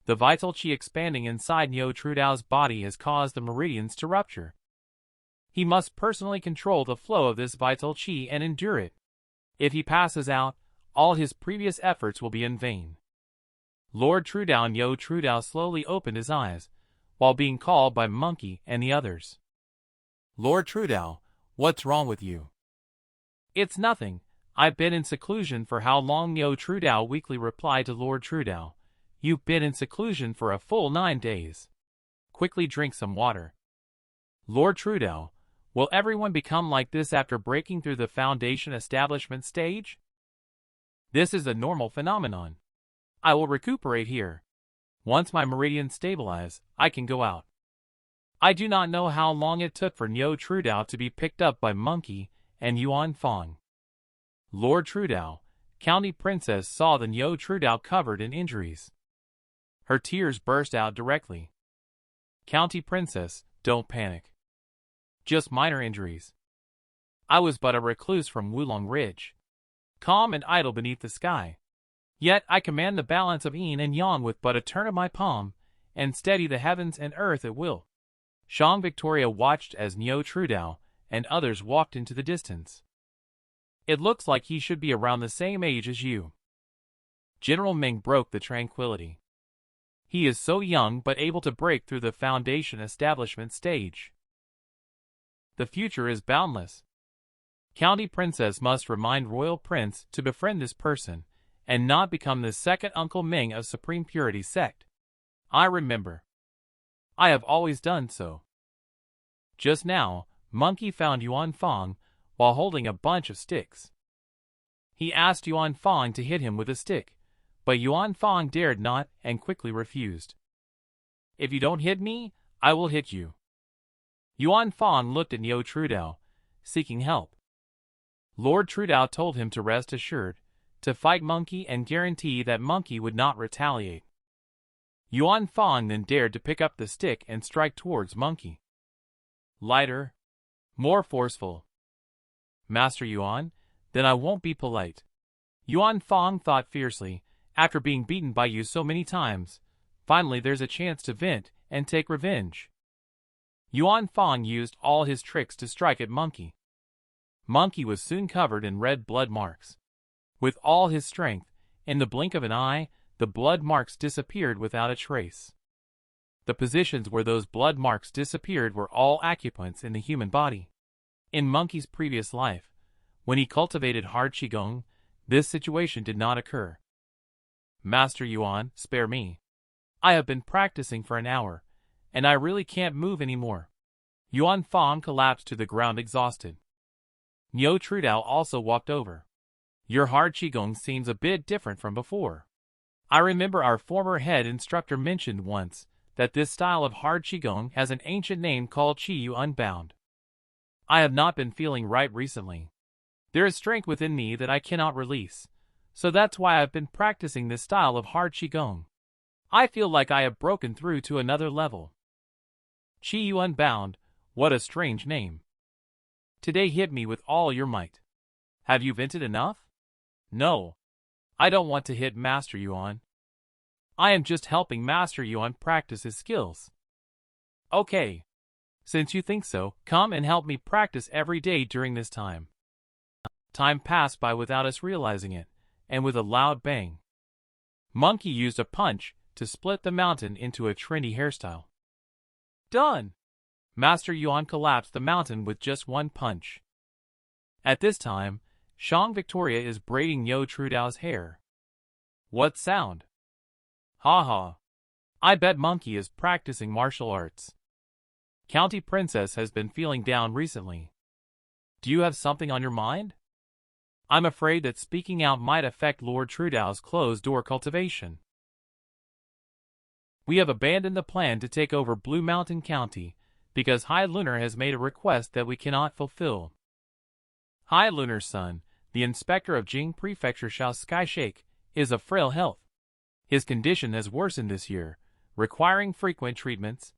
The vital chi expanding inside Niu TrueDao's body has caused the meridians to rupture. He must personally control the flow of this vital chi and endure it. If he passes out, all his previous efforts will be in vain. Lord TrueDao Niu TrueDao slowly opened his eyes, while being called by Monkey and the others. Lord TrueDao, what's wrong with you? It's nothing. I've been in seclusion for how long? Niu TrueDao weakly replied to Lord TrueDao. You've been in seclusion for a full 9 days. Quickly drink some water. Lord TrueDao, will everyone become like this after breaking through the foundation establishment stage? This is a normal phenomenon. I will recuperate here. Once my meridians stabilize, I can go out. I do not know how long it took for Niu TrueDao to be picked up by Monkey and Yuan Fong. Lord TrueDao, County Princess saw the Niu TrueDao covered in injuries. Her tears burst out directly. County Princess, don't panic. Just minor injuries. I was but a recluse from Wulong Ridge, calm and idle beneath the sky. Yet I command the balance of yin and yang with but a turn of my palm, and steady the heavens and earth at will. Shang Victoria watched as Niu TrueDao and others walked into the distance. It looks like he should be around the same age as you. General Ming broke the tranquility. He is so young but able to break through the foundation establishment stage. The future is boundless. County Princess must remind Royal Prince to befriend this person, and not become the second Uncle Ming of Supreme Purity sect. I remember. I have always done so. Just now, Monkey found Yuan Fong while holding a bunch of sticks. He asked Yuan Fong to hit him with a stick, but Yuan Fong dared not and quickly refused. If you don't hit me, I will hit you. Yuan Fong looked at Niu TrueDao, seeking help. Lord TrueDao told him to rest assured, to fight Monkey and guarantee that Monkey would not retaliate. Yuan Fong then dared to pick up the stick and strike towards Monkey. Lighter, more forceful. Master Yuan, then I won't be polite. Yuan Fong thought fiercely, after being beaten by you so many times, finally there's a chance to vent and take revenge. Yuan Fong used all his tricks to strike at Monkey. Monkey was soon covered in red blood marks. With all his strength, in the blink of an eye, the blood marks disappeared without a trace. The positions where those blood marks disappeared were all acupoints in the human body. In Monkey's previous life, when he cultivated hard Qigong, this situation did not occur. Master Yuan, spare me. I have been practicing for an hour, and I really can't move anymore. Yuan Fong collapsed to the ground exhausted. Niu TrueDao also walked over. Your hard Qigong seems a bit different from before. I remember our former head instructor mentioned once that this style of hard Qigong has an ancient name called Qi Unbound. I have not been feeling right recently. There is strength within me that I cannot release, so that's why I've been practicing this style of hard Qigong. I feel like I have broken through to another level. Qi Unbound, what a strange name. Today hit me with all your might. Have you vented enough? No. I don't want to hit Master Yuan. I am just helping Master Yuan practice his skills. Okay. Since you think so, come and help me practice every day during this time. Time passed by without us realizing it, and with a loud bang, Monkey used a punch to split the mountain into a trendy hairstyle. Done! Master Yuan collapsed the mountain with just one punch. At this time, Shang Victoria is braiding Niu TrueDao's hair. What sound? Ha ha. I bet Monkey is practicing martial arts. County Princess has been feeling down recently. Do you have something on your mind? I'm afraid that speaking out might affect Lord TrueDao's closed-door cultivation. We have abandoned the plan to take over Blue Mountain County because High Lunar has made a request that we cannot fulfill. High Lunar's son, the inspector of Jing Prefecture Xiao Skyshake, is of frail health. His condition has worsened this year, requiring frequent treatments.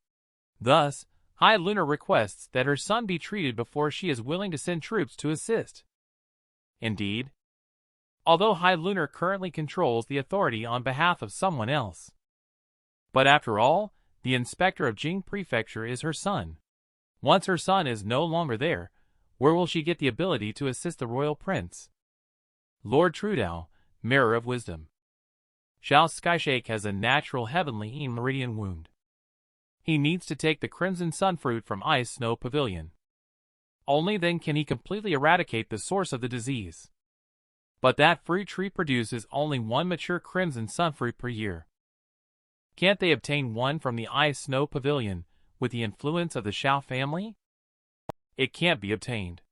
Thus, High Lunar requests that her son be treated before she is willing to send troops to assist. Indeed, although High Lunar currently controls the authority on behalf of someone else. But after all, the inspector of Jing Prefecture is her son. Once her son is no longer there, where will she get the ability to assist the royal prince? Lord TrueDao, Mirror of Wisdom. Xiao Skyshake has a natural heavenly meridian wound. He needs to take the Crimson Sun Fruit from Ice Snow Pavilion. Only then can he completely eradicate the source of the disease. But that fruit tree produces only one mature crimson sunfruit per year. Can't they obtain one from the ice snow pavilion with the influence of the Shao family? It can't be obtained.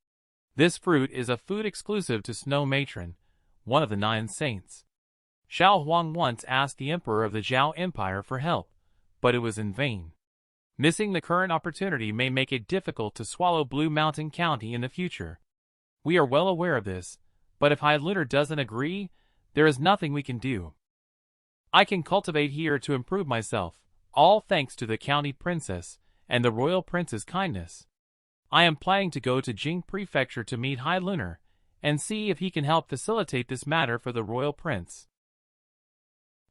This fruit is a food exclusive to Snow Matron, one of the 9 saints. Xiao Huang once asked the emperor of the Zhao Empire for help, but it was in vain. Missing the current opportunity may make it difficult to swallow Blue Mountain County in the future. We are well aware of this, but if High Lunar doesn't agree, there is nothing we can do. I can cultivate here to improve myself, all thanks to the county princess and the royal prince's kindness. I am planning to go to Jing Prefecture to meet High Lunar and see if he can help facilitate this matter for the royal prince.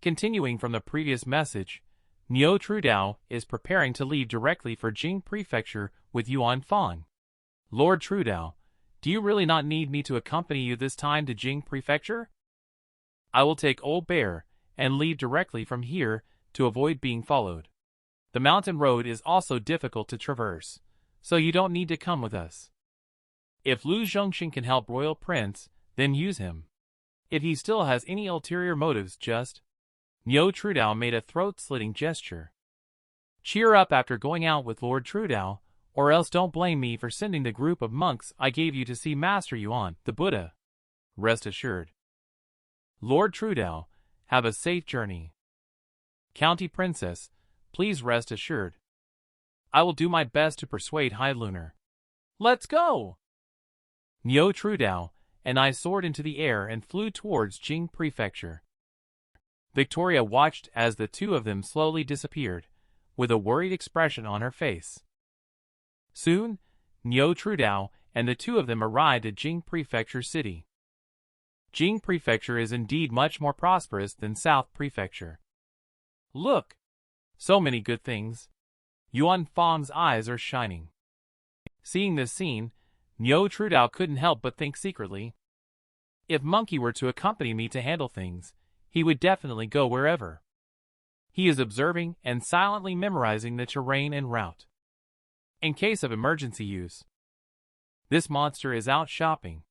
Continuing from the previous message, Niu TrueDao is preparing to leave directly for Jing Prefecture with Yuan Fang. Lord TrueDao, do you really not need me to accompany you this time to Jing Prefecture? I will take Old Bear and leave directly from here to avoid being followed. The mountain road is also difficult to traverse, so you don't need to come with us. If Lu Zhongxin can help Royal Prince, then use him. If he still has any ulterior motives, just... Niu TrueDao made a throat-slitting gesture. Cheer up after going out with Lord TrueDao, or else don't blame me for sending the group of monks I gave you to see Master Yuan, the Buddha. Rest assured. Lord TrueDao, have a safe journey. County Princess, please rest assured. I will do my best to persuade High Lunar. Let's go! Niu TrueDao and I soared into the air and flew towards Jing Prefecture. Victoria watched as the two of them slowly disappeared, with a worried expression on her face. Soon, Niu TrueDao and the two of them arrived at Jing Prefecture City. Jing Prefecture is indeed much more prosperous than South Prefecture. Look! So many good things. Yuan Fang's eyes are shining. Seeing this scene, Niu TrueDao couldn't help but think secretly. If Monkey were to accompany me to handle things, he would definitely go wherever. He is observing and silently memorizing the terrain and route. In case of emergency use. This monster is out shopping.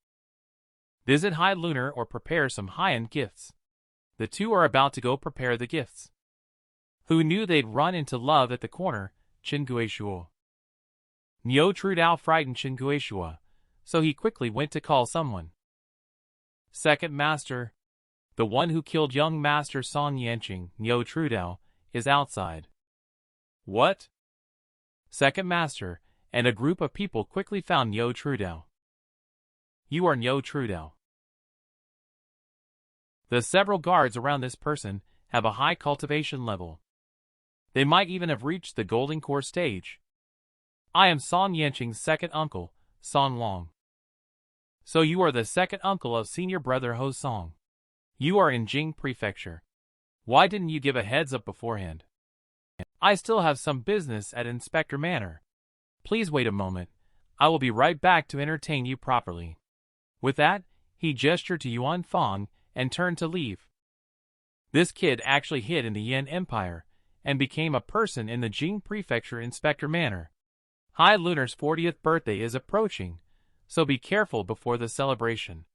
Visit High Lunar or prepare some high-end gifts. The two are about to go prepare the gifts. Who knew they'd run into love at the corner, Chen Guishuo. Niu TrueDao frightened Chen Guishuo, so he quickly went to call someone. Second Master, the one who killed young Master Song Yanqing, Niu TrueDao, is outside. What? Second Master and a group of people quickly found Niu TrueDao. You are Niu TrueDao. The several guards around this person have a high cultivation level. They might even have reached the Golden Core stage. I am Song Yanqing's second uncle, Song Long. So you are the second uncle of senior brother Ho Song. You are in Jing Prefecture. Why didn't you give a heads up beforehand? I still have some business at Inspector Manor. Please wait a moment. I will be right back to entertain you properly. With that, he gestured to Yuan Fang and turned to leave. This kid actually hid in the Yin Empire and became a person in the Jing Prefecture Inspector Manor. High Lunar's 40th birthday is approaching, so be careful before the celebration.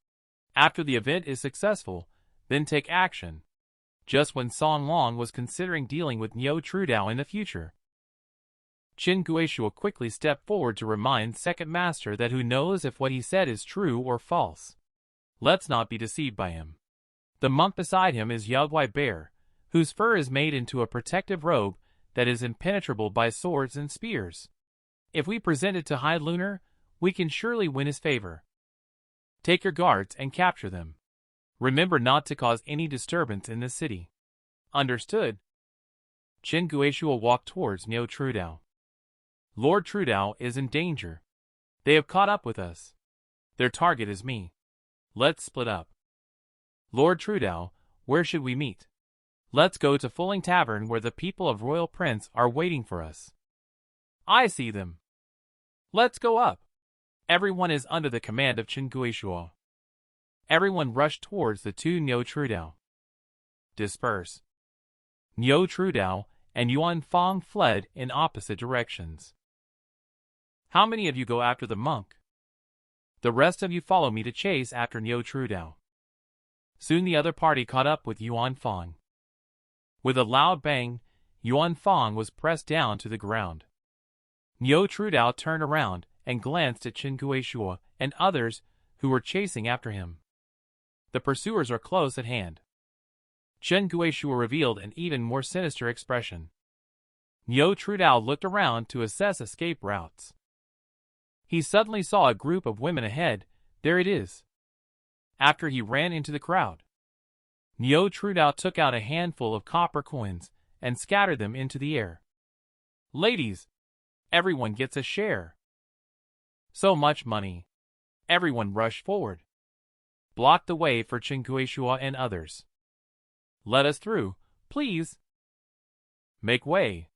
After the event is successful, then take action. Just when Song Long was considering dealing with Niu TrueDao in the future, Chen Guishuo quickly stepped forward to remind Second Master that who knows if what he said is true or false. Let's not be deceived by him. The monk beside him is Yagwai Bear, whose fur is made into a protective robe that is impenetrable by swords and spears. If we present it to High Lunar, we can surely win his favor. Take your guards and capture them. Remember not to cause any disturbance in this city. Understood? Chen Guishuo walked towards Niu TrueDao. Lord TrueDao is in danger. They have caught up with us. Their target is me. Let's split up. Lord TrueDao, where should we meet? Let's go to Fulling Tavern where the people of Royal Prince are waiting for us. I see them. Let's go up. Everyone is under the command of Chen Guishuo. Everyone rushed towards the two Niu TrueDao. Disperse. Niu TrueDao and Yuan Fang fled in opposite directions. How many of you go after the monk? The rest of you follow me to chase after Niu TrueDao. Soon the other party caught up with Yuan Fang. With a loud bang, Yuan Fang was pressed down to the ground. Niu TrueDao turned around and glanced at Chen Guishua and others who were chasing after him. The pursuers are close at hand. Chen Guishua revealed an even more sinister expression. Niu TrueDao looked around to assess escape routes. He suddenly saw a group of women ahead. There it is. After he ran into the crowd, Niu TrueDao took out a handful of copper coins and scattered them into the air. Ladies, everyone gets a share. So much money. Everyone rushed forward. Blocked the way for Chen Guishua and others. Let us through, please. Make way.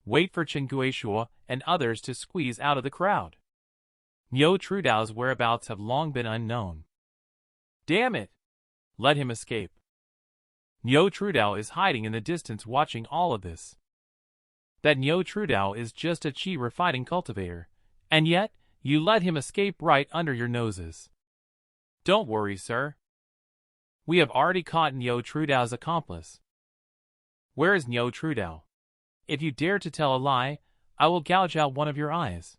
Wait for Chen Guishua and others to squeeze out of the crowd. Niu TrueDao's whereabouts have long been unknown. Damn it! Let him escape. Niu TrueDao is hiding in the distance watching all of this. That Niu TrueDao is just a chi refining cultivator, and yet you let him escape right under your noses. Don't worry, sir. We have already caught Niu TrueDao's accomplice. Where is Niu TrueDao? If you dare to tell a lie, I will gouge out one of your eyes.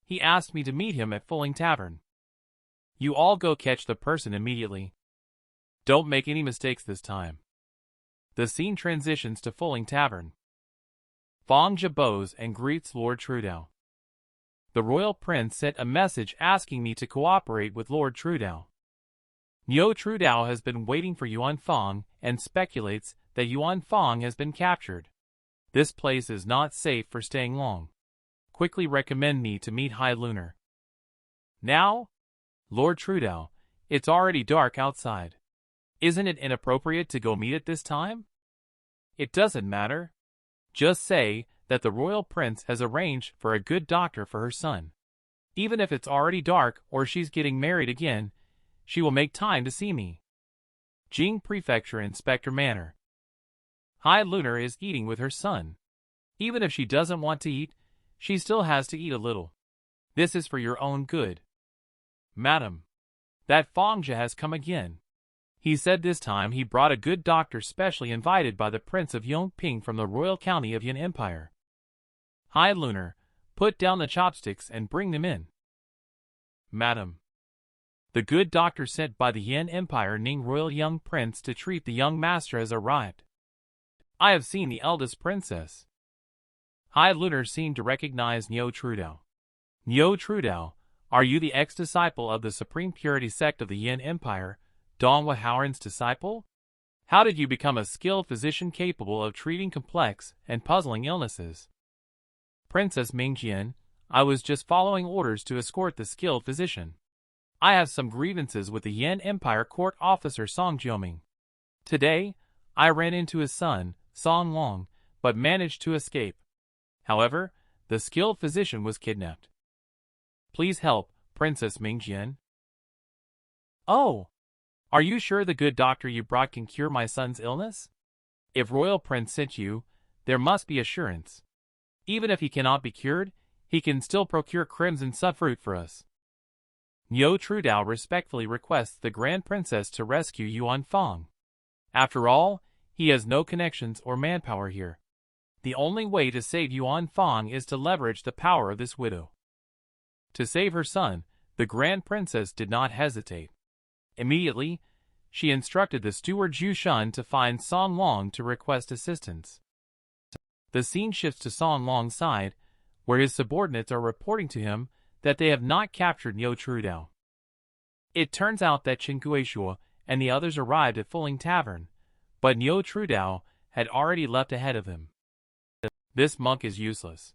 He asked me to meet him at Fulling Tavern. You all go catch the person immediately. Don't make any mistakes this time. The scene transitions to Fulling Tavern. Fang Jia bows and greets Lord TrueDao. The royal prince sent a message asking me to cooperate with Lord TrueDao. Niu TrueDao has been waiting for Yuan Fang and speculates that Yuan Fang has been captured. This place is not safe for staying long. Quickly recommend me to meet High Lunar. Now? Lord TrueDao, it's already dark outside. Isn't it inappropriate to go meet at this time? It doesn't matter. Just say that the royal prince has arranged for a good doctor for her son. Even if it's already dark or she's getting married again, she will make time to see me. Jing Prefecture Inspector Manor. High Lunar is eating with her son. Even if she doesn't want to eat, she still has to eat a little. This is for your own good. Madam, that Fangja has come again. He said this time he brought a good doctor specially invited by the Prince of Yongping from the royal county of Yin Empire. High Lunar, put down the chopsticks and bring them in. Madam, the good doctor sent by the Yin Empire Ning royal young prince to treat the young master has arrived. I have seen the eldest princess. High Lunar seemed to recognize Niu TrueDao. Niu TrueDao, are you the ex-disciple of the Supreme Purity sect of the Yin Empire, Donghua Haoran's disciple? How did you become a skilled physician capable of treating complex and puzzling illnesses? Princess Mingjian, I was just following orders to escort the skilled physician. I have some grievances with the Yin Empire court officer Song Jiuming. Today, I ran into his son, Song Long, but managed to escape. However, the skilled physician was kidnapped. Please help, Princess Mingjian. Oh! Are you sure the good doctor you brought can cure my son's illness? If Royal Prince sent you, there must be assurance. Even if he cannot be cured, he can still procure crimson subfruit for us. Niu TrueDao respectfully requests the Grand Princess to rescue Yuan Fang. After all, he has no connections or manpower here. The only way to save Yuan Fang is to leverage the power of this widow. To save her son, the Grand Princess did not hesitate. Immediately, she instructed the steward Zhu Shun to find Song Long to request assistance. The scene shifts to Song Long's side, where his subordinates are reporting to him that they have not captured Niu TrueDao. It turns out that Chen Guishua and the others arrived at Fulling Tavern, but Niu TrueDao had already left ahead of him. This monk is useless.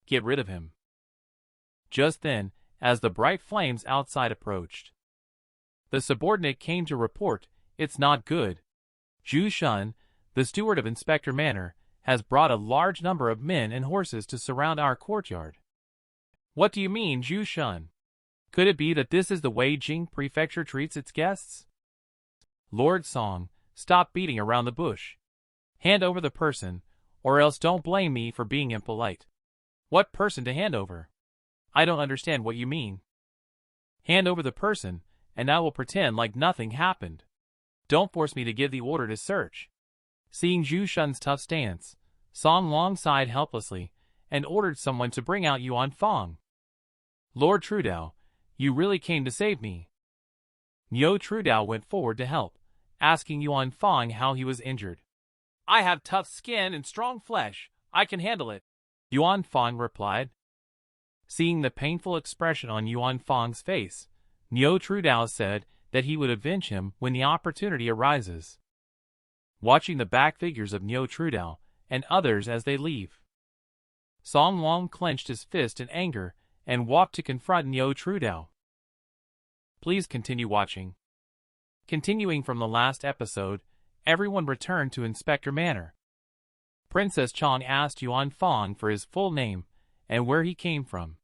Get rid of him. Just then, as the bright flames outside approached, the subordinate came to report, it's not good. Zhu Shun, the steward of Inspector Manor, has brought a large number of men and horses to surround our courtyard. What do you mean, Zhu Shun? Could it be that this is the way Jing Prefecture treats its guests? Lord Song, stop beating around the bush. Hand over the person, or else don't blame me for being impolite. What person to hand over? I don't understand what you mean. Hand over the person, and I will pretend like nothing happened. Don't force me to give the order to search. Seeing Zhu Shun's tough stance, Song Long sighed helplessly and ordered someone to bring out Yuan Fong. Lord TrueDao, you really came to save me. Niu TrueDao went forward to help, asking Yuan Fong how he was injured. I have tough skin and strong flesh. I can handle it, Yuan Fong replied. Seeing the painful expression on Yuan Fong's face, Niu TrueDao said that he would avenge him when the opportunity arises. Watching the back figures of Niu TrueDao and others as they leave, Song Long clenched his fist in anger and walked to confront Niu TrueDao. Please continue watching. Continuing from the last episode, everyone returned to Inspector Manor. Princess Chong asked Yuan Fong for his full name and where he came from.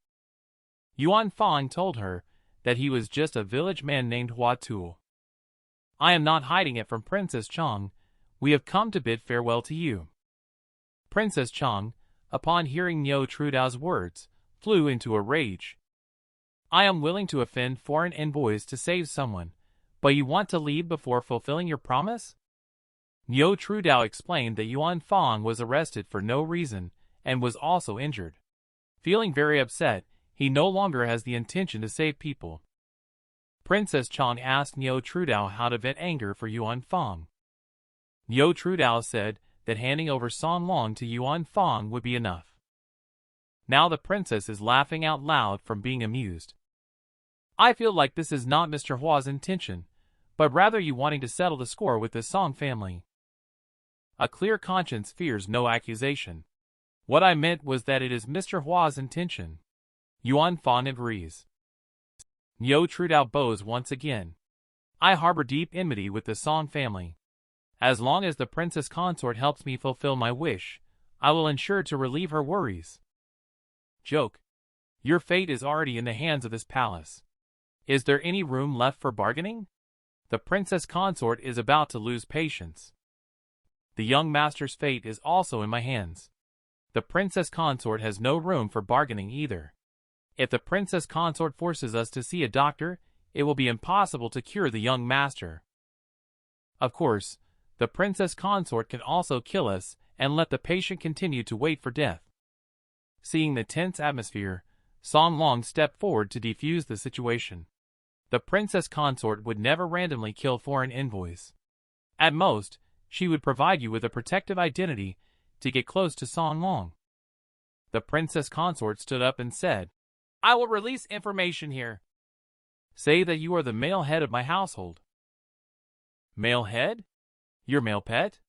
Yuan Fong told her that he was just a village man named Hua Tu. I am not hiding it from Princess Chong. We have come to bid farewell to you. Princess Chong, upon hearing Niu TrueDao's words, flew into a rage. I am willing to offend foreign envoys to save someone, but you want to leave before fulfilling your promise? Niu TrueDao explained that Yuan Fong was arrested for no reason and was also injured. Feeling very upset, he no longer has the intention to save people. Princess Chong asked Niu TrueDao how to vent anger for Yuan Fong. Niu TrueDao said that handing over Song Long to Yuan Fong would be enough. Now the princess is laughing out loud from being amused. I feel like this is not Mr. Hua's intention, but rather you wanting to settle the score with the Song family. A clear conscience fears no accusation. What I meant was that it is Mr. Hua's intention. Yuan Fong agrees. Niu TrueDao bows once again. I harbor deep enmity with the Song family. As long as the princess consort helps me fulfill my wish, I will ensure to relieve her worries. Joke. Your fate is already in the hands of this palace. Is there any room left for bargaining? The princess consort is about to lose patience. The young master's fate is also in my hands. The princess consort has no room for bargaining either. If the princess consort forces us to see a doctor, it will be impossible to cure the young master. Of course, the princess consort can also kill us and let the patient continue to wait for death. Seeing the tense atmosphere, Song Long stepped forward to defuse the situation. The princess consort would never randomly kill foreign envoys. At most, she would provide you with a protective identity to get close to Song Long. The princess consort stood up and said, I will release information here. Say that you are the male head of my household. Male head? Your male pet?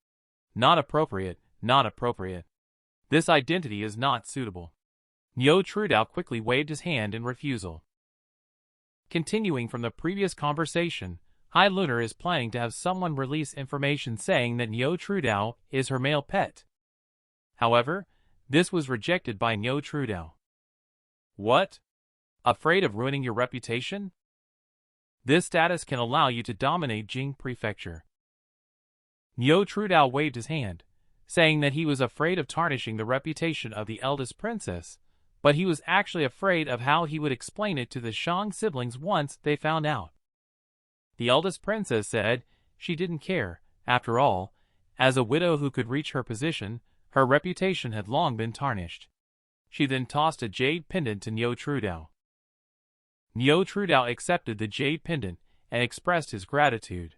Not appropriate, not appropriate. This identity is not suitable. Niu TrueDao quickly waved his hand in refusal. Continuing from the previous conversation, High Lunar is planning to have someone release information saying that Niu TrueDao is her male pet. However, this was rejected by Niu TrueDao. What? Afraid of ruining your reputation? This status can allow you to dominate Jing Prefecture. Niu TrueDao waved his hand, saying that he was afraid of tarnishing the reputation of the eldest princess, but he was actually afraid of how he would explain it to the Shang siblings once they found out. The eldest princess said she didn't care. After all, as a widow who could reach her position, her reputation had long been tarnished. She then tossed a jade pendant to Niu TrueDao. Niu TrueDao accepted the jade pendant and expressed his gratitude.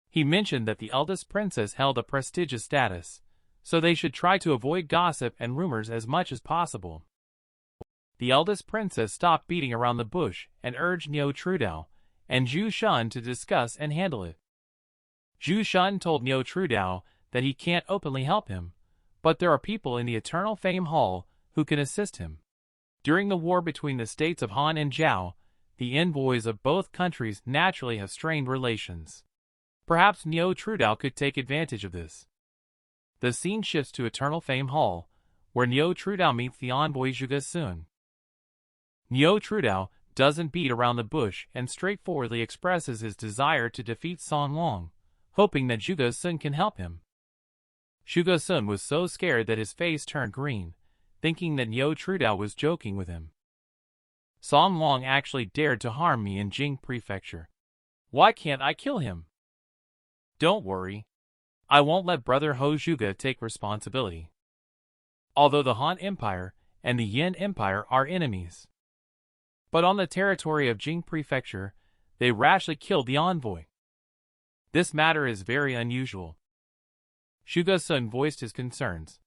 He mentioned that the eldest princess held a prestigious status, so they should try to avoid gossip and rumors as much as possible. The eldest princess stopped beating around the bush and urged Niu TrueDao and Zhu Shun to discuss and handle it. Zhu Shun told Niu TrueDao that he can't openly help him, but there are people in the Eternal Fame Hall who can assist him. During the war between the states of Han and Zhao, the envoys of both countries naturally have strained relations. Perhaps Niu TrueDao could take advantage of this. The scene shifts to Eternal Fame Hall, where Niu TrueDao meets the envoy Zhuge Sun. Niu TrueDao doesn't beat around the bush and straightforwardly expresses his desire to defeat Song Long, hoping that Zhuge Sun can help him. Zhuge Sun was so scared that his face turned green, thinking that Niu TrueDao was joking with him. Song Long actually dared to harm me in Jing Prefecture. Why can't I kill him? Don't worry. I won't let Brother Ho Zhuge take responsibility. Although the Han Empire and the Yin Empire are enemies. But on the territory of Jing Prefecture, they rashly killed the envoy. This matter is very unusual. Zhuge Sun voiced his concerns.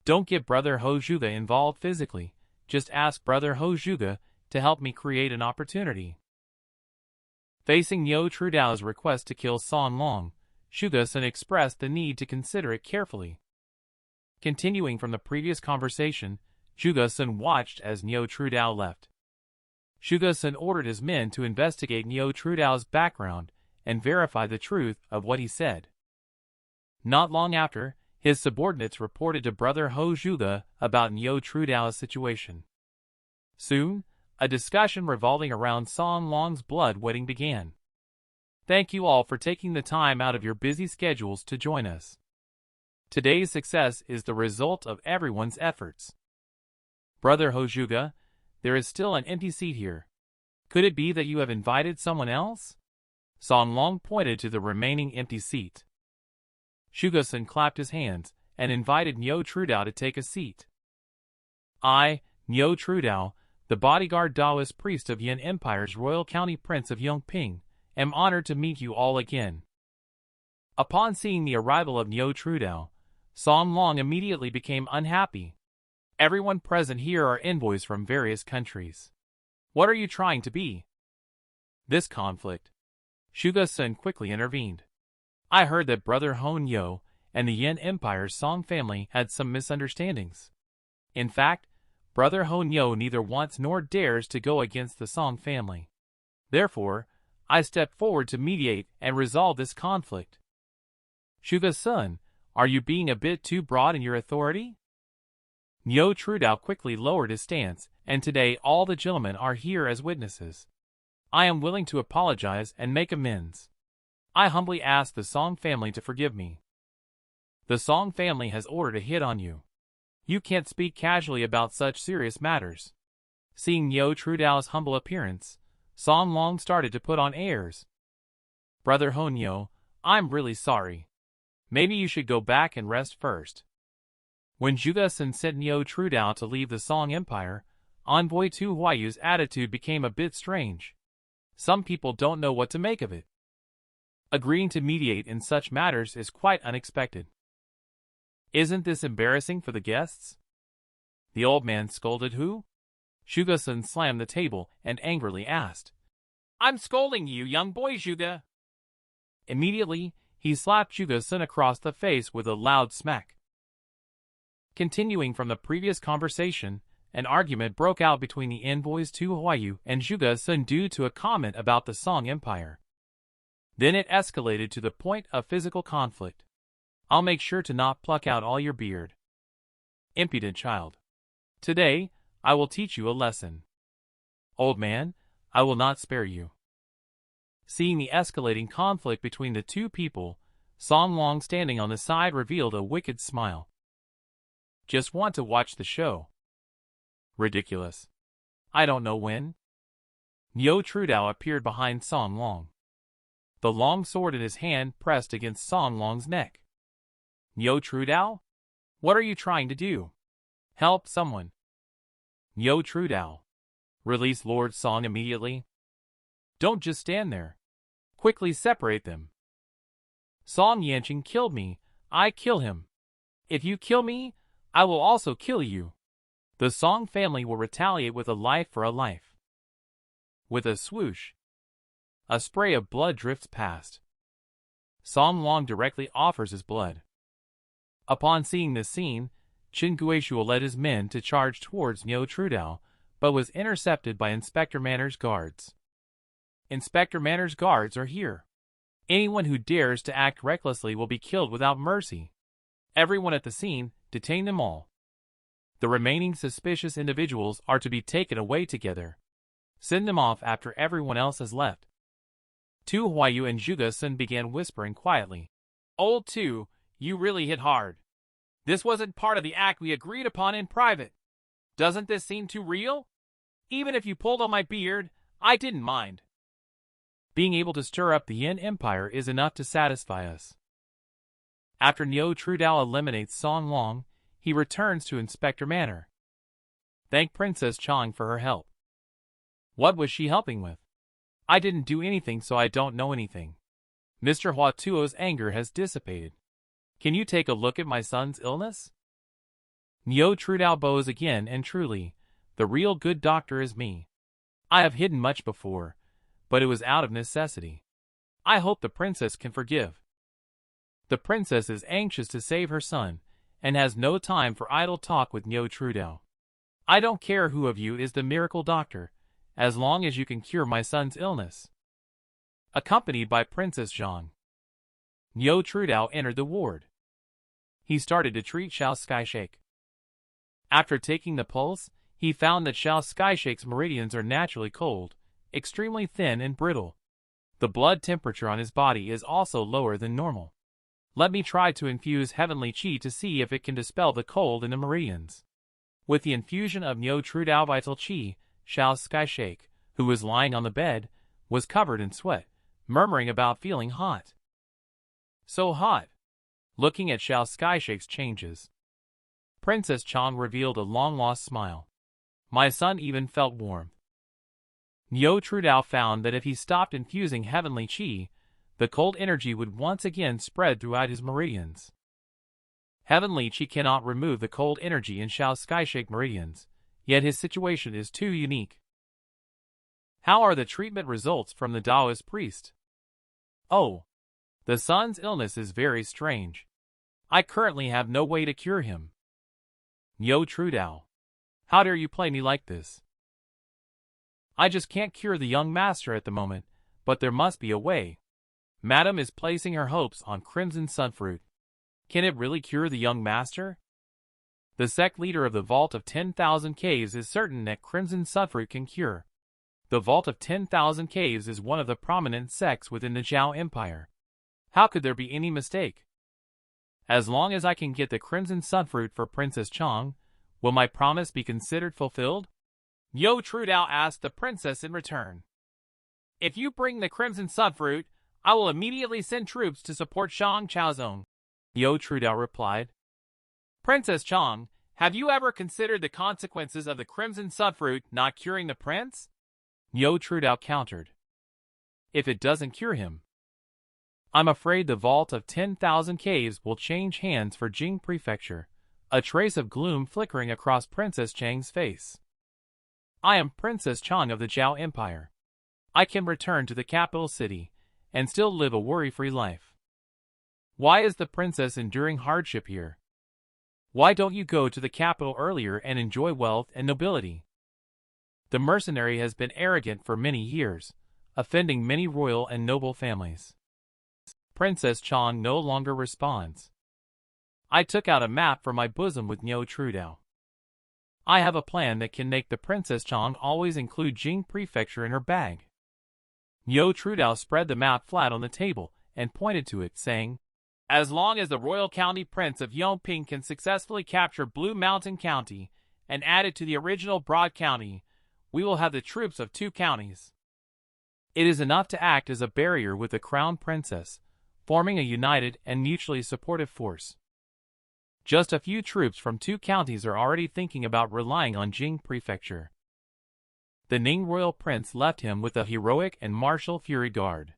Don't get Brother Ho Zhuge involved physically, just ask Brother Ho Zhuge to help me create an opportunity. Facing Niu TrueDao's request to kill Song Long, Zhuge Sun expressed the need to consider it carefully. Continuing from the previous conversation, Zhuge Sun watched as Niu TrueDao left. Zhuge Sun ordered his men to investigate Niu TrueDao's background and verify the truth of what he said. Not long after, his subordinates reported to Brother Ho Zhuge about Niu TrueDao's situation. Soon, a discussion revolving around Song Long's blood wedding began. Thank you all for taking the time out of your busy schedules to join us. Today's success is the result of everyone's efforts. Brother Ho Zhuge, there is still an empty seat here. Could it be that you have invited someone else? Song Long pointed to the remaining empty seat. Zhuge Sun clapped his hands and invited Niu TrueDao to take a seat. I, Niu TrueDao, the bodyguard Taoist priest of Yin Empire's Royal County Prince of Yongping, am honored to meet you all again. Upon seeing the arrival of Niu TrueDao, Song Long immediately became unhappy. Everyone present here are envoys from various countries. What are you trying to be? This conflict. Zhuge Sun quickly intervened. I heard that Brother Hon Yo and the Yin Empire's Song family had some misunderstandings. In fact, Brother Hon Yo neither wants nor dares to go against the Song family. Therefore, I stepped forward to mediate and resolve this conflict. Zhuge Sun, are you being a bit too broad in your authority? Niu TrueDao quickly lowered his stance, and today all the gentlemen are here as witnesses. I am willing to apologize and make amends. I humbly ask the Song family to forgive me. The Song family has ordered a hit on you. You can't speak casually about such serious matters. Seeing Niu TrueDao's humble appearance, Song Long started to put on airs. Brother Hon Yo, I'm really sorry. Maybe you should go back and rest first. When Zhuge Sun sent Niu TrueDao to leave the Song Empire, Envoy Tu Huayu's attitude became a bit strange. Some people don't know what to make of it. Agreeing to mediate in such matters is quite unexpected. Isn't this embarrassing for the guests? The old man scolded who? Zhuge Sun slammed the table and angrily asked. I'm scolding you, young boy Zhuge. Immediately, he slapped Zhuge Sun across the face with a loud smack. Continuing from the previous conversation, an argument broke out between the envoys Tu Huayu and Zhuge Sun due to a comment about the Song Empire. Then it escalated to the point of physical conflict. I'll make sure to not pluck out all your beard. Impudent child. Today, I will teach you a lesson. Old man, I will not spare you. Seeing the escalating conflict between the two people, Song Long standing on the side revealed a wicked smile. Just want to watch the show. Ridiculous. I don't know when. Niu TrueDao appeared behind Song Long. The long sword in his hand pressed against Song Long's neck. Niu TrueDao? What are you trying to do? Help someone. Niu TrueDao. Release Lord Song immediately. Don't just stand there. Quickly separate them. Song Yanqing killed me. I kill him. If you kill me, I will also kill you. The Song family will retaliate with a life for a life. With a swoosh, a spray of blood drifts past. Song Long directly offers his blood. Upon seeing this scene, Qin Guishuo led his men to charge towards Niu TrueDao, but was intercepted by Inspector Manner's guards. Inspector Manner's guards are here. Anyone who dares to act recklessly will be killed without mercy. Everyone at the scene, detain them all. The remaining suspicious individuals are to be taken away together. Send them off after everyone else has left. Tu Huayu and Zhuge Sun began whispering quietly. Old Tu, you really hit hard. This wasn't part of the act we agreed upon in private. Doesn't this seem too real? Even if you pulled on my beard, I didn't mind. Being able to stir up the Yin Empire is enough to satisfy us. After Niu TrueDao eliminates Song Long, he returns to Inspector Manor. Thank Princess Chang for her help. What was she helping with? I didn't do anything, so I don't know anything. Mr. Hua Tuo's anger has dissipated. Can you take a look at my son's illness? Niu TrueDao bows again, and truly, the real good doctor is me. I have hidden much before, but it was out of necessity. I hope the princess can forgive. The princess is anxious to save her son, and has no time for idle talk with Niu TrueDao. I don't care who of you is the miracle doctor, as long as you can cure my son's illness. Accompanied by Princess Zhang, Niu TrueDao entered the ward. He started to treat Xiao Skyshake. After taking the pulse, he found that Xiao Skyshake's meridians are naturally cold, extremely thin and brittle. The blood temperature on his body is also lower than normal. Let me try to infuse heavenly qi to see if it can dispel the cold in the meridians. With the infusion of Niu TrueDao vital qi, Xiao Skyshake, who was lying on the bed, was covered in sweat, murmuring about feeling hot. So hot. Looking at Xiao Skyshake's changes, Princess Chang revealed a long-lost smile. My son even felt warm. Niu TrueDao found that if he stopped infusing heavenly qi, the cold energy would once again spread throughout his meridians. Heavenly qi cannot remove the cold energy in Xiao Skyshake meridians, yet his situation is too unique. How are the treatment results from the Taoist priest? Oh, the son's illness is very strange. I currently have no way to cure him. Niu TrueDao, how dare you play me like this? I just can't cure the young master at the moment, but there must be a way. Madame is placing her hopes on Crimson Sunfruit. Can it really cure the young master? The sect leader of the Vault of 10,000 Caves is certain that Crimson Sunfruit can cure. The Vault of 10,000 Caves is one of the prominent sects within the Zhao Empire. How could there be any mistake? As long as I can get the Crimson Sunfruit for Princess Chang, will my promise be considered fulfilled? Niu TrueDao asked the princess in return. If you bring the Crimson Sunfruit, I will immediately send troops to support Shang Chaozong. Niu TrueDao replied. Princess Chang, have you ever considered the consequences of the Crimson Sunfruit not curing the prince? Niu TrueDao countered. If it doesn't cure him, I'm afraid the Vault of 10,000 Caves will change hands for Jing Prefecture, a trace of gloom flickering across Princess Chang's face. I am Princess Chang of the Zhao Empire. I can return to the capital city and still live a worry-free life. Why is the princess enduring hardship here? Why don't you go to the capital earlier and enjoy wealth and nobility? The mercenary has been arrogant for many years, offending many royal and noble families. Princess Chang no longer responds. I took out a map from my bosom with Niu TrueDao. I have a plan that can make the Princess Chang always include Jing Prefecture in her bag. Niu TrueDao spread the map flat on the table and pointed to it, saying, as long as the Royal County Prince of Yongping can successfully capture Blue Mountain County and add it to the original Broad County, we will have the troops of 2 counties. It is enough to act as a barrier with the Crown Princess, forming a united and mutually supportive force. Just a few troops from 2 counties are already thinking about relying on Jing Prefecture. The Ning Royal Prince left him with a heroic and martial fury guard.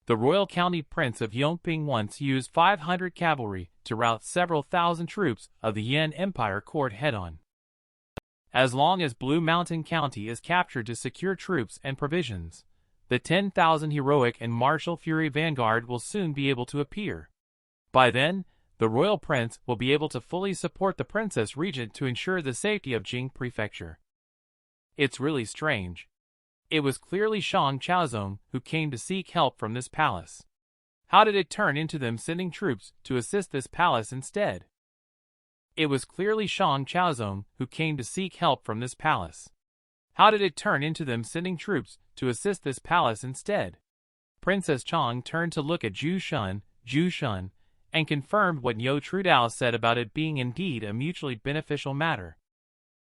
The Royal County Prince of Yongping once used 500 cavalry to rout several thousand troops of the Yan Empire court head-on. As long as Blue Mountain County is captured to secure troops and provisions, the 10,000 heroic and martial fury vanguard will soon be able to appear. By then, the Royal Prince will be able to fully support the Princess Regent to ensure the safety of Jing Prefecture. It's really strange. It was clearly Shang Chaozong who came to seek help from this palace. How did it turn into them sending troops to assist this palace instead? It was clearly Shang Chaozong who came to seek help from this palace. How did it turn into them sending troops to assist this palace instead? Princess Chang turned to look at Zhu Shun, and confirmed what Niu TrueDao said about it being indeed a mutually beneficial matter.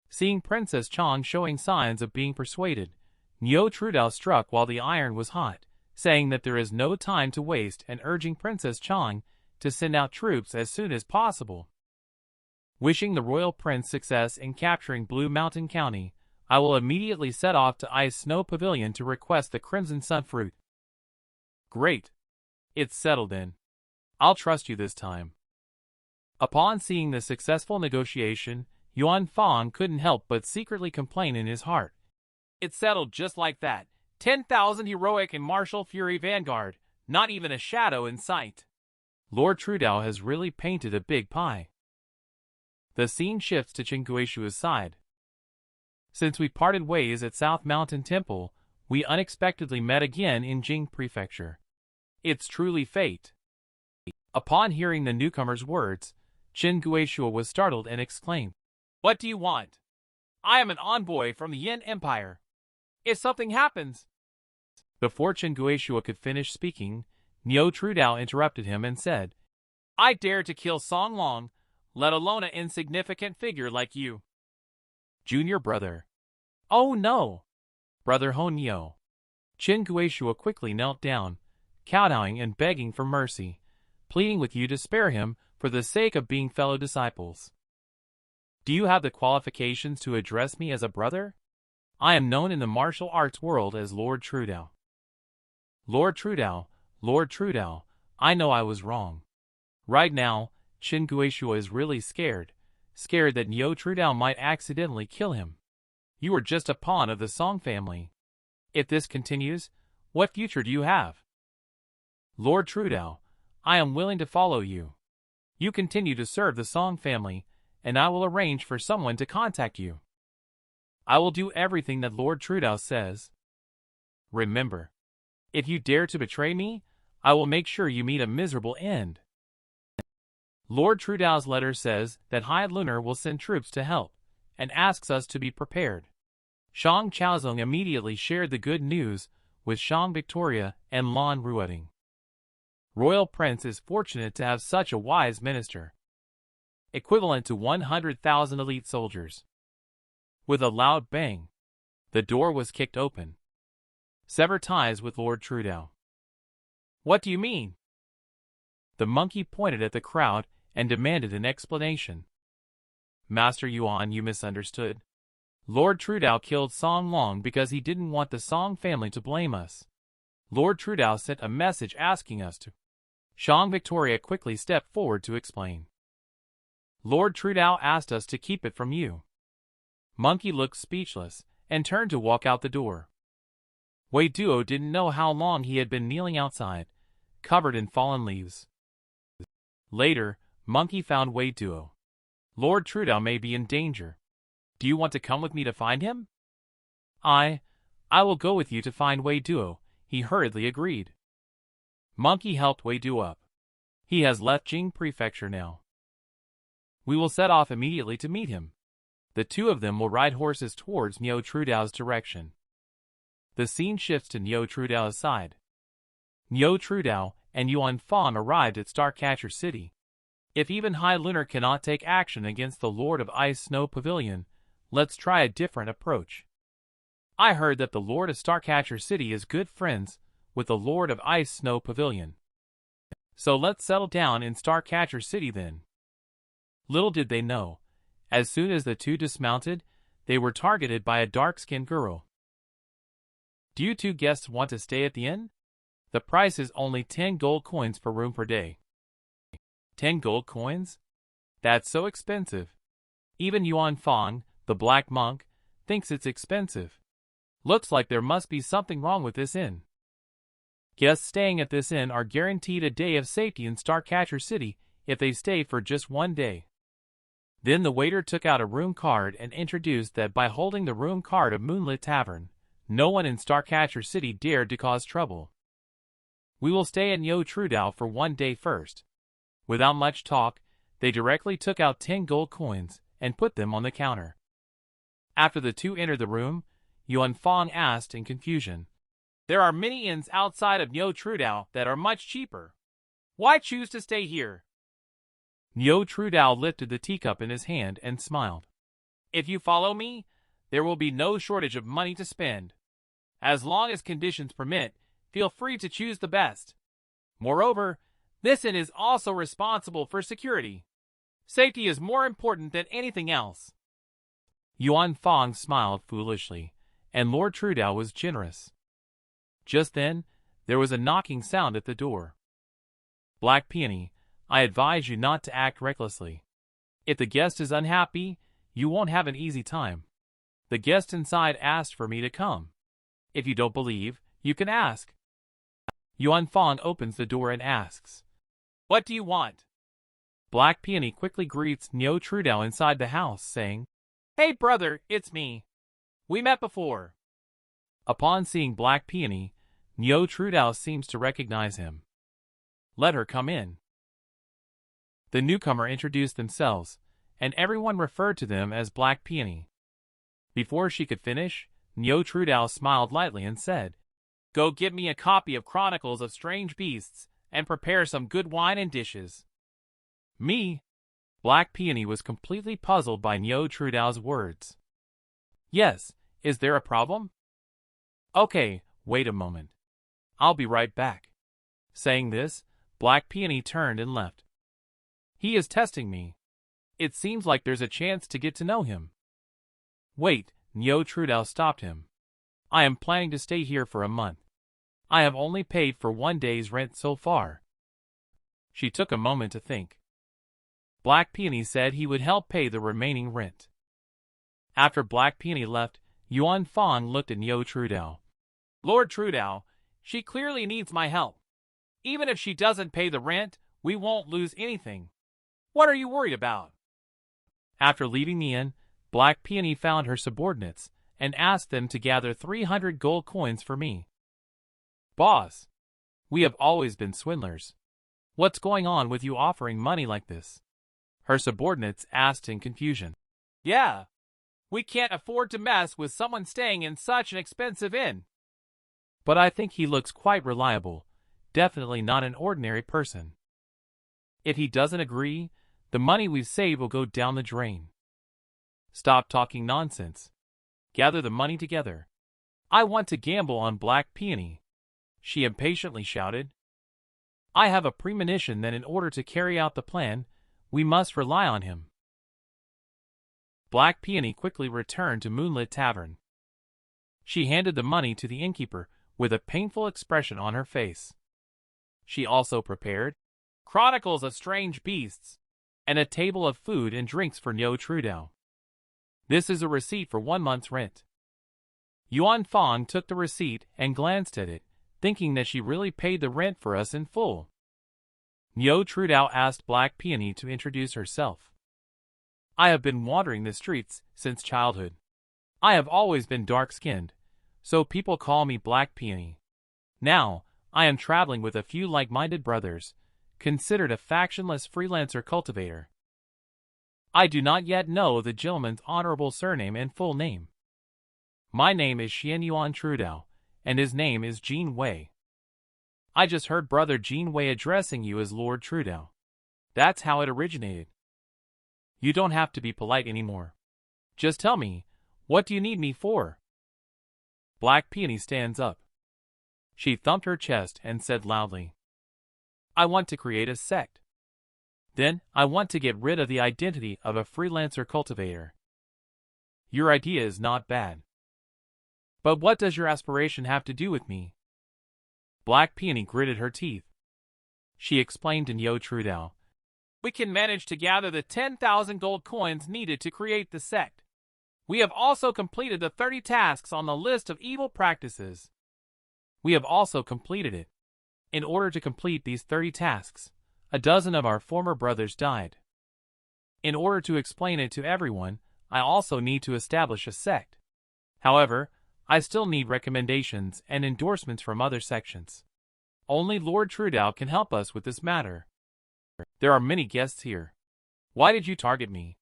Seeing Princess Chang showing signs of being persuaded, Niu TrueDao struck while the iron was hot, saying that there is no time to waste and urging Princess Chang to send out troops as soon as possible. Wishing the royal prince success in capturing Blue Mountain County, I will immediately set off to Ice Snow Pavilion to request the Crimson Sun Fruit. Great. It's settled then. I'll trust you this time. Upon seeing the successful negotiation, Yuan Fang couldn't help but secretly complain in his heart. It's settled just like that. 10,000 heroic and martial fury vanguard, not even a shadow in sight. Lord TrueDao has really painted a big pie. The scene shifts to Qingguishua's side. Since we parted ways at South Mountain Temple, we unexpectedly met again in Jing Prefecture. It's truly fate. Upon hearing the newcomer's words, Qingguishua was startled and exclaimed, "What do you want? I am an envoy from the Yin Empire. If something happens..." Before Qingguishua could finish speaking, Niu TrueDao interrupted him and said, "I dare to kill Song Long, let alone an insignificant figure like you." Junior brother. Oh no! Brother Honyo. Qingguishua quickly knelt down, kowtowing and begging for mercy, pleading with you to spare him for the sake of being fellow disciples. Do you have the qualifications to address me as a brother? I am known in the martial arts world as Lord TrueDao. Lord TrueDao, Lord TrueDao, I know I was wrong. Right now, Qingguishua is really scared that Niu TrueDao might accidentally kill him. You are just a pawn of the Song family. If this continues, what future do you have? Lord TrueDao, I am willing to follow you. You continue to serve the Song family, and I will arrange for someone to contact you. I will do everything that Lord TrueDao says. Remember, if you dare to betray me, I will make sure you meet a miserable end. Lord TrueDao's letter says that High Lunar will send troops to help, and asks us to be prepared. Shang Chaozong immediately shared the good news with Shang Victoria and Lan Ruoding. Royal Prince is fortunate to have such a wise minister. Equivalent to 100,000 elite soldiers. With a loud bang, the door was kicked open. Sever ties with Lord TrueDao. What do you mean? The monkey pointed at the crowd and demanded an explanation. Master Yuan, you misunderstood. Lord TrueDao killed Song Long because he didn't want the Song family to blame us. Lord TrueDao sent a message asking us to. Shang Victoria quickly stepped forward to explain. Lord TrueDao asked us to keep it from you. Monkey looked speechless and turned to walk out the door. Wei Duo didn't know how long he had been kneeling outside, covered in fallen leaves. Later, Monkey found Wei Duo. Lord TrueDao may be in danger. Do you want to come with me to find him? I will go with you to find Wei Duo, he hurriedly agreed. Monkey helped Wei Duo up. He has left Jing Prefecture now. We will set off immediately to meet him. The two of them will ride horses towards Niu TrueDao's direction. The scene shifts to Niu TrueDao's side. Niu TrueDao and Yuan Fang arrived at Starcatcher City. If even High Lunar cannot take action against the Lord of Ice Snow Pavilion, let's try a different approach. I heard that the Lord of Starcatcher City is good friends with the Lord of Ice Snow Pavilion. So let's settle down in Starcatcher City then. Little did they know, as soon as the two dismounted, they were targeted by a dark-skinned girl. Do you two guests want to stay at the inn? The price is only 10 gold coins per room per day. 10 gold coins? That's so expensive. Even Yuan Fang, the black monk, thinks it's expensive. Looks like there must be something wrong with this inn. Guests staying at this inn are guaranteed a day of safety in Starcatcher City if they stay for just one day. Then the waiter took out a room card and introduced that by holding the room card of Moonlit Tavern, no one in Starcatcher City dared to cause trouble. We will stay at Niu TrueDao for one day first. Without much talk, they directly took out 10 gold coins and put them on the counter. After the two entered the room, Yuan Fang asked in confusion, "There are many inns outside of Niu TrueDao that are much cheaper. Why choose to stay here?" Niu TrueDao lifted the teacup in his hand and smiled. If you follow me, there will be no shortage of money to spend. As long as conditions permit, feel free to choose the best. Moreover, this inn is also responsible for security. Safety is more important than anything else. Yuan Fong smiled foolishly, and Lord TrueDao was generous. Just then, there was a knocking sound at the door. Black Peony, I advise you not to act recklessly. If the guest is unhappy, you won't have an easy time. The guest inside asked for me to come. If you don't believe, you can ask. Yuan Fong opens the door and asks, "What do you want?" Black Peony quickly greets Niu TrueDao inside the house, saying, "Hey brother, it's me. We met before." Upon seeing Black Peony, Niu TrueDao seems to recognize him. Let her come in. The newcomer introduced themselves, and everyone referred to them as Black Peony. Before she could finish, Niu TrueDao smiled lightly and said, "Go get me a copy of Chronicles of Strange Beasts and prepare some good wine and dishes." Me? Black Peony was completely puzzled by Niu TrueDao's words. "Yes, is there a problem?" "Okay, wait a moment. I'll be right back." Saying this, Black Peony turned and left. He is testing me. It seems like there's a chance to get to know him. Wait, Niu TrueDao stopped him. I am planning to stay here for a month. I have only paid for 1 day's rent so far. She took a moment to think. Black Peony said he would help pay the remaining rent. After Black Peony left, Yuan Fong looked at Niu TrueDao. "Lord TrueDao, she clearly needs my help. Even if she doesn't pay the rent, we won't lose anything. What are you worried about?" After leaving the inn, Black Peony found her subordinates and asked them to gather 300 gold coins for me. "Boss, we have always been swindlers. What's going on with you offering money like this?" her subordinates asked in confusion. "Yeah, we can't afford to mess with someone staying in such an expensive inn. But I think he looks quite reliable, definitely not an ordinary person. If he doesn't agree, the money we've saved will go down the drain." "Stop talking nonsense. Gather the money together. I want to gamble on Black Peony," she impatiently shouted. "I have a premonition that in order to carry out the plan, we must rely on him." Black Peony quickly returned to Moonlit Tavern. She handed the money to the innkeeper with a painful expression on her face. She also prepared Chronicles of Strange Beasts and a table of food and drinks for Niu TrueDao. "This is a receipt for 1 month's rent." Yuan Fong took the receipt and glanced at it, thinking that she really paid the rent for us in full. Niu TrueDao asked Black Peony to introduce herself. "I have been wandering the streets since childhood. I have always been dark-skinned, so people call me Black Peony. Now, I am traveling with a few like-minded brothers, considered a factionless freelancer cultivator. I do not yet know the gentleman's honorable surname and full name. My name is Xian Yuan TrueDao, and his name is Jin Wei. I just heard Brother Jin Wei addressing you as Lord TrueDao. That's how it originated. You don't have to be polite anymore. Just tell me, what do you need me for?" Black Peony stands up. She thumped her chest and said loudly, "I want to create a sect. Then, I want to get rid of the identity of a freelancer cultivator." "Your idea is not bad. But what does your aspiration have to do with me?" Black Peony gritted her teeth. She explained to Niu TrueDao, "We can manage to gather the 10,000 gold coins needed to create the sect. We have also completed the 30 tasks on the list of evil practices. We have also completed it. In order to complete these 30 tasks, a dozen of our former brothers died. In order to explain it to everyone, I also need to establish a sect. However, I still need recommendations and endorsements from other sections. Only Lord TrueDao can help us with this matter. There are many guests here. Why did you target me?"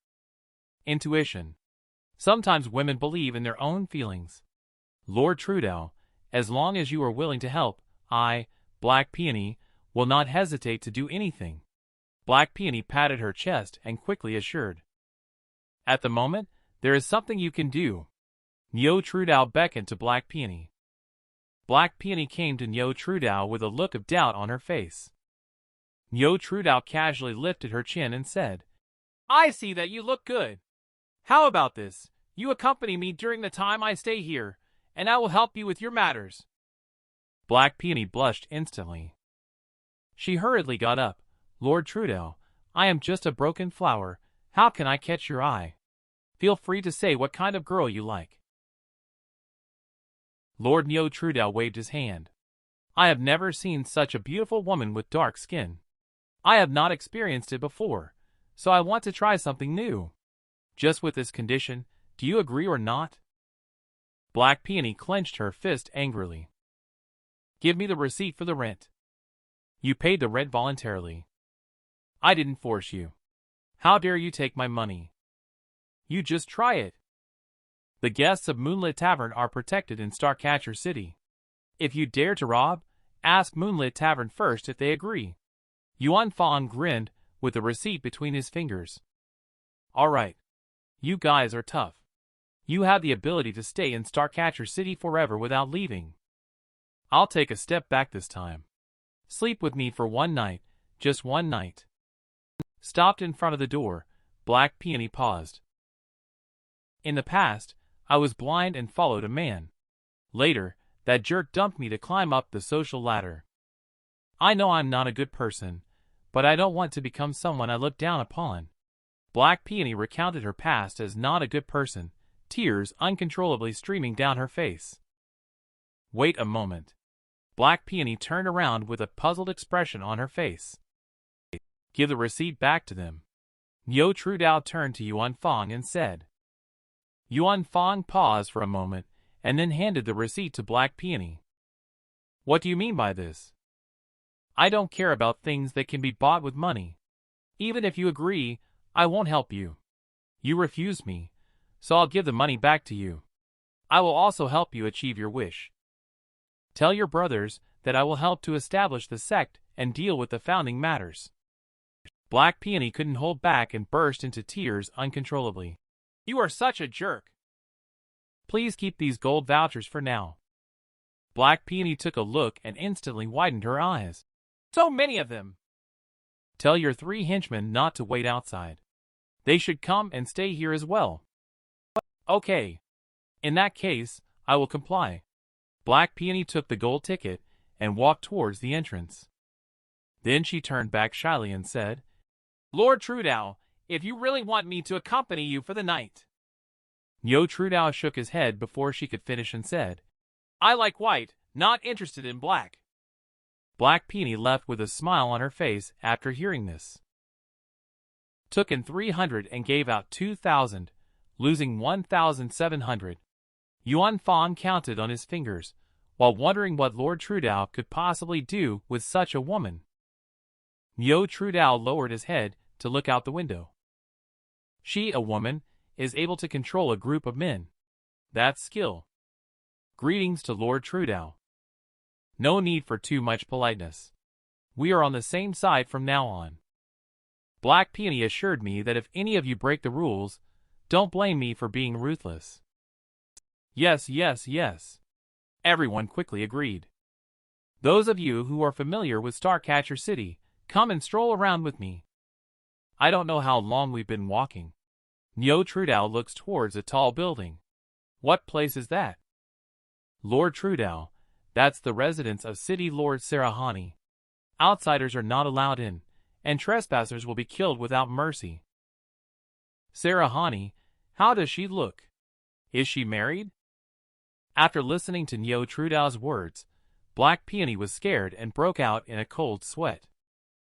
Intuition. Sometimes women believe in their own feelings. Lord TrueDao, as long as you are willing to help, I, Black Peony, will not hesitate to do anything." Black Peony patted her chest and quickly assured. At the moment, There is something you can do. Niu TrueDao beckoned to Black Peony. Black Peony came to Niu TrueDao with a look of doubt on her face. Niu TrueDao casually lifted her chin and said, I see that you look good. How about this? You accompany me during the time I stay here, and I will help you with your matters. Black Peony blushed instantly. She hurriedly got up. Lord TrueDao, I am just a broken flower. How can I catch your eye? Feel free to say what kind of girl you like. Lord Niu TrueDao waved his hand. I have never seen such a beautiful woman with dark skin. I have not experienced it before, so I want to try something new. Just with this condition, do you agree or not? Black Peony clenched her fist angrily. Give me the receipt for the rent. You paid the rent voluntarily. I didn't force you. How dare you take my money? You just try it. The guests of Moonlit Tavern are protected in Starcatcher City. If you dare to rob, ask Moonlit Tavern first if they agree. Yuan Fang grinned, with the receipt between his fingers. All right. You guys are tough. You have the ability to stay in Starcatcher City forever without leaving. I'll take a step back this time. Sleep with me for one night, just one night. Stopped in front of the door, Black Peony paused. In the past, I was blind and followed a man. Later, that jerk dumped me to climb up the social ladder. I know I'm not a good person, but I don't want to become someone I look down upon. Black Peony recounted her past as not a good person, tears uncontrollably streaming down her face. Wait a moment. Black Peony turned around with a puzzled expression on her face. Give the receipt back to them. Niu TrueDao turned to Yuan Fang and said. Yuan Fang paused for a moment and then handed the receipt to Black Peony. What do you mean by this? I don't care about things that can be bought with money. Even if you agree, I won't help you. You refused me, so I'll give the money back to you. I will also help you achieve your wish. Tell your brothers that I will help to establish the sect and deal with the founding matters. Black Peony couldn't hold back and burst into tears uncontrollably. You are such a jerk. Please keep these gold vouchers for now. Black Peony took a look and instantly widened her eyes. So many of them. Tell your 3 henchmen not to wait outside. They should come and stay here as well. Okay. In that case, I will comply. Black Peony took the gold ticket and walked towards the entrance. Then she turned back shyly and said, Lord TrueDao, if you really want me to accompany you for the night. Niu TrueDao shook his head before she could finish and said, I like white, not interested in black. Black Peony left with a smile on her face after hearing this. Took in 300 and gave out 2,000, losing 1,700. Yuan Fang counted on his fingers, while wondering what Lord TrueDao could possibly do with such a woman. Niu TrueDao lowered his head to look out the window. She, a woman, is able to control a group of men. That's skill. Greetings to Lord TrueDao. No need for too much politeness. We are on the same side from now on. Black Peony assured me that if any of you break the rules, don't blame me for being ruthless. Yes, yes, yes. Everyone quickly agreed. Those of you who are familiar with Starcatcher City, come and stroll around with me. I don't know how long we've been walking. Niu TrueDao looks towards a tall building. What place is that? Lord TrueDao, that's the residence of City Lord Sarahani. Outsiders are not allowed in, and trespassers will be killed without mercy. Sarahani, how does she look? Is she married? After listening to Niu TrueDao's words, Black Peony was scared and broke out in a cold sweat.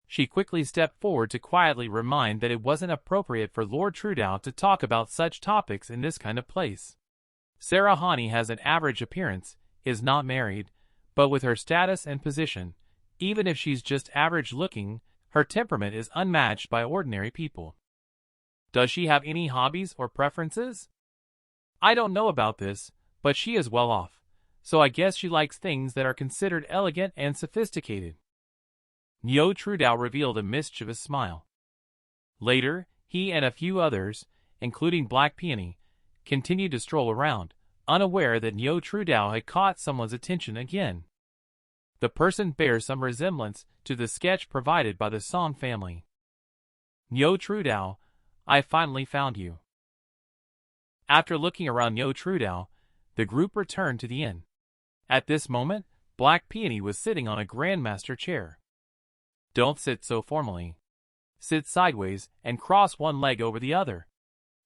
She quickly stepped forward to quietly remind that it wasn't appropriate for Lord TrueDao to talk about such topics in this kind of place. Sarahani has an average appearance, is not married, but with her status and position, even if she's just average looking, her temperament is unmatched by ordinary people. Does she have any hobbies or preferences? I don't know about this, but she is well off, so I guess she likes things that are considered elegant and sophisticated. Niu TrueDao revealed a mischievous smile. Later, he and a few others, including Black Peony, continued to stroll around, unaware that Niu TrueDao had caught someone's attention again. The person bears some resemblance to the sketch provided by the Song family. Niu TrueDao, I finally found you. After looking around Niu TrueDao, the group returned to the inn. At this moment, Black Peony was sitting on a Grandmaster chair. Don't sit so formally. Sit sideways and cross one leg over the other.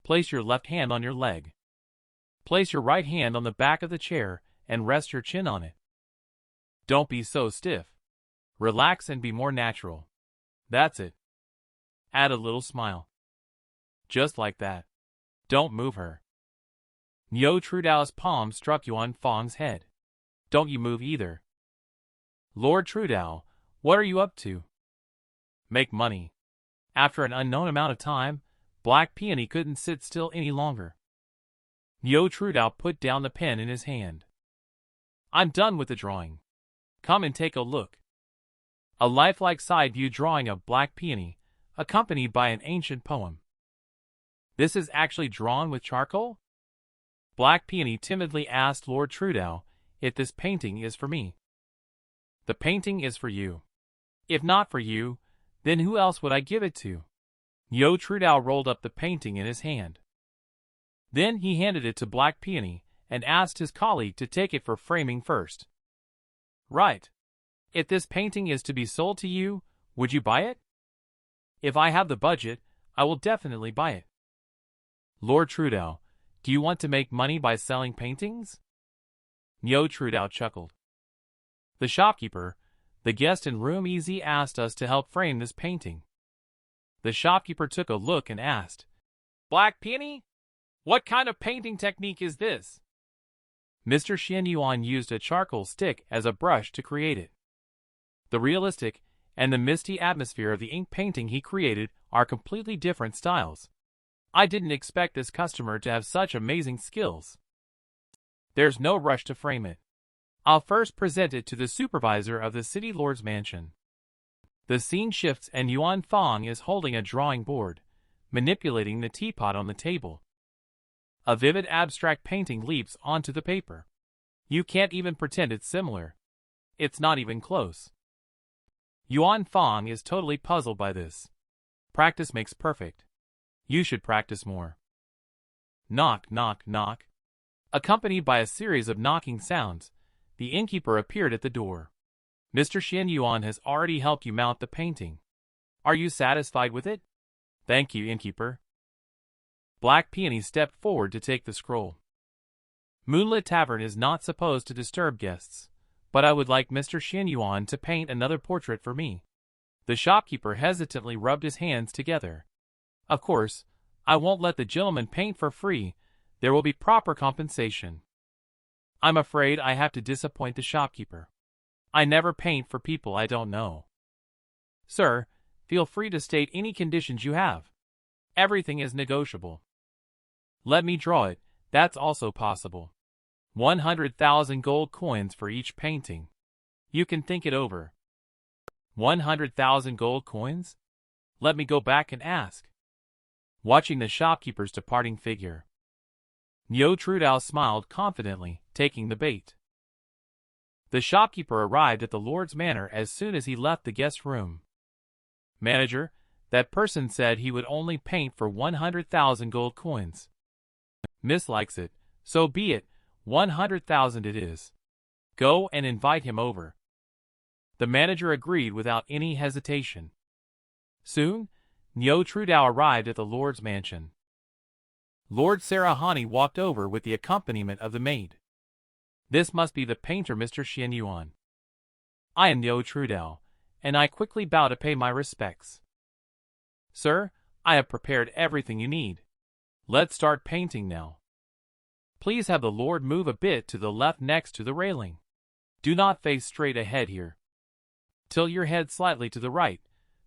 Place your left hand on your leg. Place your right hand on the back of the chair and rest your chin on it. Don't be so stiff. Relax and be more natural. That's it. Add a little smile. Just like that. Don't move her. Niu TrueDao's palm struck Yuan Fang's head. Don't you move either. Lord TrueDao, what are you up to? Make money. After an unknown amount of time, Black Peony couldn't sit still any longer. Niu TrueDao put down the pen in his hand. I'm done with the drawing. Come and take a look. A lifelike side view drawing of Black Peony, accompanied by an ancient poem. This is actually drawn with charcoal? Black Peony timidly asked Lord TrueDao if this painting is for me. The painting is for you. If not for you, then who else would I give it to? Niu TrueDao rolled up the painting in his hand. Then he handed it to Black Peony and asked his colleague to take it for framing first. Right. If this painting is to be sold to you, would you buy it? If I have the budget, I will definitely buy it. Lord TrueDao, do you want to make money by selling paintings? Niu TrueDao chuckled. The shopkeeper, the guest in room easy, asked us to help frame this painting. The shopkeeper took a look and asked, Black Peony, what kind of painting technique is this? Mr. Xian Yuan used a charcoal stick as a brush to create it. The realistic and the misty atmosphere of the ink painting he created are completely different styles. I didn't expect this customer to have such amazing skills. There's no rush to frame it. I'll first present it to the supervisor of the city lord's mansion. The scene shifts and Yuan Fang is holding a drawing board, manipulating the teapot on the table. A vivid abstract painting leaps onto the paper. You can't even pretend it's similar. It's not even close. Yuan Fang is totally puzzled by this. Practice makes perfect. You should practice more. Knock, knock, knock. Accompanied by a series of knocking sounds, the innkeeper appeared at the door. Mr. Xian Yuan has already helped you mount the painting. Are you satisfied with it? Thank you, innkeeper. Black Peony stepped forward to take the scroll. Moonlit Tavern is not supposed to disturb guests, but I would like Mr. Xian Yuan to paint another portrait for me. The shopkeeper hesitantly rubbed his hands together. Of course, I won't let the gentleman paint for free. There will be proper compensation. I'm afraid I have to disappoint the shopkeeper. I never paint for people I don't know. Sir, feel free to state any conditions you have. Everything is negotiable. Let me draw it, that's also possible. 100,000 gold coins for each painting. You can think it over. 100,000 gold coins? Let me go back and ask. Watching the shopkeeper's departing figure, Niu TrueDao smiled confidently, taking the bait. The shopkeeper arrived at the Lord's manor as soon as he left the guest room. Manager, that person said he would only paint for 100,000 gold coins. Miss likes it, so be it, 100,000 it is. Go and invite him over. The manager agreed without any hesitation. Soon, Niu TrueDao arrived at the Lord's mansion. Lord Sarahani walked over with the accompaniment of the maid. This must be the painter Mr. Xian Yuan. I am Niu TrueDao, and I quickly bow to pay my respects. Sir, I have prepared everything you need. Let's start painting now. Please have the Lord move a bit to the left next to the railing. Do not face straight ahead here. Tilt your head slightly to the right.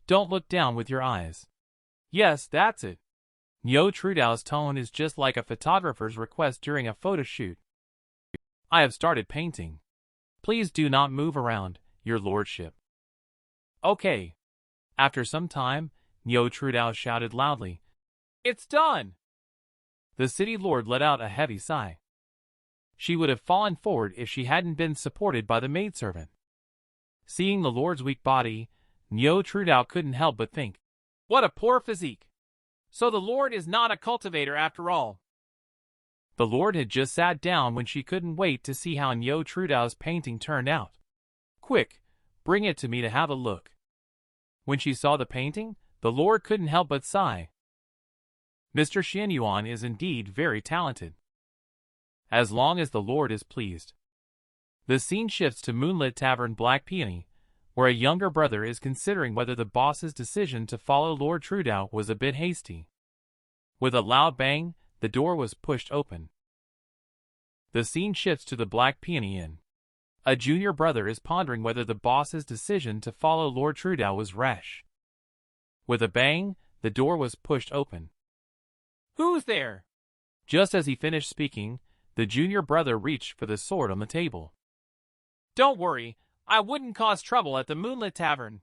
Don't look down with your eyes. Yes, that's it. Niu TrueDao's tone is just like a photographer's request during a photo shoot. I have started painting. Please do not move around, your lordship. Okay. After some time, Niu TrueDao shouted loudly, It's done! The city lord let out a heavy sigh. She would have fallen forward if she hadn't been supported by the maidservant. Seeing the lord's weak body, Niu TrueDao couldn't help but think, "What a poor physique! So the lord is not a cultivator after all." The lord had just sat down when she couldn't wait to see how Niu TrueDao's painting turned out. "Quick, bring it to me to have a look." When she saw the painting, the lord couldn't help but sigh. Mr. Xianyuan is indeed very talented. As long as the lord is pleased. The scene shifts to Moonlit Tavern Black Peony, where a younger brother is considering whether the boss's decision to follow Lord TrueDao was a bit hasty. With a loud bang, the door was pushed open. The scene shifts to the Black Peony Inn. A junior brother is pondering whether the boss's decision to follow Lord TrueDao was rash. With a bang, the door was pushed open. "Who's there?" Just as he finished speaking, the junior brother reached for the sword on the table. "Don't worry, I wouldn't cause trouble at the Moonlit Tavern."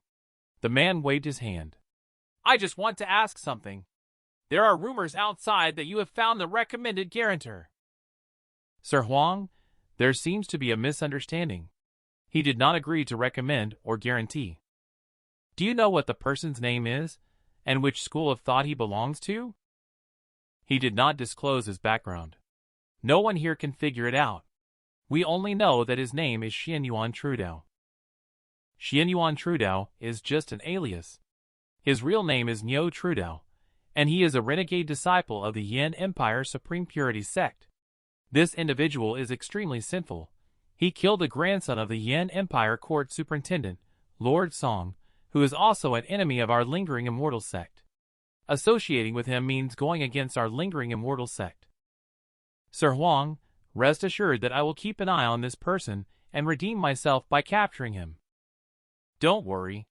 The man waved his hand. "I just want to ask something. There are rumors outside that you have found the recommended guarantor." "Sir Huang, there seems to be a misunderstanding. He did not agree to recommend or guarantee. Do you know what the person's name is, and which school of thought he belongs to?" He did not disclose his background. No one here can figure it out. We only know that his name is Xianyuan TrueDao. Xianyuan TrueDao is just an alias. His real name is Niu TrueDao, and he is a renegade disciple of the Yin Empire Supreme Purity sect. This individual is extremely sinful. He killed the grandson of the Yin Empire Court Superintendent, Lord Song, who is also an enemy of our Lingering Immortal sect. Associating with him means going against our Lingering Immortal sect. Sir Huang, rest assured that I will keep an eye on this person and redeem myself by capturing him. Don't worry.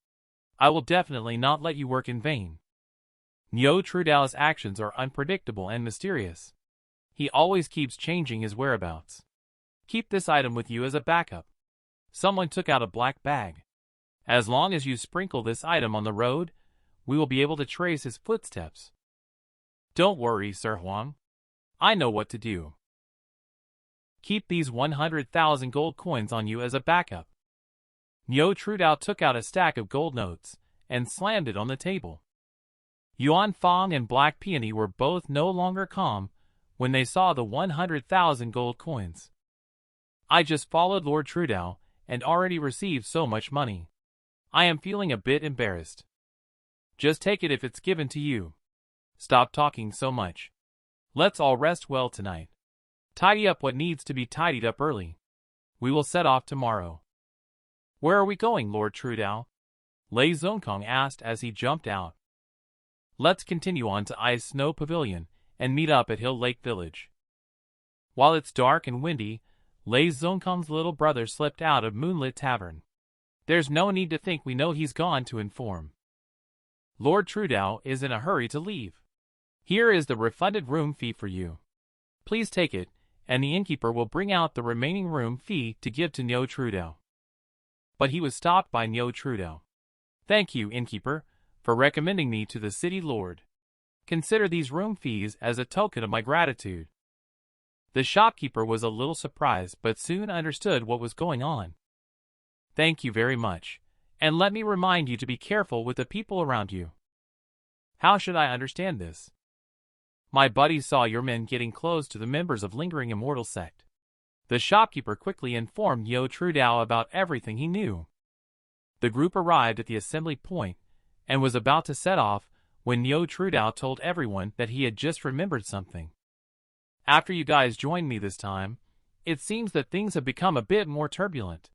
I will definitely not let you work in vain. Niu TrueDao's actions are unpredictable and mysterious. He always keeps changing his whereabouts. Keep this item with you as a backup. Someone took out a black bag. As long as you sprinkle this item on the road, we will be able to trace his footsteps. Don't worry, Sir Huang. I know what to do. Keep these 100,000 gold coins on you as a backup. Niu TrueDao took out a stack of gold notes and slammed it on the table. Yuan Fong and Black Peony were both no longer calm when they saw the 100,000 gold coins. I just followed Lord TrueDao and already received so much money. I am feeling a bit embarrassed. Just take it if it's given to you. Stop talking so much. Let's all rest well tonight. Tidy up what needs to be tidied up early. We will set off tomorrow. Where are we going, Lord TrueDao? Lei Zongkong asked as he jumped out. Let's continue on to Ice Snow Pavilion and meet up at Hill Lake Village. While it's dark and windy, Lei Zongkong's little brother slipped out of Moonlit Tavern. There's no need to think we know he's gone to inform. Lord TrueDao is in a hurry to leave. Here is the refunded room fee for you. Please take it, and the innkeeper will bring out the remaining room fee to give to Niu TrueDao. But he was stopped by Niu TrueDao. Thank you, innkeeper, for recommending me to the city lord. Consider these room fees as a token of my gratitude. The shopkeeper was a little surprised but soon understood what was going on. Thank you very much, and let me remind you to be careful with the people around you. How should I understand this? My buddies saw your men getting close to the members of Lingering Immortal sect. The shopkeeper quickly informed Niu TrueDao about everything he knew. The group arrived at the assembly point and was about to set off when Niu TrueDao told everyone that he had just remembered something. After you guys joined me this time, it seems that things have become a bit more turbulent.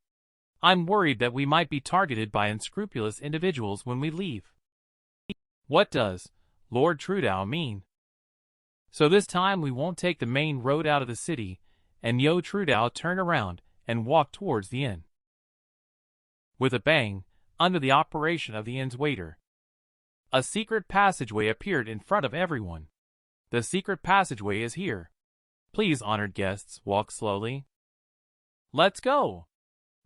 I'm worried that we might be targeted by unscrupulous individuals when we leave. What does Lord TrueDao mean? So this time we won't take the main road out of the city, and Niu TrueDao turned around and walked towards the inn. With a bang, under the operation of the inn's waiter, a secret passageway appeared in front of everyone. The secret passageway is here. Please, honored guests, walk slowly. Let's go!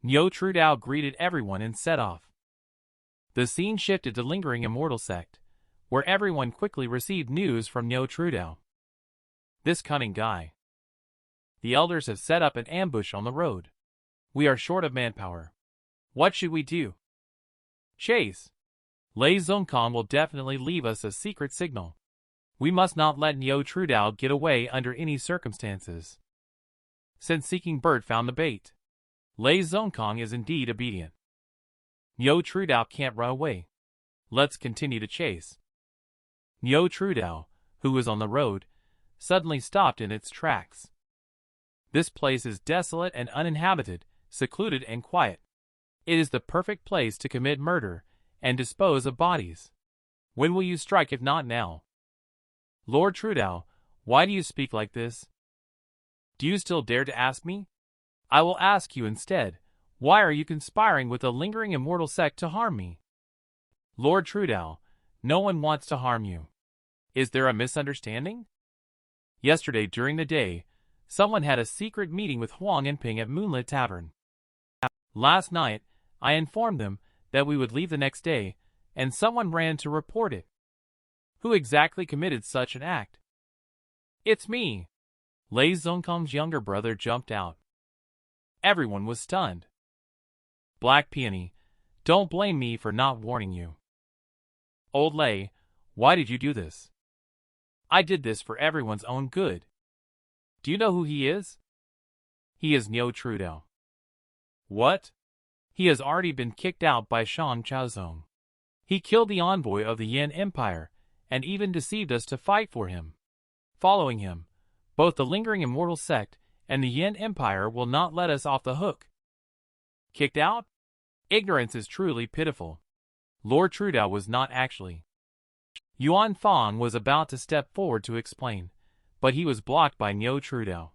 Niu TrueDao greeted everyone and set off. The scene shifted to Lingering Immortal sect, where everyone quickly received news from Niu TrueDao. This cunning guy. The elders have set up an ambush on the road. We are short of manpower. What should we do? Chase. Lei Zongkong will definitely leave us a secret signal. We must not let Niu TrueDao get away under any circumstances. Since Seeking Bird found the bait, Lei Zongkong is indeed obedient. Niu TrueDao can't run away. Let's continue to chase. Niu TrueDao, who was on the road, suddenly stopped in its tracks. This place is desolate and uninhabited, secluded and quiet. It is the perfect place to commit murder and dispose of bodies. When will you strike if not now? Lord TrueDao, why do you speak like this? Do you still dare to ask me? I will ask you instead, why are you conspiring with a lingering immortal sect to harm me? Lord TrueDao, no one wants to harm you. Is there a misunderstanding? Yesterday during the day, someone had a secret meeting with Huang and Ping at Moonlit Tavern. Last night, I informed them that we would leave the next day, and someone ran to report it. Who exactly committed such an act? It's me. Lei Zongkong's younger brother jumped out. Everyone was stunned. Black Peony, don't blame me for not warning you. Old Lei, why did you do this? I did this for everyone's own good. Do you know who he is? He is Niu TrueDao. What? He has already been kicked out by Shan Chaozong. He killed the envoy of the Yin Empire, and even deceived us to fight for him. Following him, both the lingering immortal sect and the Yin Empire will not let us off the hook. Kicked out? Ignorance is truly pitiful. Lord TrueDao was not actually. Yuan Fong was about to step forward to explain, but he was blocked by Niu TrueDao.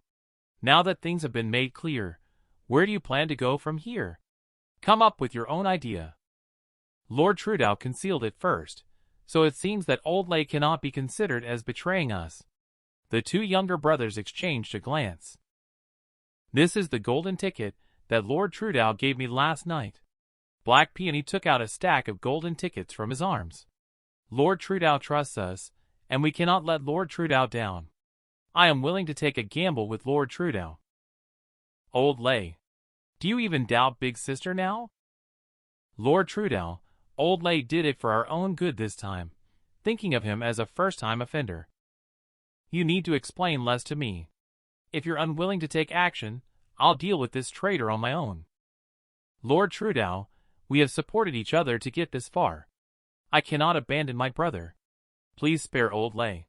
Now that things have been made clear, where do you plan to go from here? Come up with your own idea. Lord TrueDao concealed it first, so it seems that Old Lei cannot be considered as betraying us. The two younger brothers exchanged a glance. This is the golden ticket that Lord TrueDao gave me last night. Black Peony took out a stack of golden tickets from his arms. Lord TrueDao trusts us, and we cannot let Lord TrueDao down. I am willing to take a gamble with Lord TrueDao. Old Lei, do you even doubt Big Sister now? Lord TrueDao, Old Lei did it for our own good this time, thinking of him as a first-time offender. You need to explain less to me. If you're unwilling to take action, I'll deal with this traitor on my own. Lord TrueDao, we have supported each other to get this far. I cannot abandon my brother. Please spare Old Lei.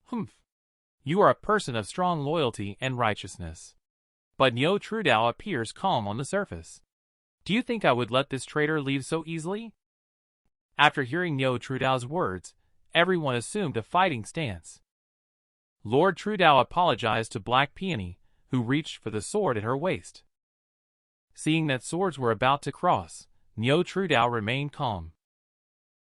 Humph. You are a person of strong loyalty and righteousness. But Niu TrueDao appears calm on the surface. Do you think I would let this traitor leave so easily? After hearing Niu TrueDao's words, everyone assumed a fighting stance. Lord TrueDao apologized to Black Peony, who reached for the sword at her waist. Seeing that swords were about to cross, Niu TrueDao remained calm.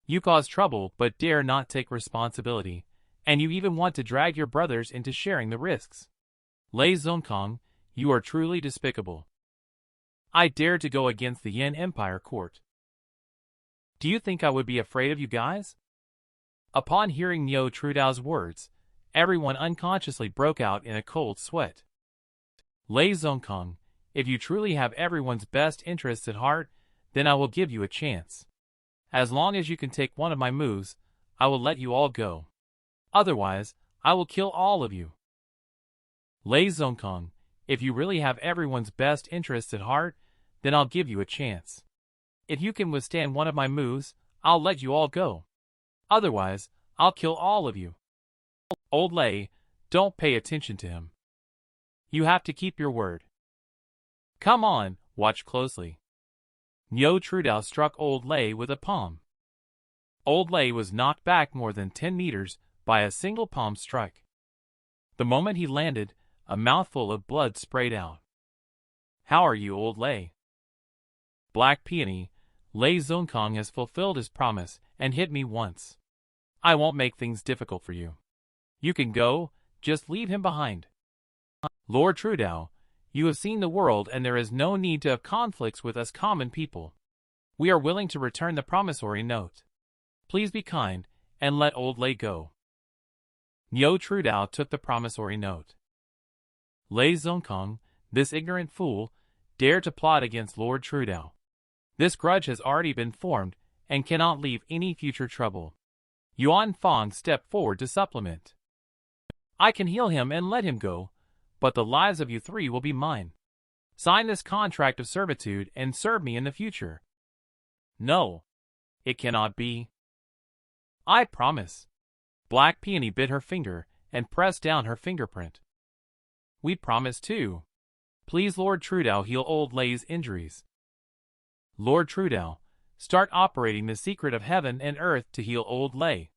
You caused trouble but dare not take responsibility, and you even want to drag your brothers into sharing the risks. Lei Zongkong, you are truly despicable. I dared to go against the Yin Empire court. Do you think I would be afraid of you guys? Upon hearing Niu TrueDao's words, everyone unconsciously broke out in a cold sweat. Lei Zongkong, if you truly have everyone's best interests at heart, then I will give you a chance. As long as you can take one of my moves, I will let you all go. Otherwise, I will kill all of you. Lei Zongkong, if you really have everyone's best interests at heart, then I'll give you a chance. If you can withstand one of my moves, I'll let you all go. Otherwise, I'll kill all of you. Old Lei, don't pay attention to him. You have to keep your word. Come on, watch closely. Niu TrueDao struck Old Lei with a palm. Old Lei was knocked back more than 10 meters by a single palm strike. The moment he landed, a mouthful of blood sprayed out. How are you, Old Lei? Black Peony, Lei Zongkong has fulfilled his promise and hit me once. I won't make things difficult for you. You can go, just leave him behind. Lord TrueDao, you have seen the world and there is no need to have conflicts with us common people. We are willing to return the promissory note. Please be kind and let Old Lei go. Niu TrueDao took the promissory note. Lei Zongkong, this ignorant fool, dared to plot against Lord TrueDao. This grudge has already been formed and cannot leave any future trouble. Yuan Fong stepped forward to supplement. I can heal him and let him go, but the lives of you three will be mine. Sign this contract of servitude and serve me in the future. No, it cannot be. I promise. Black Peony bit her finger and pressed down her fingerprint. We promise too. Please Lord TrueDao heal old Lei's injuries. Lord TrueDao, start operating the secret of heaven and earth to heal old Lei.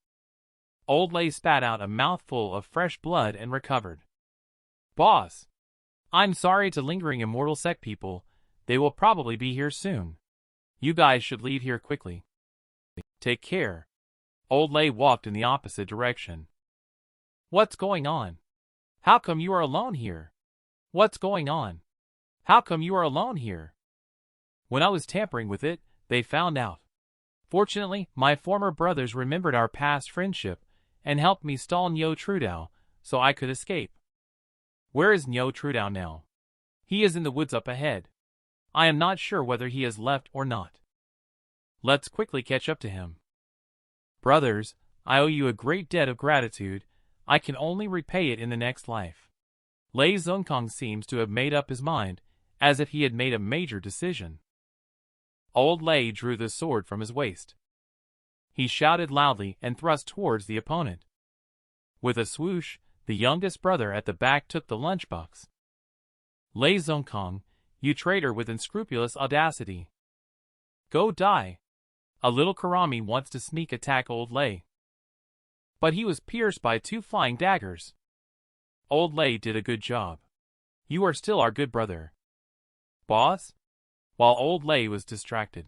Old Lei spat out a mouthful of fresh blood and recovered. Boss, I'm sorry to lingering immortal sect people, they will probably be here soon. You guys should leave here quickly. Take care. Old Lei walked in the opposite direction. What's going on? How come you are alone here? What's going on? How come you are alone here? When I was tampering with it, they found out. Fortunately, my former brothers remembered our past friendship and helped me stall Niu TrueDao so I could escape. Where is Niu TrueDao now? He is in the woods up ahead. I am not sure whether he has left or not. Let's quickly catch up to him. Brothers, I owe you a great debt of gratitude. I can only repay it in the next life. Lei Zongkong seems to have made up his mind, as if he had made a major decision. Old Lei drew the sword from his waist. He shouted loudly and thrust towards the opponent. With a swoosh, the youngest brother at the back took the lunchbox. Lei Zongkong, you traitor with unscrupulous audacity. Go die. A little Karami wants to sneak attack old Lei. But he was pierced by 2 flying daggers. Old Lei did a good job. You are still our good brother. Boss? While old Lei was distracted,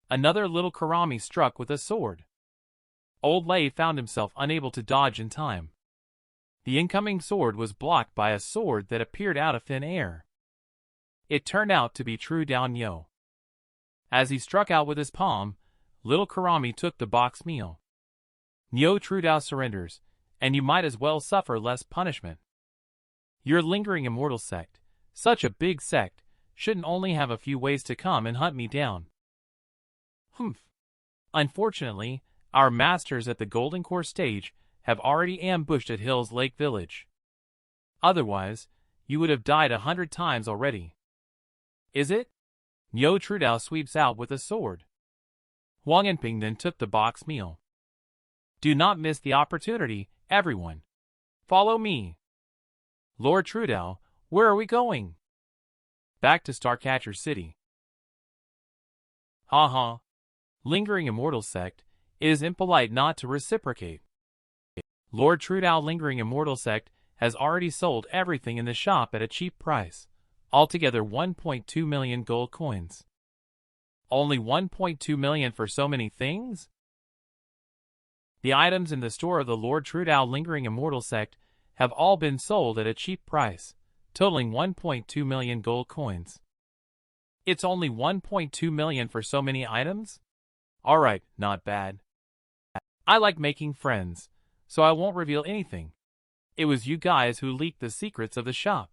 another little Karami struck with a sword. Old Lei found himself unable to dodge in time. The incoming sword was blocked by a sword that appeared out of thin air. It turned out to be TrueDao Niu. As he struck out with his palm, little Karami took the box meal. Niu TrueDao surrenders, and you might as well suffer less punishment. Your lingering immortal sect, such a big sect, shouldn't only have a few ways to come and hunt me down. Humph. Unfortunately, our masters at the Golden Core stage have already ambushed at Hills Lake Village. Otherwise, you would have died 100 times already. Is it? Niu TrueDao sweeps out with a sword. Huang Enping then took the box meal. Do not miss the opportunity, everyone. Follow me. Lord TrueDao, where are we going? Back to Starcatcher City. Ha ha. Lingering immortal sect, it is impolite not to reciprocate. Lord TrueDao lingering immortal sect has already sold everything in the shop at a cheap price. Altogether 1.2 million gold coins. Only 1.2 million for so many things? The items in the store of the Lord TrueDao lingering immortal sect have all been sold at a cheap price, totaling 1.2 million gold coins. It's only 1.2 million for so many items? Alright, not bad. I like making friends, so I won't reveal anything. It was you guys who leaked the secrets of the shop.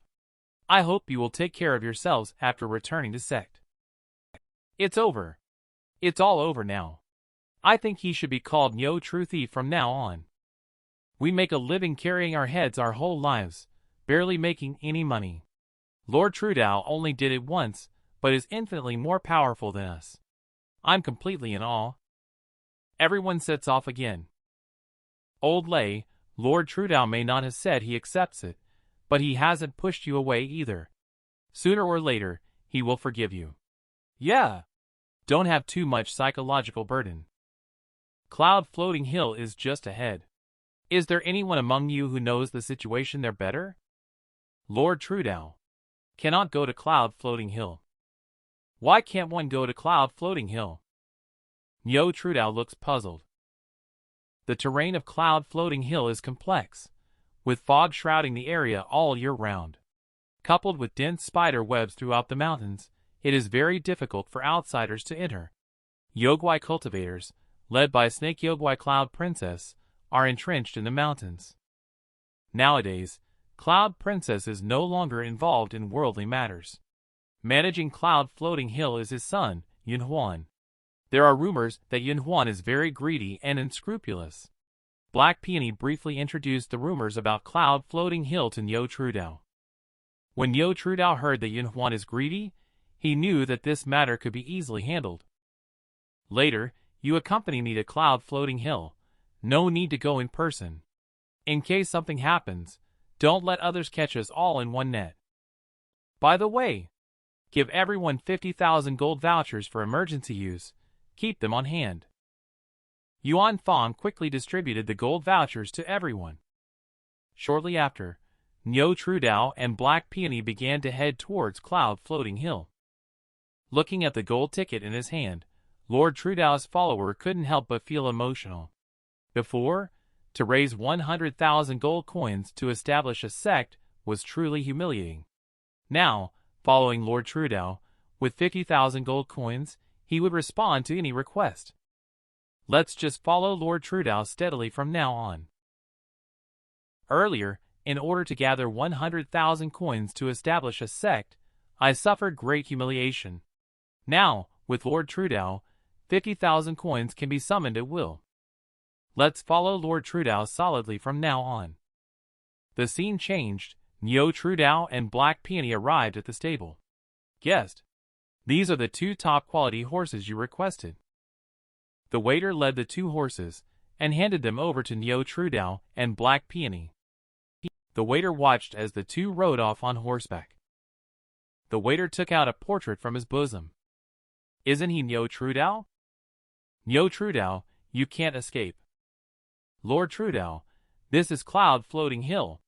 I hope you will take care of yourselves after returning to sect. It's over. It's all over now. I think he should be called Niu True Thief from now on. We make a living carrying our heads our whole lives, barely making any money. Lord TrueDao only did it once, but is infinitely more powerful than us. I'm completely in awe. Everyone sets off again. Old Lei, Lord TrueDao may not have said he accepts it, but he hasn't pushed you away either. Sooner or later, he will forgive you. Yeah. Don't have too much psychological burden. Cloud Floating Hill is just ahead. Is there anyone among you who knows the situation there better? Lord TrueDao. Cannot go to Cloud Floating Hill. Why can't one go to Cloud Floating Hill? Niu TrueDao looks puzzled. The terrain of Cloud Floating Hill is complex, with fog shrouding the area all year round. Coupled with dense spider webs throughout the mountains, it is very difficult for outsiders to enter. Yogwai cultivators, led by Snake Yogwai Cloud Princess, are entrenched in the mountains. Nowadays, Cloud Princess is no longer involved in worldly matters. Managing Cloud Floating Hill is his son, Yunhuan. There are rumors that Yunhuan is very greedy and unscrupulous. Black Peony briefly introduced the rumors about Cloud Floating Hill to Niu TrueDao. When Niu TrueDao heard that Yunhuan is greedy, he knew that this matter could be easily handled. Later, you accompany me to Cloud Floating Hill. No need to go in person. In case something happens, don't let others catch us all in one net. By the way, give everyone 50,000 gold vouchers for emergency use. Keep them on hand. Yuan Fong quickly distributed the gold vouchers to everyone. Shortly after, Niu TrueDao and Black Peony began to head towards Cloud Floating Hill. Looking at the gold ticket in his hand, Lord TrueDao's follower couldn't help but feel emotional. Before, to raise 100,000 gold coins to establish a sect was truly humiliating. Now, following Lord TrueDao, with 50,000 gold coins, he would respond to any request. Let's just follow Lord TrueDao steadily from now on. Earlier, in order to gather 100,000 coins to establish a sect, I suffered great humiliation. Now, with Lord TrueDao, 50,000 coins can be summoned at will. Let's follow Lord TrueDao solidly from now on. The scene changed. Niu TrueDao and Black Peony arrived at the stable. Guest, these are the 2 top-quality horses you requested. The waiter led the 2 horses and handed them over to Niu TrueDao and Black Peony. The waiter watched as the 2 rode off on horseback. The waiter took out a portrait from his bosom. Isn't he Niu TrueDao? Niu TrueDao, you can't escape. Lord TrueDao, this is Cloud Floating Hill.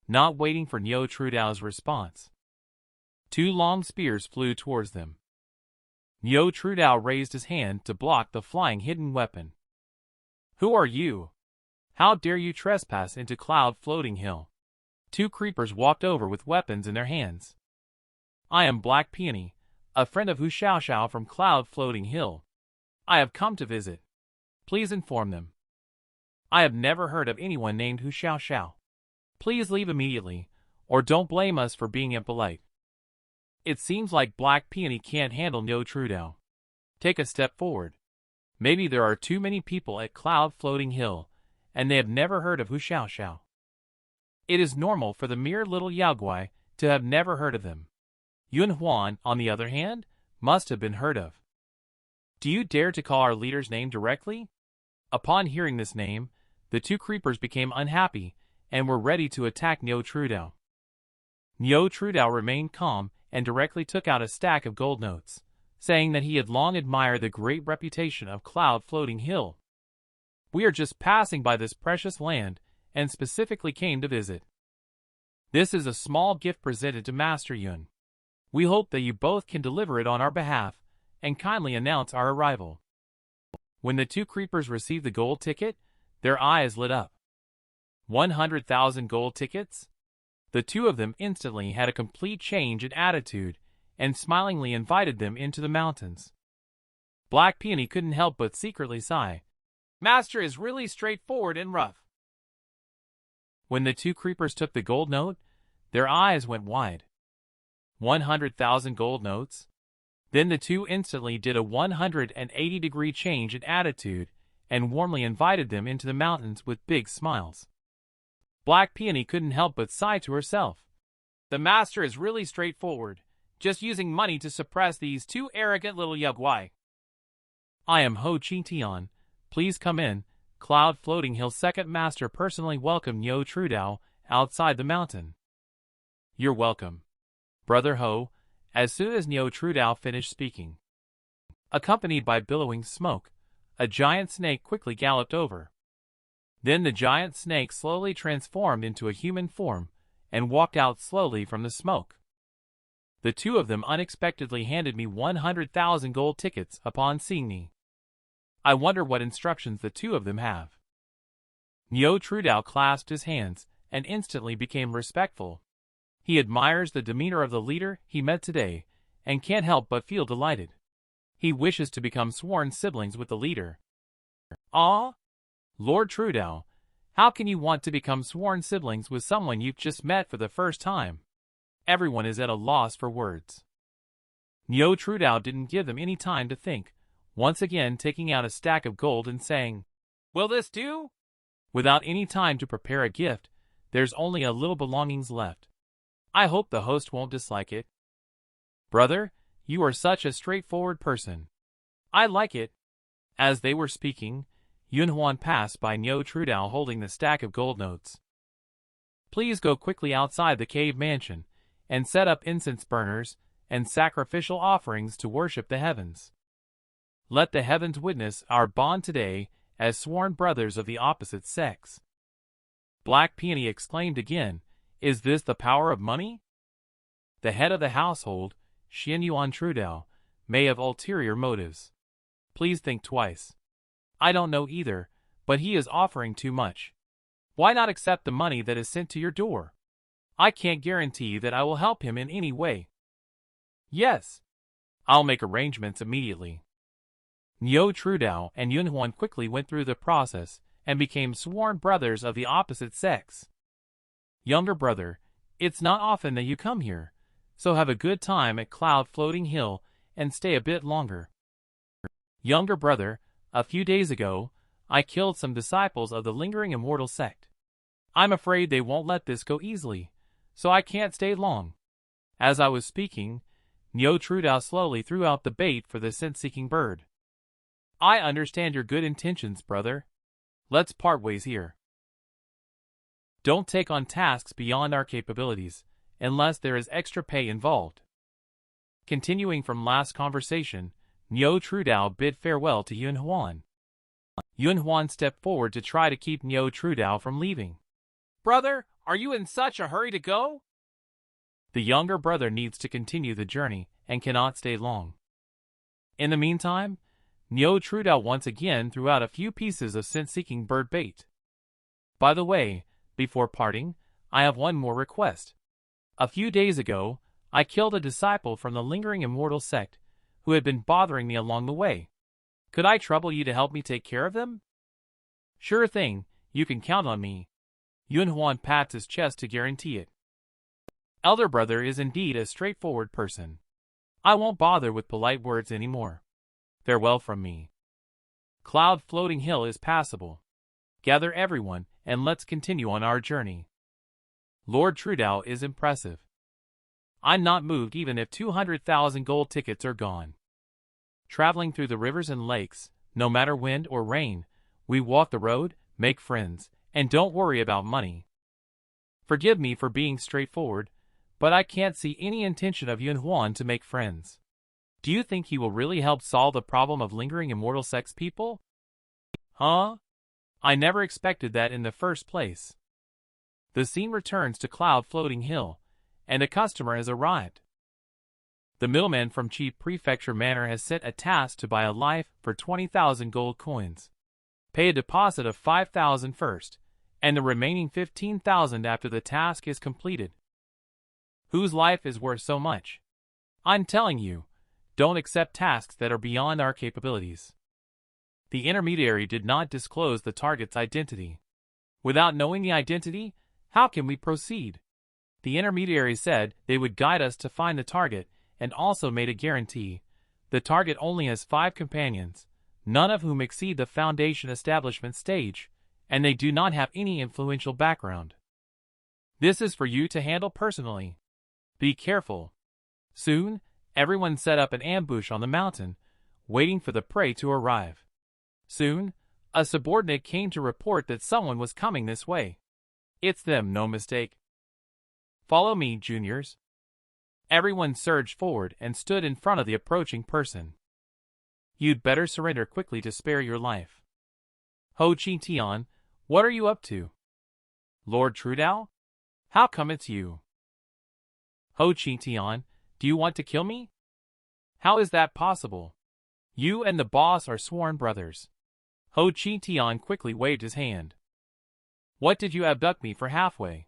Not waiting for Niu TrueDao's response, 2 long spears flew towards them. Niu TrueDao raised his hand to block the flying hidden weapon. Who are you? How dare you trespass into Cloud Floating Hill? 2 creepers walked over with weapons in their hands. I am Black Peony, a friend of Hu Xiaoxiao from Cloud Floating Hill. I have come to visit. Please inform them. I have never heard of anyone named Hu Xiaoxiao. Please leave immediately, or don't blame us for being impolite. It seems like Black Peony can't handle Niu TrueDao. Take a step forward. Maybe there are too many people at Cloud Floating Hill, and they have never heard of Hu Xiaoxiao. It is normal for the mere little Yaoguai to have never heard of them. Yunhuan, on the other hand, must have been heard of. Do you dare to call our leader's name directly? Upon hearing this name, the 2 creepers became unhappy and were ready to attack Niu TrueDao. Niu TrueDao remained calm and directly took out a stack of gold notes, saying that he had long admired the great reputation of Cloud Floating Hill. We are just passing by this precious land and specifically came to visit. This is a small gift presented to Master Yun. We hope that you both can deliver it on our behalf and kindly announce our arrival. When the 2 creepers received the gold ticket, their eyes lit up. 100,000 gold tickets? The 2 of them instantly had a complete change in attitude and smilingly invited them into the mountains. Black Peony couldn't help but secretly sigh. Master is really straightforward and rough. When the 2 creepers took the gold note, their eyes went wide. 100,000 gold notes? Then the 2 instantly did a 180-degree change in attitude and warmly invited them into the mountains with big smiles. Black Peony couldn't help but sigh to herself. The master is really straightforward, just using money to suppress these 2 arrogant little Yaoguai. I am Ho Chi Tian. Please come in. Cloud Floating Hill second master personally welcomed Niu TrueDao outside the mountain. You're welcome, Brother Ho, as soon as Niu TrueDao finished speaking. Accompanied by billowing smoke, a giant snake quickly galloped over. Then the giant snake slowly transformed into a human form and walked out slowly from the smoke. The 2 of them unexpectedly handed me 100,000 gold tickets upon seeing me. I wonder what instructions the 2 of them have. Niu TrueDao clasped his hands and instantly became respectful. He admires the demeanor of the leader he met today and can't help but feel delighted. He wishes to become sworn siblings with the leader. Ah, Lord TrueDao, How can you want to become sworn siblings with someone you've just met for the first time? Everyone is at a loss for words. Niu TrueDao didn't give them any time to think, once again taking out a stack of gold and saying, "Will this do?" Without any time to prepare a gift, there's only a little belongings left. I hope the host won't dislike it. Brother, you are such a straightforward person. I like it. As they were speaking, Yunhuan passed by Niu TrueDao holding the stack of gold notes. Please go quickly outside the cave mansion and set up incense burners and sacrificial offerings to worship the heavens. Let the heavens witness our bond today as sworn brothers of the opposite sex. Black Peony exclaimed again, "Is this the power of money?" The head of the household, Niu TrueDao, may have ulterior motives. Please think twice. I don't know either, but he is offering too much. Why not accept the money that is sent to your door? I can't guarantee that I will help him in any way. Yes. I'll make arrangements immediately. Niu TrueDao and Yunhuan quickly went through the process and became sworn brothers of the opposite sex. Younger brother, it's not often that you come here, so have a good time at Cloud Floating Hill and stay a bit longer. Younger brother, a few days ago, I killed some disciples of the lingering immortal sect. I'm afraid they won't let this go easily, so I can't stay long. As I was speaking, Niu TrueDao slowly threw out the bait for the scent-seeking bird. I understand your good intentions, brother. Let's part ways here. Don't take on tasks beyond our capabilities, unless there is extra pay involved. Continuing from last conversation, Niu TrueDao bid farewell to Yunhuan. Yunhuan stepped forward to try to keep Niu TrueDao from leaving. Brother, are you in such a hurry to go? The younger brother needs to continue the journey and cannot stay long. In the meantime, Niu TrueDao once again threw out a few pieces of scent-seeking bird bait. By the way, before parting, I have one more request. A few days ago, I killed a disciple from the lingering immortal sect who had been bothering me along the way. Could I trouble you to help me take care of them? Sure thing, you can count on me. Yunhuan pats his chest to guarantee it. Elder brother is indeed a straightforward person. I won't bother with polite words anymore. Farewell from me. Cloud Floating Hill is passable. Gather everyone and let's continue on our journey. Lord TrueDao is impressive. I'm not moved even if 200,000 gold tickets are gone. Traveling through the rivers and lakes, no matter wind or rain, we walk the road, make friends, and don't worry about money. Forgive me for being straightforward, but I can't see any intention of Yunhuan to make friends. Do you think he will really help solve the problem of lingering immortal sex people? Huh? I never expected that in the first place. The scene returns to Cloud Floating Hill, and a customer has arrived. The middleman from Chief Prefecture Manor has sent a task to buy a life for 20,000 gold coins. Pay a deposit of 5,000 first, and the remaining 15,000 after the task is completed. Whose life is worth so much? I'm telling you, don't accept tasks that are beyond our capabilities. The intermediary did not disclose the target's identity. Without knowing the identity, how can we proceed? The intermediary said they would guide us to find the target and also made a guarantee. The target only has 5 companions, none of whom exceed the foundation establishment stage, and they do not have any influential background. This is for you to handle personally. Be careful. Soon, everyone set up an ambush on the mountain, waiting for the prey to arrive. Soon, a subordinate came to report that someone was coming this way. It's them, no mistake. Follow me, juniors. Everyone surged forward and stood in front of the approaching person. You'd better surrender quickly to spare your life. Ho Chi Tian, what are you up to? Lord TrueDao? How come it's you? Ho Chi Tian, do you want to kill me? How is that possible? You and the boss are sworn brothers. Ho Chi Tian quickly waved his hand. What did you abduct me for halfway?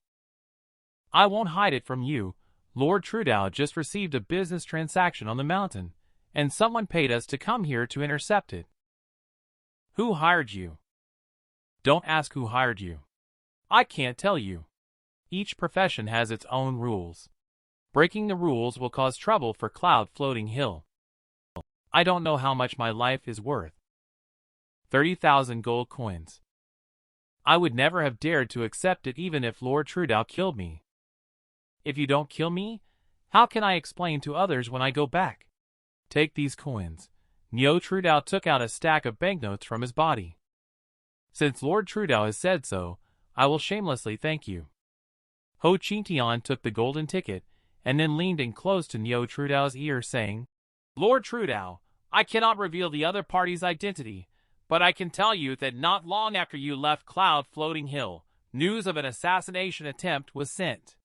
I won't hide it from you. Lord TrueDao just received a business transaction on the mountain, and someone paid us to come here to intercept it. Who hired you? Don't ask who hired you. I can't tell you. Each profession has its own rules. Breaking the rules will cause trouble for Cloud Floating Hill. I don't know how much my life is worth. 30,000 gold coins. I would never have dared to accept it even if Lord TrueDao killed me. If you don't kill me, how can I explain to others when I go back? Take these coins. Niu TrueDao took out a stack of banknotes from his body. Since Lord TrueDao has said so, I will shamelessly thank you. Ho Qingtian took the golden ticket, and then leaned in close to Niu TrueDao's ear, saying, Lord TrueDao, I cannot reveal the other party's identity, but I can tell you that not long after you left Cloud Floating Hill, news of an assassination attempt was sent.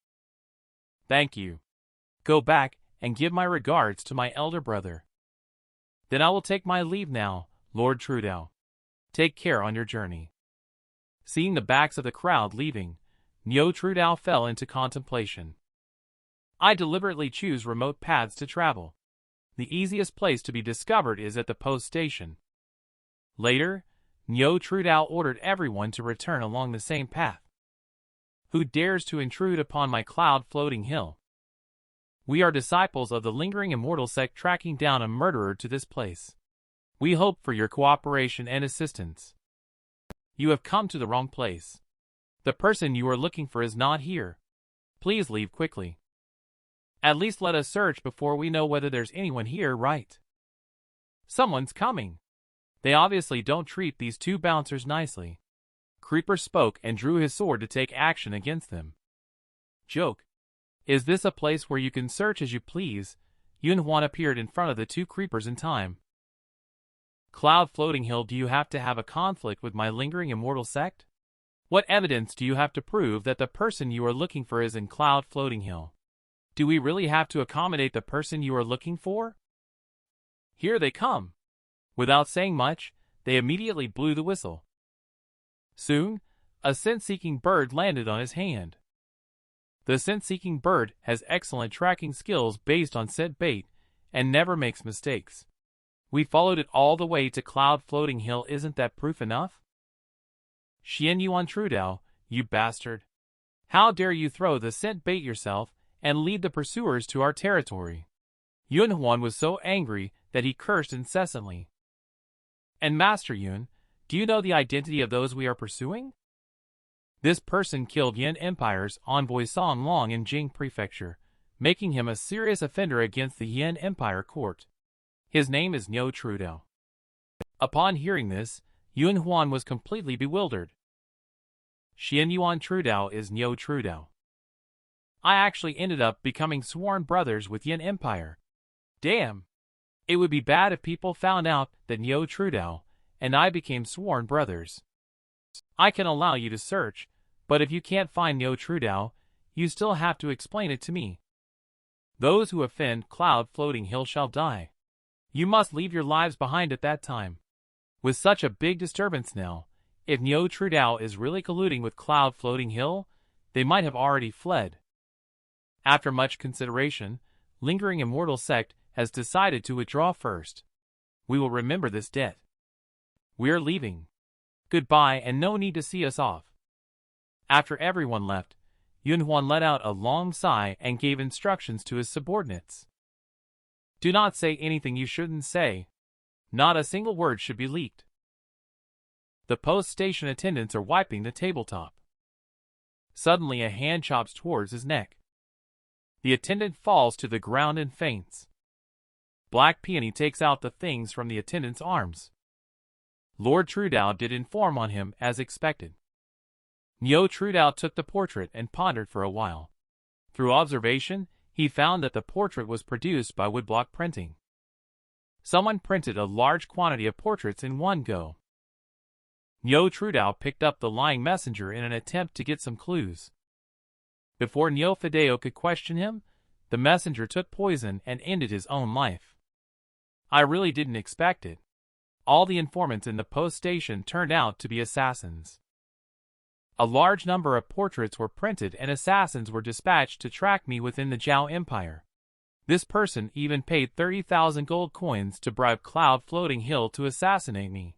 Thank you. Go back and give my regards to my elder brother. Then I will take my leave now, Lord TrueDao. Take care on your journey. Seeing the backs of the crowd leaving, Niu TrueDao fell into contemplation. I deliberately choose remote paths to travel. The easiest place to be discovered is at the post station. Later, Niu TrueDao ordered everyone to return along the same path. Who dares to intrude upon my Cloud Floating Hill? We are disciples of the lingering immortal sect tracking down a murderer to this place. We hope for your cooperation and assistance. You have come to the wrong place. The person you are looking for is not here. Please leave quickly. At least let us search before we know whether there's anyone here, right? Someone's coming. They obviously don't treat these two bouncers nicely. Creeper spoke and drew his sword to take action against them. Joke. Is this a place where you can search as you please? Yunhuan appeared in front of the two creepers in time. Cloud Floating Hill, do you have to have a conflict with my lingering immortal sect? What evidence do you have to prove that the person you are looking for is in Cloud Floating Hill? Do we really have to accommodate the person you are looking for? Here they come. Without saying much, they immediately blew the whistle. Soon, a scent-seeking bird landed on his hand. The scent-seeking bird has excellent tracking skills based on scent bait and never makes mistakes. We followed it all the way to Cloud Floating Hill. Isn't that proof enough? Xian Yuan TrueDao, you bastard. How dare you throw the scent bait yourself and lead the pursuers to our territory? Yunhuan was so angry that he cursed incessantly. And Master Yun, do you know the identity of those we are pursuing? This person killed Yin Empire's envoy Song Long in Jing Prefecture, making him a serious offender against the Yin Empire court. His name is Niu TrueDao. Upon hearing this, Yunhuan was completely bewildered. Xian Yuan TrueDao is Niu TrueDao. I actually ended up becoming sworn brothers with Yin Empire. Damn! It would be bad if people found out that Niu TrueDao and I became sworn brothers. I can allow you to search, but if you can't find Niu TrueDao, you still have to explain it to me. Those who offend Cloud Floating Hill shall die. You must leave your lives behind at that time. With such a big disturbance now, if Niu TrueDao is really colluding with Cloud Floating Hill, they might have already fled. After much consideration, Lingering Immortal Sect has decided to withdraw first. We will remember this debt. We're leaving. Goodbye, and no need to see us off. After everyone left, Yunhuan let out a long sigh and gave instructions to his subordinates. Do not say anything you shouldn't say. Not a single word should be leaked. The post station attendants are wiping the tabletop. Suddenly a hand chops towards his neck. The attendant falls to the ground and faints. Black Peony takes out the things from the attendant's arms. Lord TrueDao did inform on him as expected. Niu TrueDao took the portrait and pondered for a while. Through observation, he found that the portrait was produced by woodblock printing. Someone printed a large quantity of portraits in one go. Niu TrueDao picked up the lying messenger in an attempt to get some clues. Before Niu Fideo could question him, the messenger took poison and ended his own life. I really didn't expect it. All the informants in the post station turned out to be assassins. A large number of portraits were printed and assassins were dispatched to track me within the Zhao Empire. This person even paid 30,000 gold coins to bribe Cloud Floating Hill to assassinate me.